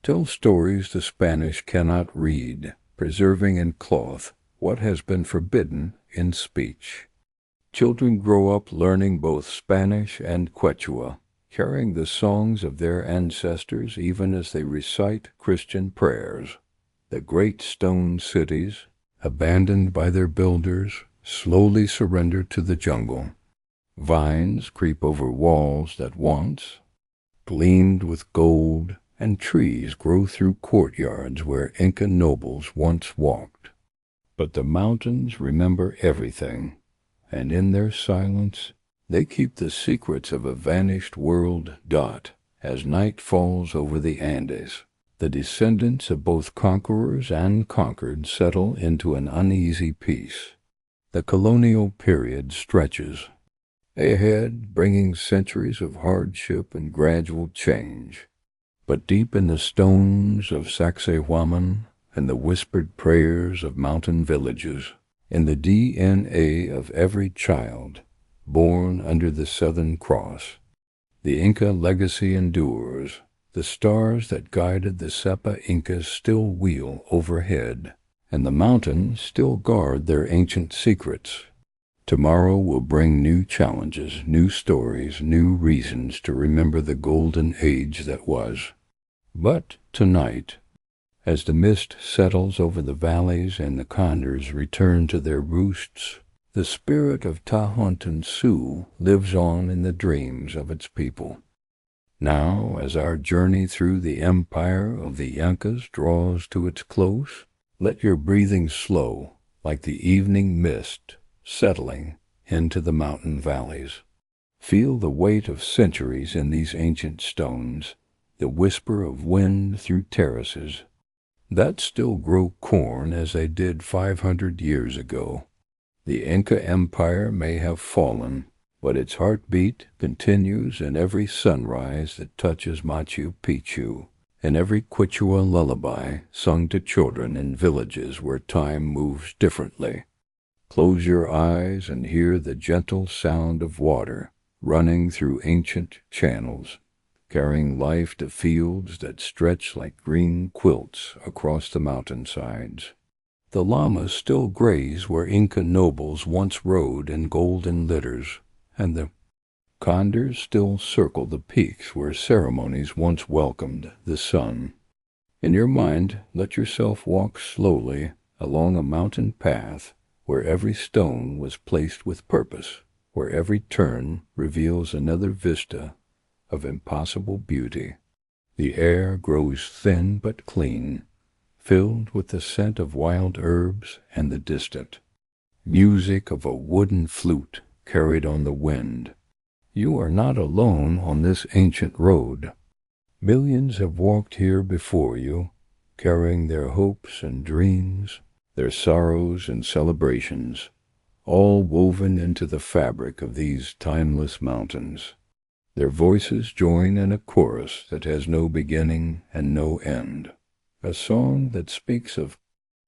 tell stories the Spanish cannot read, preserving in cloth what has been forbidden in speech. Children grow up learning both Spanish and Quechua, carrying the songs of their ancestors even as they recite Christian prayers. The great stone cities, abandoned by their builders, slowly surrender to the jungle. Vines creep over walls that once gleamed with gold, and trees grow through courtyards where Inca nobles once walked. But the mountains remember everything, and in their silence they keep the secrets of a vanished world. As night falls over the Andes, the descendants of both conquerors and conquered settle into an uneasy peace. The colonial period stretches ahead, bringing centuries of hardship and gradual change. But deep in the stones of Sacsayhuaman and the whispered prayers of mountain villages, in the DNA of every child born under the Southern Cross, the Inca legacy endures. The stars that guided the Sepa Incas still wheel overhead, and the mountains still guard their ancient secrets. Tomorrow will bring new challenges, new stories, new reasons to remember the golden age that was. But tonight, as the mist settles over the valleys and the condors return to their roosts, the spirit of Tahontan Sioux lives on in the dreams of its people. Now, as our journey through the empire of the Incas draws to its close, let your breathing slow like the evening mist settling into the mountain valleys. Feel the weight of centuries in these ancient stones, the whisper of wind through terraces that still grow corn as they did 500 years ago. The Inca Empire may have fallen, but its heartbeat continues in every sunrise that touches Machu Picchu, in every Quechua lullaby sung to children in villages where time moves differently. Close your eyes and hear the gentle sound of water running through ancient channels, carrying life to fields that stretch like green quilts across the mountainsides. The llamas still graze where Inca nobles once rode in golden litters, and the condors still circle the peaks where ceremonies once welcomed the sun. In your mind, let yourself walk slowly along a mountain path where every stone was placed with purpose, where every turn reveals another vista of impossible beauty. The air grows thin but clean, filled with the scent of wild herbs and the distant music of a wooden flute carried on the wind. You are not alone on this ancient road. Millions have walked here before you, carrying their hopes and dreams, their sorrows and celebrations, all woven into the fabric of these timeless mountains. Their voices join in a chorus that has no beginning and no end, a song that speaks of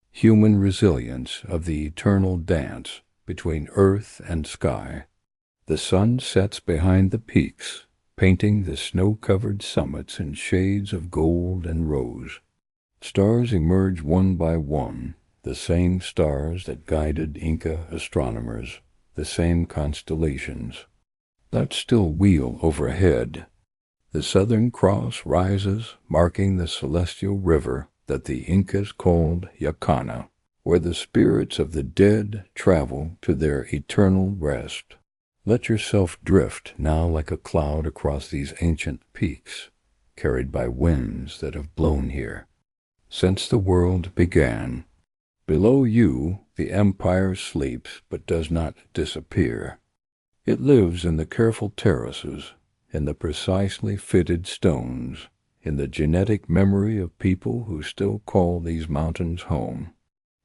human resilience, of the eternal dance between earth and sky. The sun sets behind the peaks, painting the snow-covered summits in shades of gold and rose. Stars emerge one by one, the same stars that guided Inca astronomers, the same constellations that still wheel overhead. The Southern Cross rises, marking the celestial river that the Incas called Yacana, where the spirits of the dead travel to their eternal rest. Let yourself drift now like a cloud across these ancient peaks, carried by winds that have blown here since the world began. Below you, the empire sleeps but does not disappear. It lives in the careful terraces, in the precisely fitted stones, in the genetic memory of people who still call these mountains home.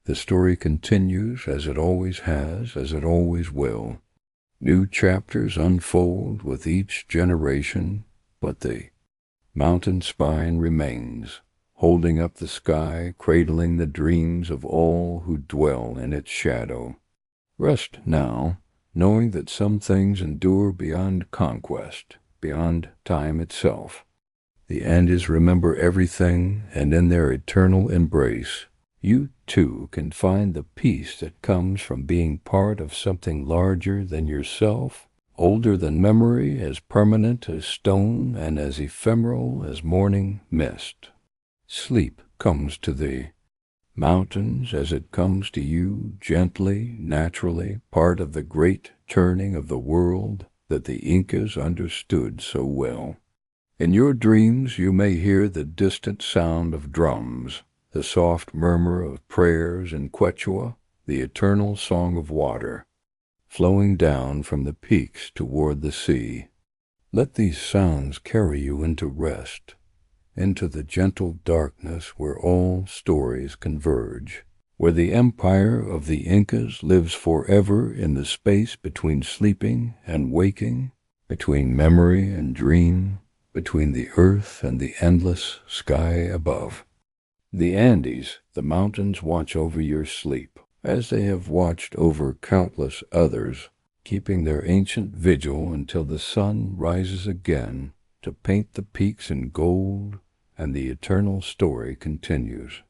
The story continues as it always has, as it always will. New chapters unfold with each generation, but the mountain spine remains, holding up the sky, cradling the dreams of all who dwell in its shadow. Rest now, knowing that some things endure beyond conquest, beyond time itself. The Andes remember everything, and in their eternal embrace, you too can find the peace that comes from being part of something larger than yourself, older than memory, as permanent as stone, and as ephemeral as morning mist. Sleep comes to thee. Mountains, as it comes to you, gently, naturally, part of the great turning of the world that the Incas understood so well. In your dreams you may hear the distant sound of drums, the soft murmur of prayers in Quechua, the eternal song of water, flowing down from the peaks toward the sea. Let these sounds carry you into rest, into the gentle darkness where all stories converge, where the empire of the Incas lives forever in the space between sleeping and waking, between memory and dream, between the earth and the endless sky above. The Andes, the mountains, watch over your sleep, as they have watched over countless others, keeping their ancient vigil until the sun rises again to paint the peaks in gold, and the eternal story continues.